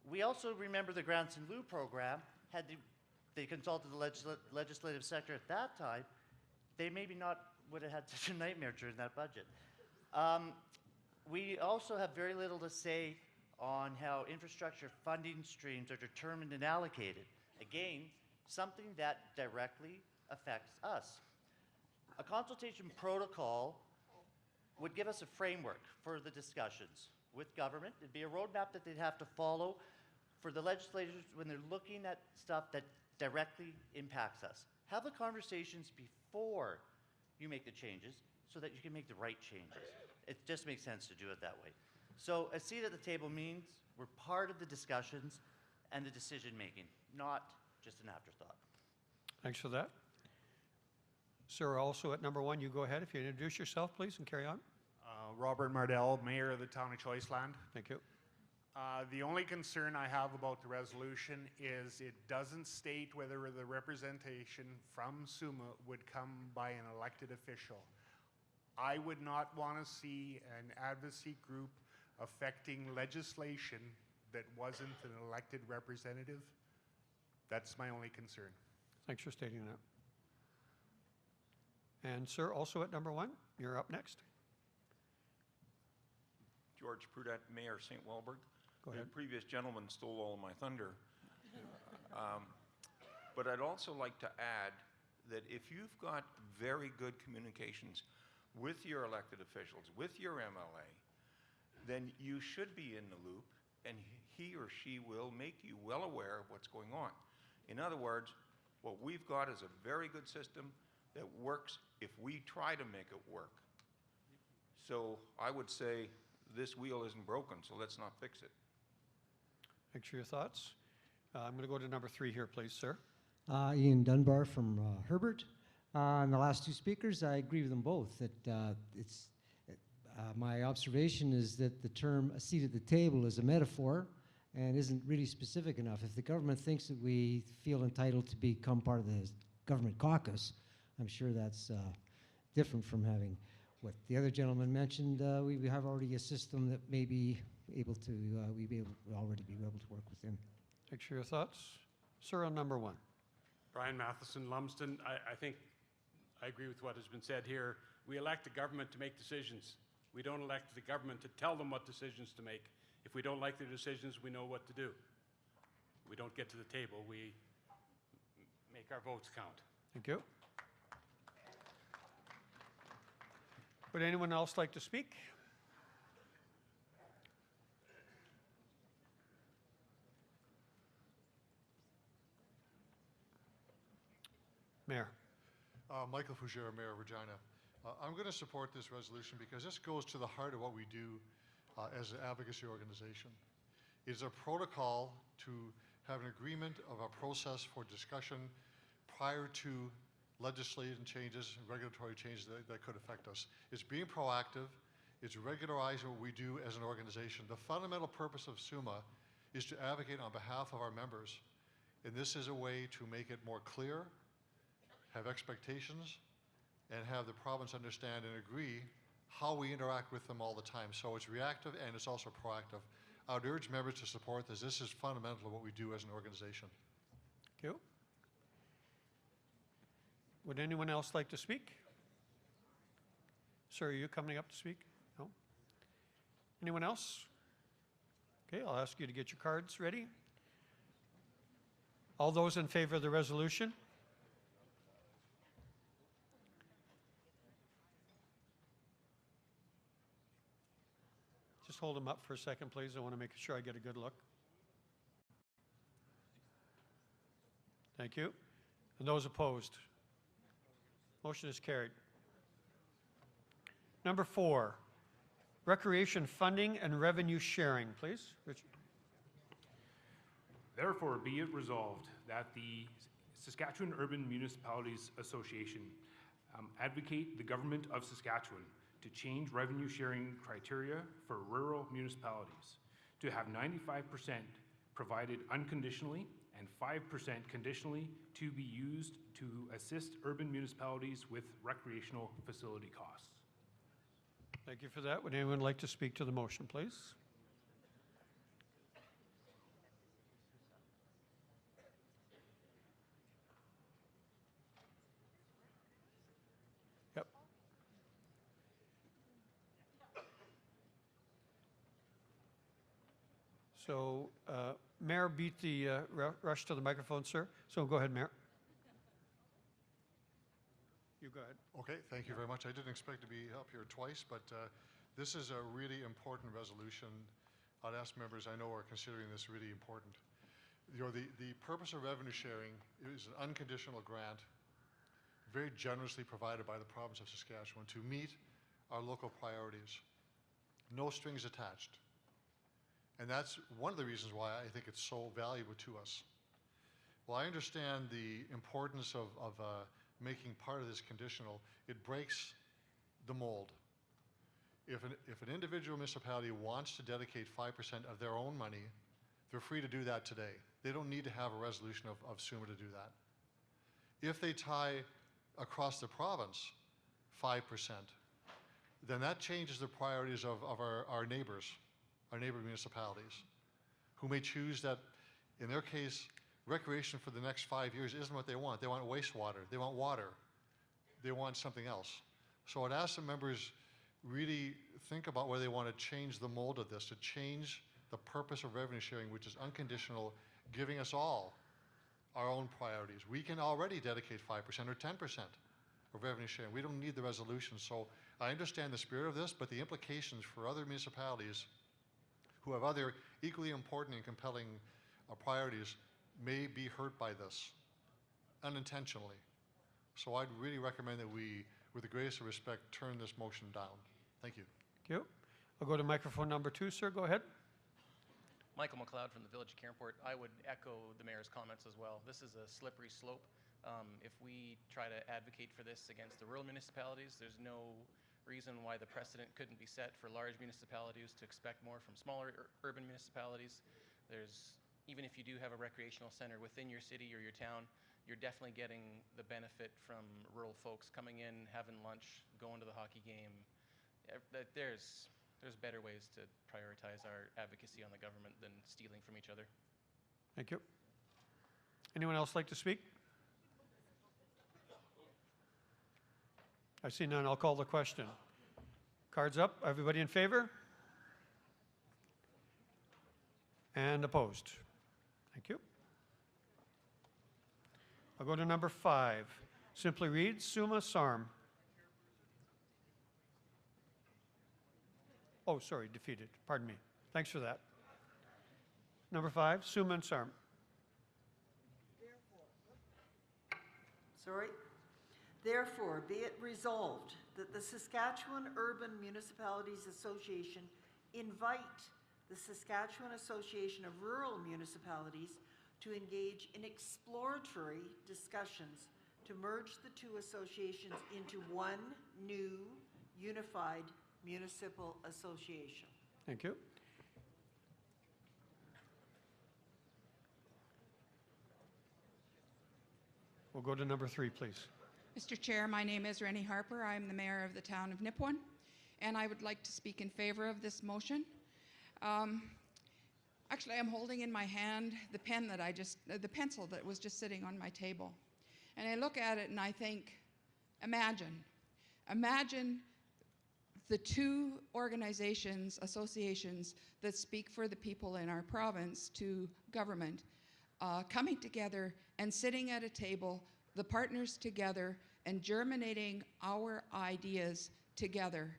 We also remember the grants in lieu program. Had they consulted the legislative sector at that time, they maybe not would have had such a nightmare during that budget. We also have very little to say on how infrastructure funding streams are determined and allocated. Again, something that directly affects us. A consultation protocol would give us a framework for the discussions with government. It'd be a roadmap that they'd have to follow for the legislators when they're looking at stuff that directly impacts us. Have the conversations before you make the changes so that you can make the right changes. It just makes sense to do it that way. So a seat at the table means we're part of the discussions and the decision making, not just an afterthought. Thanks for that. Sir, also at number 1, you go ahead. If you introduce yourself, please, and carry on. Robert Mardell, Mayor of the Town of Choiceland. Thank you. The only concern I have about the resolution is it doesn't state whether the representation from SUMA would come by an elected official. I would not want to see an advocacy group affecting legislation that wasn't an elected representative. That's my only concern. Thanks for stating that. And sir, also at number 1, you're up next. George Prudette, Mayor, St. Walburg. Go ahead. The previous gentleman stole all of my thunder. But I'd also like to add that if you've got very good communications with your elected officials, with your MLA, then you should be in the loop, and he or she will make you well aware of what's going on. In other words, what we've got is a very good system that works if we try to make it work. So I would say this wheel isn't broken, so let's not fix it. Thanks for your thoughts. I'm going to go to number 3 here, please, sir. Ian Dunbar from Herbert. And the last two speakers, I agree with them both, that my observation is that the term "a seat at the table" is a metaphor and isn't really specific enough. If the government thinks that we feel entitled to become part of the government caucus, I'm sure that's different from having what the other gentleman mentioned. We have already a system that may be able to, already be able to work within. Thanks for your thoughts. Sir, on number one. Brian Matheson, Lumsden. I think I agree with what has been said here. We elect the government to make decisions. We don't elect the government to tell them what decisions to make. If we don't like their decisions, we know what to do. We don't get to the table. We make our votes count. Thank you. Would anyone else like to speak? Mayor. Michael Fougere, Mayor of Regina. I'm going to support this resolution because this goes to the heart of what we do as an advocacy organization. It's a protocol to have an agreement of a process for discussion prior to legislative changes, regulatory changes that could affect us. It's being proactive. It's regularizing what we do as an organization. The fundamental purpose of SUMA is to advocate on behalf of our members. And this is a way to make it more clear, have expectations, and have the province understand and agree how we interact with them all the time. So it's reactive and it's also proactive. I would urge members to support this. This is fundamental to what we do as an organization. Thank you. Would anyone else like to speak? Sir, are you coming up to speak? No? Anyone else? Okay, I'll ask you to get your cards ready. All those in favor of the resolution? Just hold them up for a second, please. I want to make sure I get a good look. Thank you. And those opposed? Motion is carried. Number 4, recreation funding and revenue sharing, please. Richard. Therefore, be it resolved that the Saskatchewan Urban Municipalities Association advocate the Government of Saskatchewan to change revenue sharing criteria for rural municipalities to have 95% provided unconditionally and 5% conditionally to be used to assist urban municipalities with recreational facility costs. Thank you for that. Would anyone like to speak to the motion, please? Yep. So, Mayor beat the rush to the microphone, sir. So go ahead, Mayor. You go ahead. Okay, thank you very much. I didn't expect to be up here twice, but this is a really important resolution. I'd ask members I know are considering this really important. You know, the purpose of revenue sharing is an unconditional grant, very generously provided by the province of Saskatchewan to meet our local priorities. No strings attached. And that's one of the reasons why I think it's so valuable to us. Well, I understand the importance of making part of this conditional. It breaks the mold. If an individual municipality wants to dedicate 5% of their own money, they're free to do that today. They don't need to have a resolution of SUMA to do that. If they tie across the province 5%, then that changes the priorities of our neighbors, our neighbor municipalities, who may choose that, in their case, recreation for the next 5 years isn't what they want. They want wastewater. They want water. They want something else. So I'd ask the members really think about whether they want to change the mold of this, to change the purpose of revenue sharing, which is unconditional, giving us all our own priorities. We can already dedicate 5% or 10% of revenue sharing. We don't need the resolution. So I understand the spirit of this, but the implications for other municipalities who have other equally important and compelling priorities may be hurt by this unintentionally. So I'd really recommend that we, with the greatest respect, turn this motion down. Thank you. Thank you. I'll go to microphone number 2, sir. Go ahead. Michael McLeod from the Village of Cairnport. I would echo the mayor's comments as well. This is a slippery slope. If we try to advocate for this against the rural municipalities, there's no reason why the precedent couldn't be set for large municipalities to expect more from smaller urban municipalities. Even if you do have a recreational center within your city or your town, you're definitely getting the benefit from rural folks coming in, having lunch, going to the hockey game. There's better ways to prioritize our advocacy on the government than stealing from each other. Thank you. Anyone else like to speak? I see none. I'll call the question. Cards up. Everybody in favor? And opposed? Thank you. I'll go to number 5. Simply reads Summa Sarm. Oh, sorry, defeated. Pardon me. Thanks for that. Number 5, Summa and Sarm. Sorry. Therefore, be it resolved that the Saskatchewan Urban Municipalities Association invite the Saskatchewan Association of Rural Municipalities to engage in exploratory discussions to merge the two associations into one new unified municipal association. Thank you. We'll go to number 3, please. Mr. Chair, my name is Rennie Harper. I'm the mayor of the town of Nipawin, and I would like to speak in favor of this motion. Actually, I'm holding in my hand the pencil that was just sitting on my table. And I look at it and I think, imagine the two organizations, associations that speak for the people in our province to government, coming together and sitting at a table, the partners together, and germinating our ideas together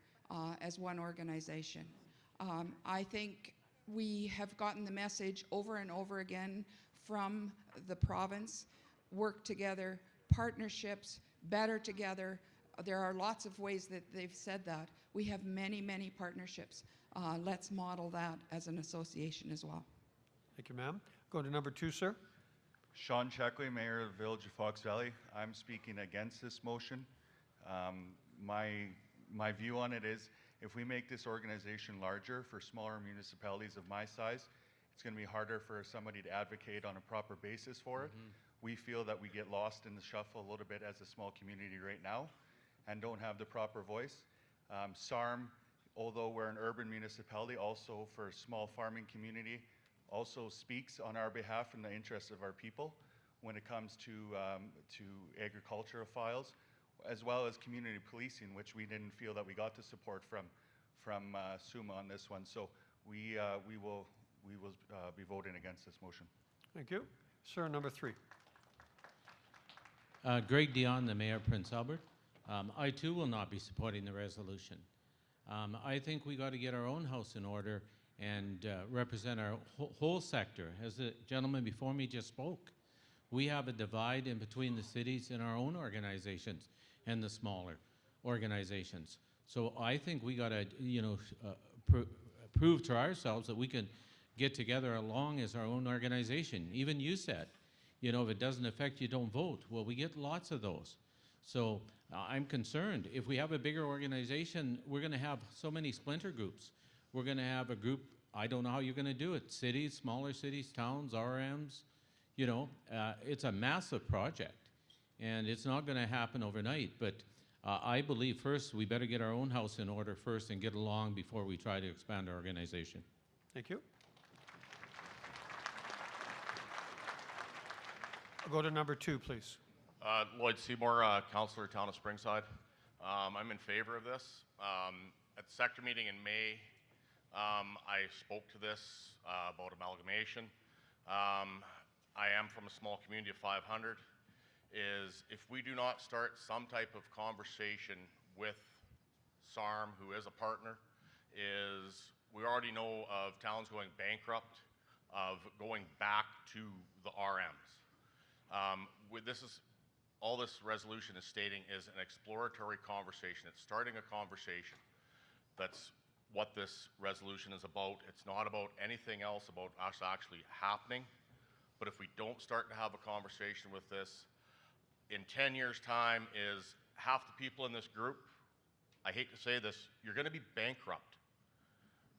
as one organization. I think we have gotten the message over and over again from the province: work together, partnerships, better together. There are lots of ways that they've said that. We have many, many partnerships. Let's model that as an association as well. Thank you, ma'am. Go to number 2, sir. Sean Checkley, Mayor of the Village of Fox Valley. I'm speaking against this motion. My view on it is, if we make this organization larger for smaller municipalities of my size, it's going to be harder for somebody to advocate on a proper basis for it. We feel that we get lost in the shuffle a little bit as a small community right now and don't have the proper voice. SARM, although we're an urban municipality, also for a small farming community, also speaks on our behalf in the interests of our people when it comes to agricultural files, as well as community policing, which we didn't feel that we got the support from SUMA on this one. So we will be voting against this motion. Thank you. Sir, number 3. Greg Dion, the Mayor of Prince Albert. I too will not be supporting the resolution. I think we got to get our own house in order and represent our whole sector. As the gentleman before me just spoke, we have a divide in between the cities and our own organizations and the smaller organizations. So I think we got to, prove to ourselves that we can get together along as our own organization. Even you said, if it doesn't affect you, don't vote. Well, we get lots of those. So I'm concerned. If we have a bigger organization, we're going to have so many splinter groups. We're going to have a group, I don't know how you're going to do it, cities, smaller cities, towns, RMs. It's a massive project, and it's not going to happen overnight. But I believe first we better get our own house in order first and get along before we try to expand our organization. Thank you. I'll go to number 2, please. Lloyd Seymour, Councillor, Town of Springside. I'm in favor of this. At the sector meeting in May, I spoke to this about amalgamation. I am from a small community of 500. If we do not start some type of conversation with SARM, who is a partner, we already know of towns going bankrupt, of going back to the RMs. All this resolution is stating is an exploratory conversation. It's starting a conversation that's what this resolution is about. It's not about anything else about us actually happening. But if we don't start to have a conversation with this, in 10 years' time is half the people in this group, I hate to say this, you're going to be bankrupt.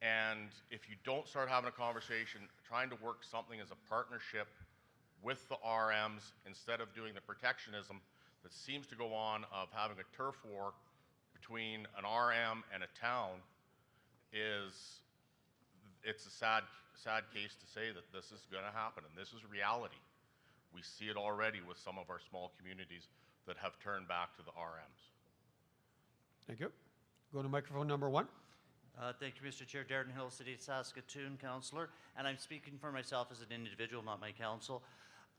And if you don't start having a conversation, trying to work something as a partnership with the RMs instead of doing the protectionism that seems to go on of having a turf war between an RM and a town, it's a sad case to say that this is going to happen, and this is reality. We see it already with some of our small communities that have turned back to the RMs. Thank you. Go to microphone number 1. Thank you, Mr. Chair. Darren Hill, City of Saskatoon, Councillor, and I'm speaking for myself as an individual, not my council.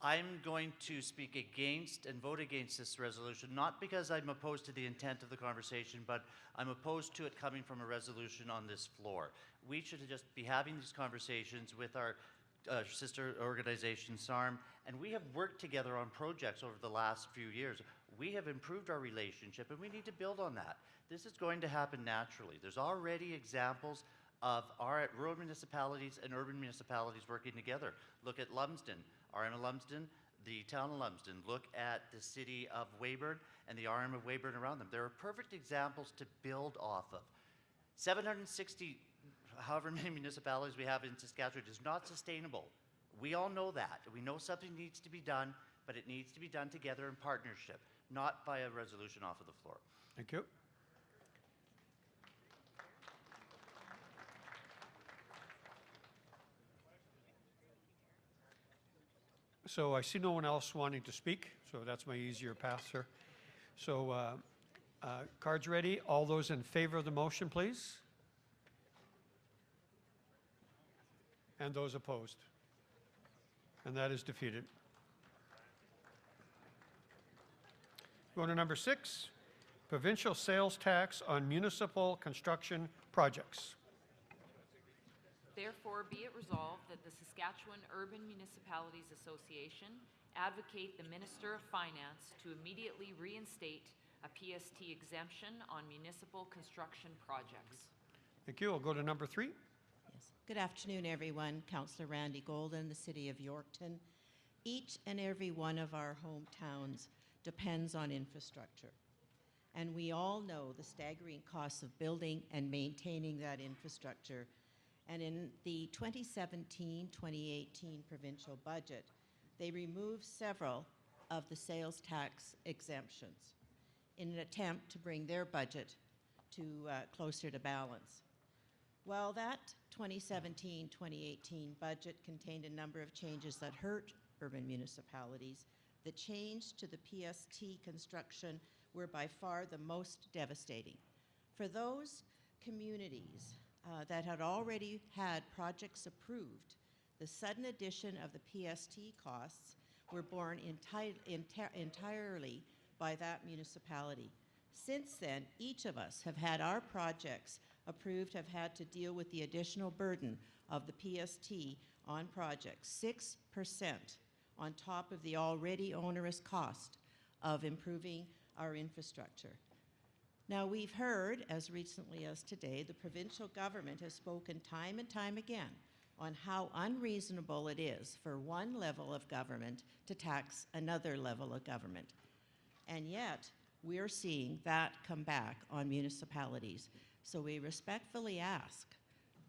I'm going to speak against and vote against this resolution, not because I'm opposed to the intent of the conversation, but I'm opposed to it coming from a resolution on this floor. We should just be having these conversations with our sister organization, SARM, and we have worked together on projects over the last few years. We have improved our relationship, and we need to build on that. This is going to happen naturally. There's already examples of our rural municipalities and urban municipalities working together. Look at Lumsden, RM of Lumsden, the town of Lumsden. Look at the city of Weyburn and the RM of Weyburn around them. There are perfect examples to build off of. 760, however many municipalities we have in Saskatchewan, is not sustainable. We all know that. We know something needs to be done, but it needs to be done together in partnership, not by a resolution off of the floor. Thank you. So I see no one else wanting to speak, so that's my easier path, sir. So cards ready. All those in favor of the motion, please. And those opposed. And that is defeated. Going to number 6, provincial sales tax on municipal construction projects. Therefore, be it resolved that the Saskatchewan Urban Municipalities Association advocate the Minister of Finance to immediately reinstate a PST exemption on municipal construction projects. Thank you. I'll go to number 3. Yes. Good afternoon, everyone. Councillor Randy Golden, the City of Yorkton. Each and every one of our hometowns depends on infrastructure. And we all know the staggering costs of building and maintaining that infrastructure. And in the 2017-2018 provincial budget, they removed several of the sales tax exemptions in an attempt to bring their budget to closer to balance. While that 2017-2018 budget contained a number of changes that hurt urban municipalities, the change to the PST construction were by far the most devastating. For those communities that had already had projects approved, the sudden addition of the PST costs were borne entirely by that municipality. Since then, each of us have had our projects approved, have had to deal with the additional burden of the PST on projects, 6% on top of the already onerous cost of improving our infrastructure. Now, we've heard, as recently as today, the provincial government has spoken time and time again on how unreasonable it is for one level of government to tax another level of government. And yet, we're seeing that come back on municipalities. So we respectfully ask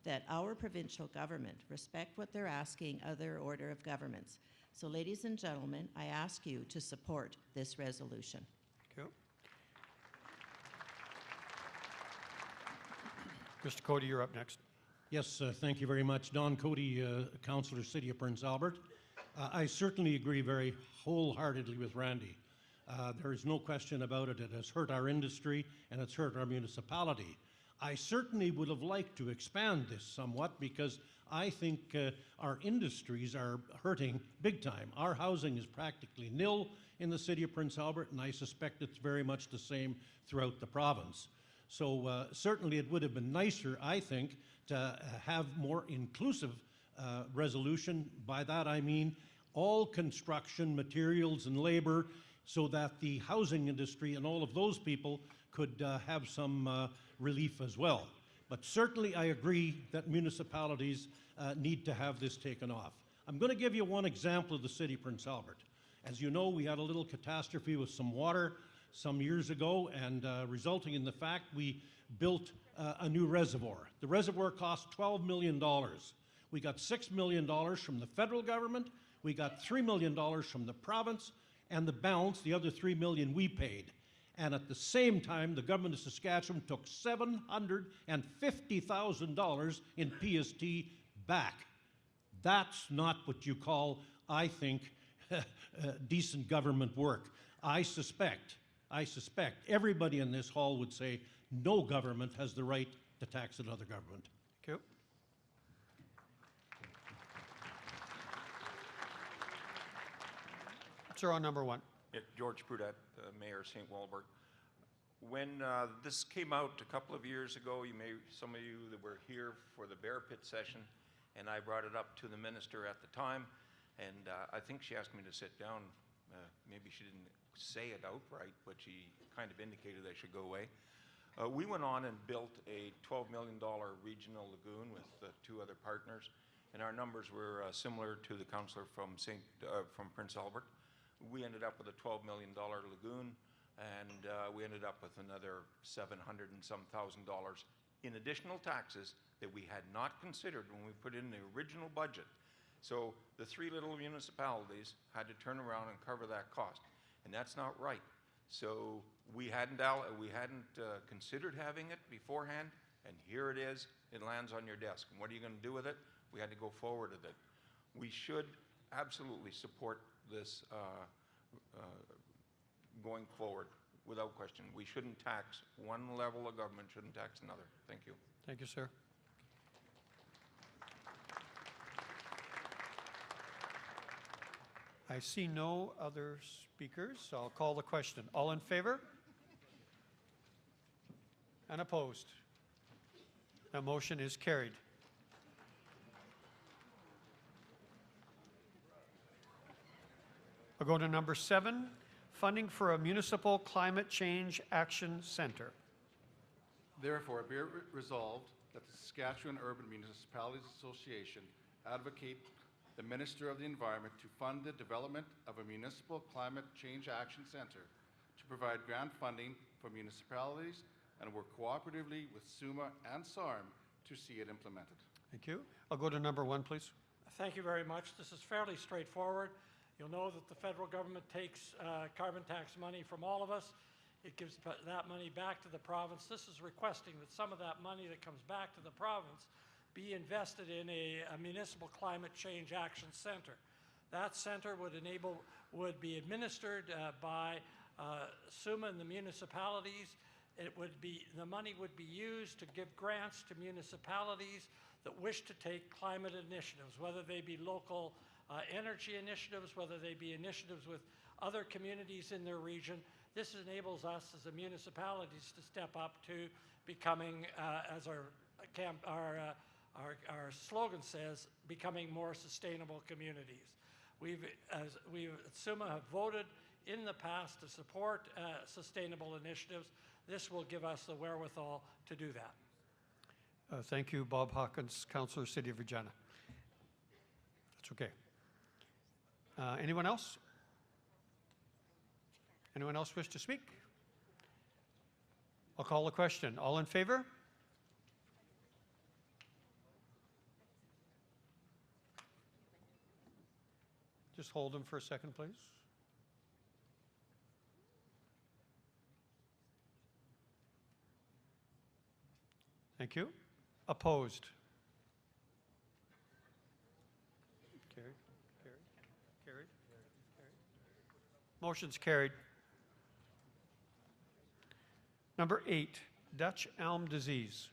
that our provincial government respect what they're asking other order of governments. So ladies and gentlemen, I ask you to support this resolution. Thank you. Mr. Cody, you're up next. Yes, thank you very much. Don Cody, Councillor, City of Prince Albert. I certainly agree very wholeheartedly with Randy. There is no question about it. It has hurt our industry and it's hurt our municipality. I certainly would have liked to expand this somewhat because I think our industries are hurting big time. Our housing is practically nil in the City of Prince Albert, and I suspect it's very much the same throughout the province. So certainly it would have been nicer, I think, to have more inclusive resolution. By that I mean all construction materials and labor, so that the housing industry and all of those people could have some relief as well. But certainly I agree that municipalities need to have this taken off. I'm going to give you one example of the city of Prince Albert. As you know, we had a little catastrophe with some water some years ago, and resulting in the fact we built a new reservoir. The reservoir cost $12 million. We got $6 million from the federal government, we got $3 million from the province, and the balance, the other $3 million, we paid. And at the same time, the government of Saskatchewan took $750,000 in PST back. That's not what you call, I think, decent government work. I suspect everybody in this hall would say no government has the right to tax another government. Thank you. Sir, on number one. Yeah, George Prudette, Mayor St. Walbert. When this came out a couple of years ago, some of you that were here for the Bear Pit session, and I brought it up to the minister at the time, and I think she asked me to sit down. Maybe she didn't say it outright, but she kind of indicated I should go away. We went on and built a $12 million regional lagoon with two other partners, and our numbers were similar to the councillor from Prince Albert. We ended up with a $12 million lagoon, and we ended up with another $700 and some thousand in additional taxes that we had not considered when we put in the original budget. So the three little municipalities had to turn around and cover that cost, and that's not right. So we hadn't considered having it beforehand, and here it is. It lands on your desk. And what are you going to do with it? We had to go forward with it. We should absolutely support this going forward, without question. We shouldn't tax one level of government, shouldn't tax another. Thank you. Thank you, sir. I see no other speakers, so I'll call the question. All in favor? And opposed? The motion is carried. I'll go to number 7, funding for a municipal climate change action center. Therefore, be it resolved that the Saskatchewan Urban Municipalities Association advocate the Minister of the Environment to fund the development of a municipal climate change action center to provide grant funding for municipalities and work cooperatively with SUMA and SARM to see it implemented. Thank you. I'll go to number 1, please. Thank you very much. This is fairly straightforward. You'll know that the federal government takes carbon tax money from all of us. It gives that money back to the province. This is requesting that some of that money that comes back to the province be invested in a municipal climate change action center. That center would be administered by SUMA and the municipalities. The money would be used to give grants to municipalities that wish to take climate initiatives, whether they be local energy initiatives, whether they be initiatives with other communities in their region. This enables us as a municipalities to step up to becoming, as our slogan says, becoming more sustainable communities. We at SUMA have voted in the past to support sustainable initiatives. This will give us the wherewithal to do that. Thank you, Bob Hawkins, Councillor, City of Regina. That's okay. Anyone else? Anyone else wish to speak? I'll call the question. All in favor? Just hold them for a second, please. Thank you. Opposed? Carried. Carried. Carried. Motion's carried. Number 8, Dutch elm disease.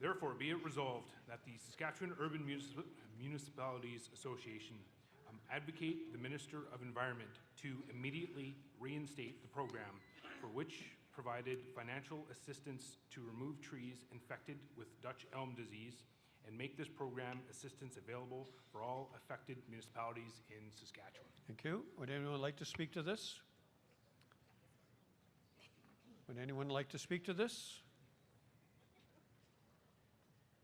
Therefore, be it resolved that the Saskatchewan Urban Municipalities Association advocate the Minister of Environment to immediately reinstate the program for which provided financial assistance to remove trees infected with Dutch elm disease and make this program assistance available for all affected municipalities in Saskatchewan. Thank you. Would anyone like to speak to this? Would anyone like to speak to this?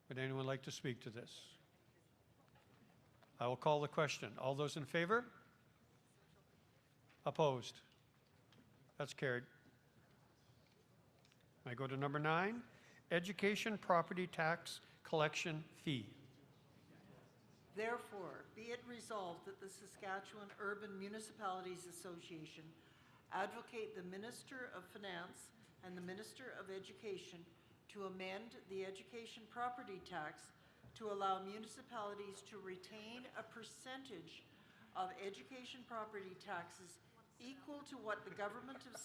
Would anyone like to speak to this? I will call the question. All those in favor? Opposed? That's carried. I go to number 9, education property tax collection fee. Therefore, be it resolved that the Saskatchewan Urban Municipalities Association advocate the Minister of Finance and the Minister of Education to amend the education property tax to allow municipalities to retain a percentage of education property taxes equal to what the Government of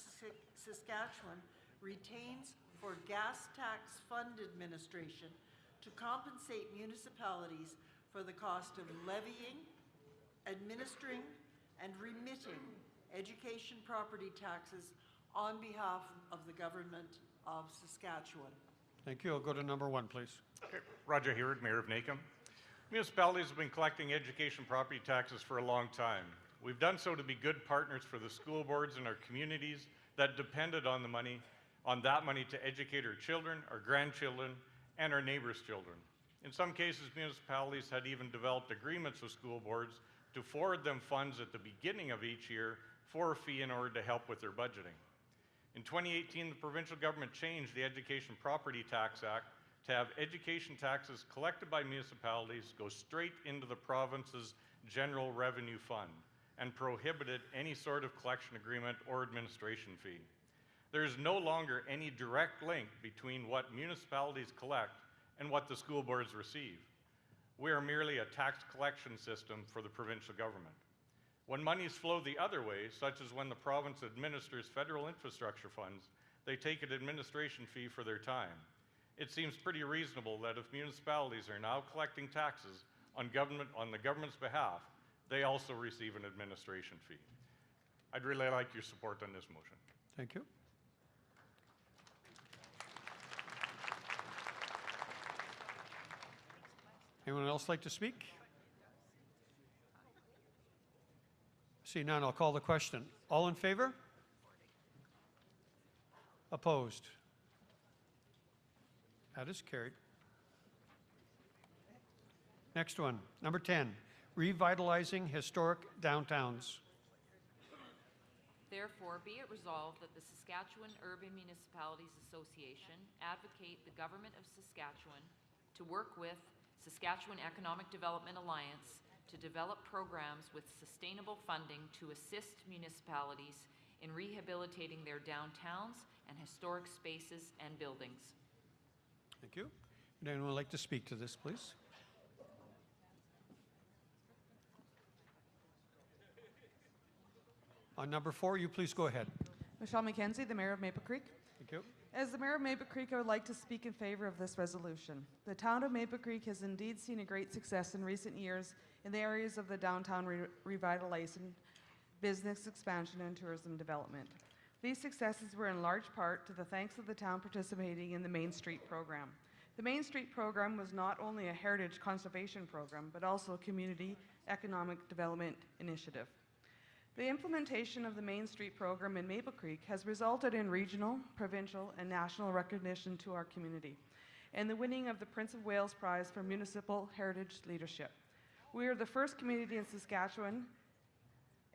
Saskatchewan retains for gas tax fund administration to compensate municipalities for the cost of levying, administering, and remitting education property taxes on behalf of the Government of Saskatchewan. Thank you. I'll go to number 1, please. Okay. Roger Hayward, Mayor of Nacum. Municipalities have been collecting education property taxes for a long time. We've done so to be good partners for the school boards in our communities that depended on that money to educate our children, our grandchildren, and our neighbors' children. In some cases, municipalities had even developed agreements with school boards to forward them funds at the beginning of each year for a fee in order to help with their budgeting. In 2018, the provincial government changed the Education Property Tax Act to have education taxes collected by municipalities go straight into the province's general revenue fund and prohibited any sort of collection agreement or administration fee. There is no longer any direct link between what municipalities collect and what the school boards receive. We are merely a tax collection system for the provincial government. When monies flow the other way, such as when the province administers federal infrastructure funds, they take an administration fee for their time. It seems pretty reasonable that if municipalities are now collecting taxes on the government's behalf, they also receive an administration fee. I'd really like your support on this motion. Thank you. Anyone else like to speak? See none, I'll call the question. All in favor? Opposed? That is carried. Next one, number 10, revitalizing historic downtowns. Therefore, be it resolved that the Saskatchewan Urban Municipalities Association advocate the Government of Saskatchewan to work with Saskatchewan Economic Development Alliance to develop programs with sustainable funding to assist municipalities in rehabilitating their downtowns and historic spaces and buildings. Thank you. Would anyone like to speak to this, please? On number 4, you please go ahead. Michelle McKenzie, the Mayor of Maple Creek. Thank you. As the Mayor of Maple Creek, I would like to speak in favor of this resolution. The town of Maple Creek has indeed seen a great success in recent years in the areas of the downtown revitalization, business expansion, and tourism development. These successes were in large part to the thanks of the town participating in the Main Street program. The Main Street program was not only a heritage conservation program, but also a community economic development initiative. The implementation of the Main Street program in Maple Creek has resulted in regional, provincial, and national recognition to our community, and the winning of the Prince of Wales Prize for Municipal Heritage Leadership. We are the first community in Saskatchewan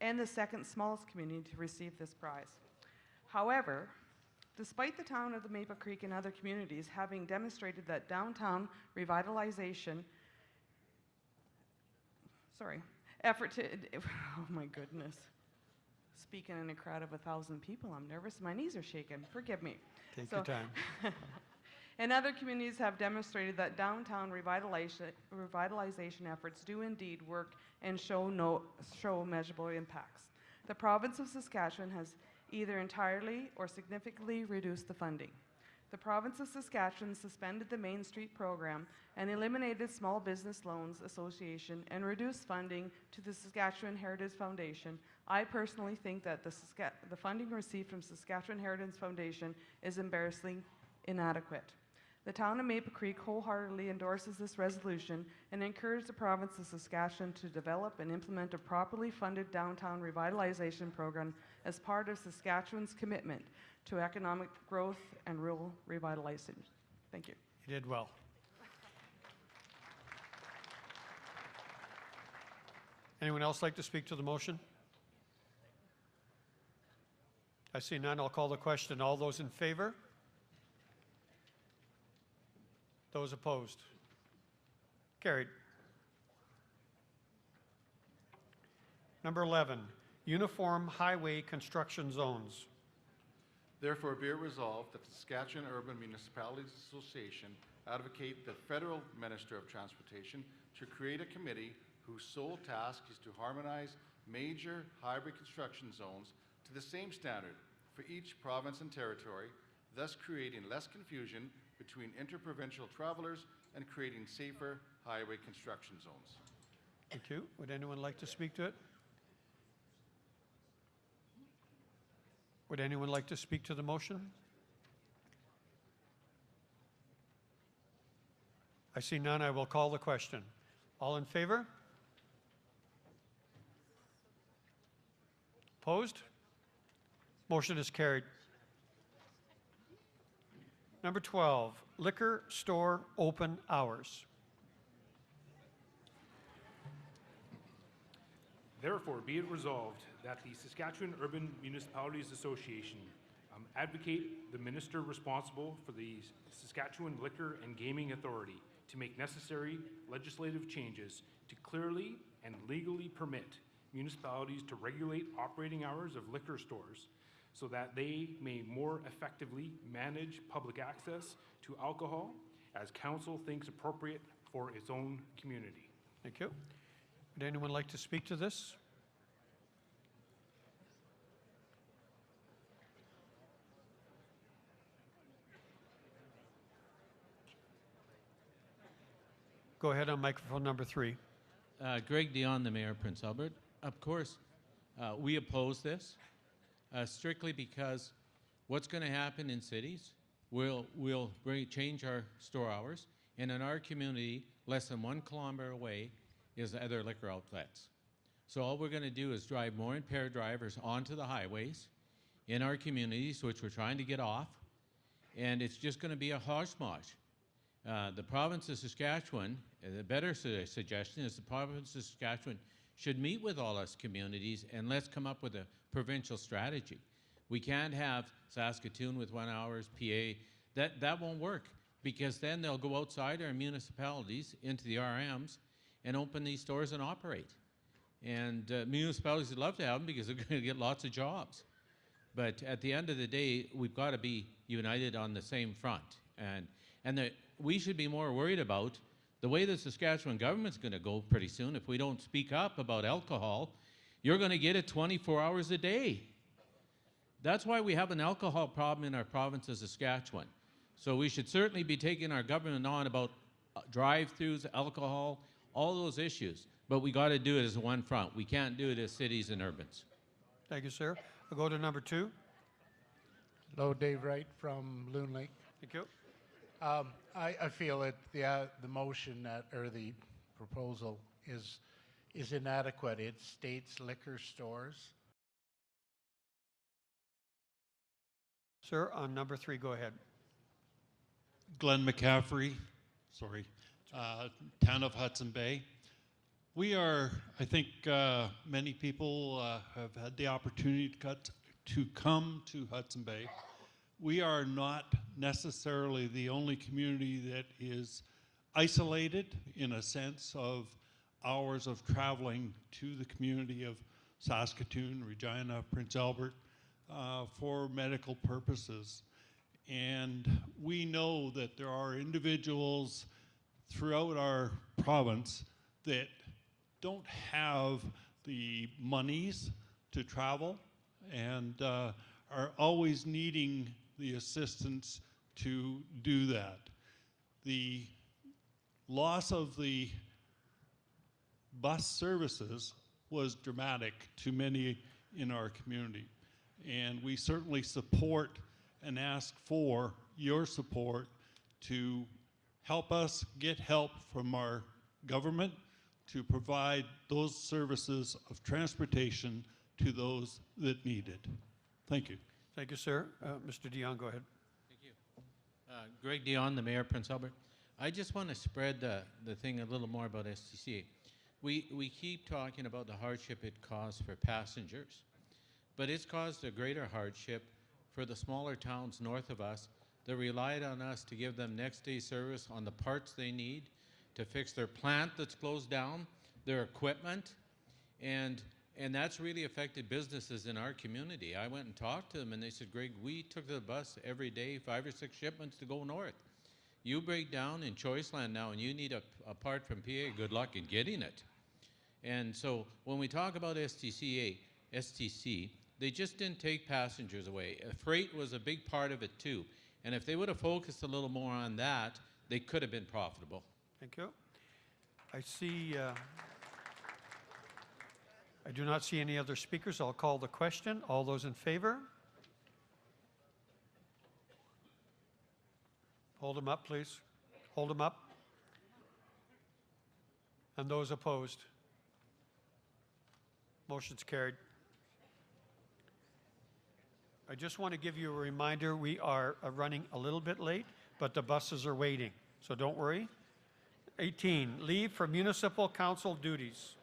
and the second smallest community to receive this prize. However, despite the town of the Maple Creek and other communities having demonstrated that downtown revitalization, effort to, oh my goodness. Speaking in a crowd of 1,000 people, I'm nervous, my knees are shaking, forgive me. Take your time. And other communities have demonstrated that downtown revitalization efforts do indeed work and show measurable impacts. The province of Saskatchewan has either entirely or significantly reduced the funding. The province of Saskatchewan suspended the Main Street program and eliminated Small Business Loans Association and reduced funding to the Saskatchewan Heritage Foundation. I personally think that the funding received from Saskatchewan Heritage Foundation is embarrassingly inadequate. The town of Maple Creek wholeheartedly endorses this resolution and encourages the province of Saskatchewan to develop and implement a properly funded downtown revitalization program as part of Saskatchewan's commitment to economic growth and rural revitalization. Thank you. You did well. Anyone else like to speak to the motion? I see none. I'll call the question. All those in favor? Those opposed? Carried. Number 11, uniform highway construction zones. Therefore, be it resolved that the Saskatchewan Urban Municipalities Association advocate the Federal Minister of Transportation to create a committee whose sole task is to harmonize major highway construction zones to the same standard for each province and territory, thus creating less confusion between interprovincial travelers and creating safer highway construction zones. Thank you. Would anyone like to speak to it? Would anyone like to speak to the motion? I see none. I will call the question. All in favor? Opposed? Motion is carried. Number 12, liquor store open hours. Therefore, be it resolved that the Saskatchewan Urban Municipalities Association advocate the minister responsible for the Saskatchewan Liquor and Gaming Authority to make necessary legislative changes to clearly and legally permit municipalities to regulate operating hours of liquor stores so that they may more effectively manage public access to alcohol as council thinks appropriate for its own community. Thank you. Would anyone like to speak to this? Go ahead on microphone number 3. Greg Dion, the Mayor of Prince Albert. Of course, we oppose this strictly because what's going to happen in cities, we'll change our store hours, and in our community, less than 1 kilometer away is other liquor outlets. So all we're going to do is drive more impaired drivers onto the highways in our communities, which we're trying to get off, and it's just going to be a hodgepodge. The province of Saskatchewan, the better suggestion is the province of Saskatchewan should meet with all us communities and let's come up with a provincial strategy. We can't have Saskatoon with 1 hour's PA. That won't work because then they'll go outside our municipalities into the RMs and open these stores and operate. And municipalities would love to have them because they're going to get lots of jobs. But at the end of the day, we've got to be united on the same front. And we should be more worried about the way the Saskatchewan government's going to go pretty soon. If we don't speak up about alcohol, you're going to get it 24 hours a day. That's why we have an alcohol problem in our province of Saskatchewan. So we should certainly be taking our government on about drive-throughs, alcohol, all those issues. But we got to do it as one front. We can't do it as cities and urbans. Thank you, sir. We'll go to number 2. Hello, Dave Wright from Loon Lake. Thank you. I feel that the motion or the proposal is inadequate. It states liquor stores. Sir, on number 3, go ahead. Glenn McCaffrey, town of Hudson Bay. We are, I think many people have had the opportunity to come to Hudson Bay. We are not necessarily the only community that is isolated in a sense of hours of traveling to the community of Saskatoon, Regina, Prince Albert for medical purposes. And we know that there are individuals throughout our province that don't have the monies to travel and are always needing the assistance to do that. The loss of the bus services was dramatic to many in our community. And we certainly support and ask for your support to help us get help from our government to provide those services of transportation to those that need it. Thank you. Thank you, sir. Mr. Dion, go ahead. Thank you. Greg Dion, the Mayor of Prince Albert. I just want to spread the thing a little more about STCA. We keep talking about the hardship it caused for passengers, but it's caused a greater hardship for the smaller towns north of us that relied on us to give them next day service on the parts they need to fix their plant that's closed down, their equipment, and that's really affected businesses in our community. I went and talked to them and they said, Greg, we took the bus every day, 5 or 6 shipments to go north. You break down in Choiceland now and you need a part from PA, good luck in getting it. And so when we talk about STC, they just didn't take passengers away. Freight was a big part of it too. And if they would have focused a little more on that, they could have been profitable. Thank you. I see, I do not see any other speakers. I'll call the question. All those in favor? Hold them up, please. Hold them up. And those opposed? Motion's carried. I just want to give you a reminder, we are running a little bit late, but the buses are waiting, so don't worry. 18, leave for municipal council duties.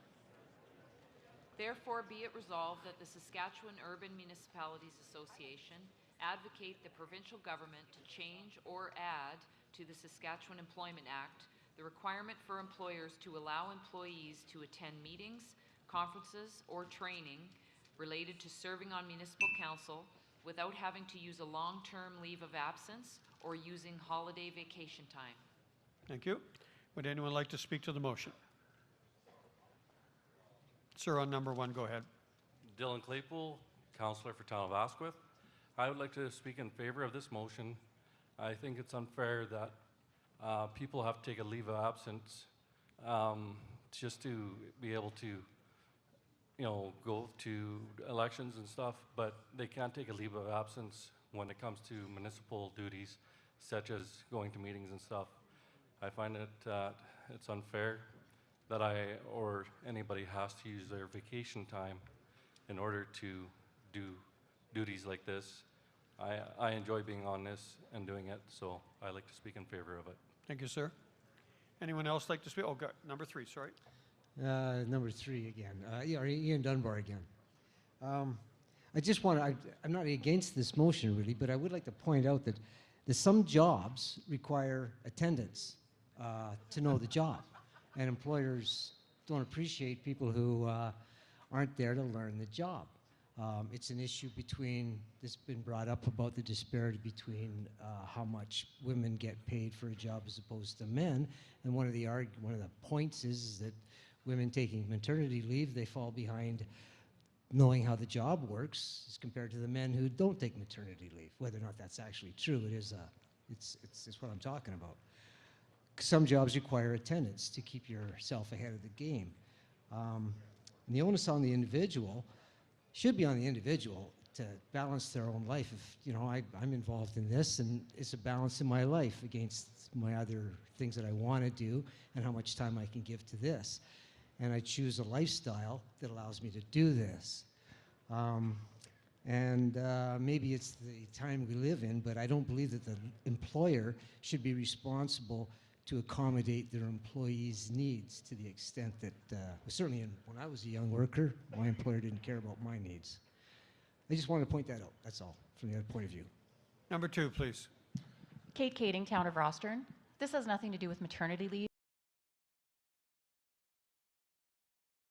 Therefore, be it resolved that the Saskatchewan Urban Municipalities Association advocate the provincial government to change or add to the Saskatchewan Employment Act the requirement for employers to allow employees to attend meetings, conferences, or training related to serving on municipal council without having to use a long-term leave of absence or using holiday vacation time. Thank you. Would anyone like to speak to the motion? Sir, on number 1, go ahead. Dylan Claypool, Councillor for Town of Asquith. I would like to speak in favor of this motion. I think it's unfair that people have to take a leave of absence just to be able to go to elections and stuff, but they can't take a leave of absence when it comes to municipal duties, such as going to meetings and stuff. I find it it's unfair that I or anybody has to use their vacation time in order to do duties like this. I enjoy being on this and doing it, so I like to speak in favor of it. Thank you, sir. Anyone else like to speak? Oh, God, number 3, sorry. Number 3 again. Ian Dunbar again. I just want to, I'm not against this motion really, but I would like to point out that some jobs require attendance to know the job. And employers don't appreciate people who aren't there to learn the job. It's an issue between, this has been brought up about the disparity between how much women get paid for a job as opposed to men. And one of the points is that women taking maternity leave, they fall behind knowing how the job works as compared to the men who don't take maternity leave. Whether or not that's actually true, it's what I'm talking about. Some jobs require attendance to keep yourself ahead of the game. And the onus on the individual should be on the individual to balance their own life. If, I'm involved in this and it's a balance in my life against my other things that I want to do and how much time I can give to this. And I choose a lifestyle that allows me to do this. Maybe it's the time we live in, but I don't believe that the employer should be responsible to accommodate their employees' needs to the extent that, certainly when I was a young worker, my employer didn't care about my needs. I just wanted to point that out, that's all, from the other point of view. Number 2, please. Kate Kading, Town of Rostern. This has nothing to do with maternity leave.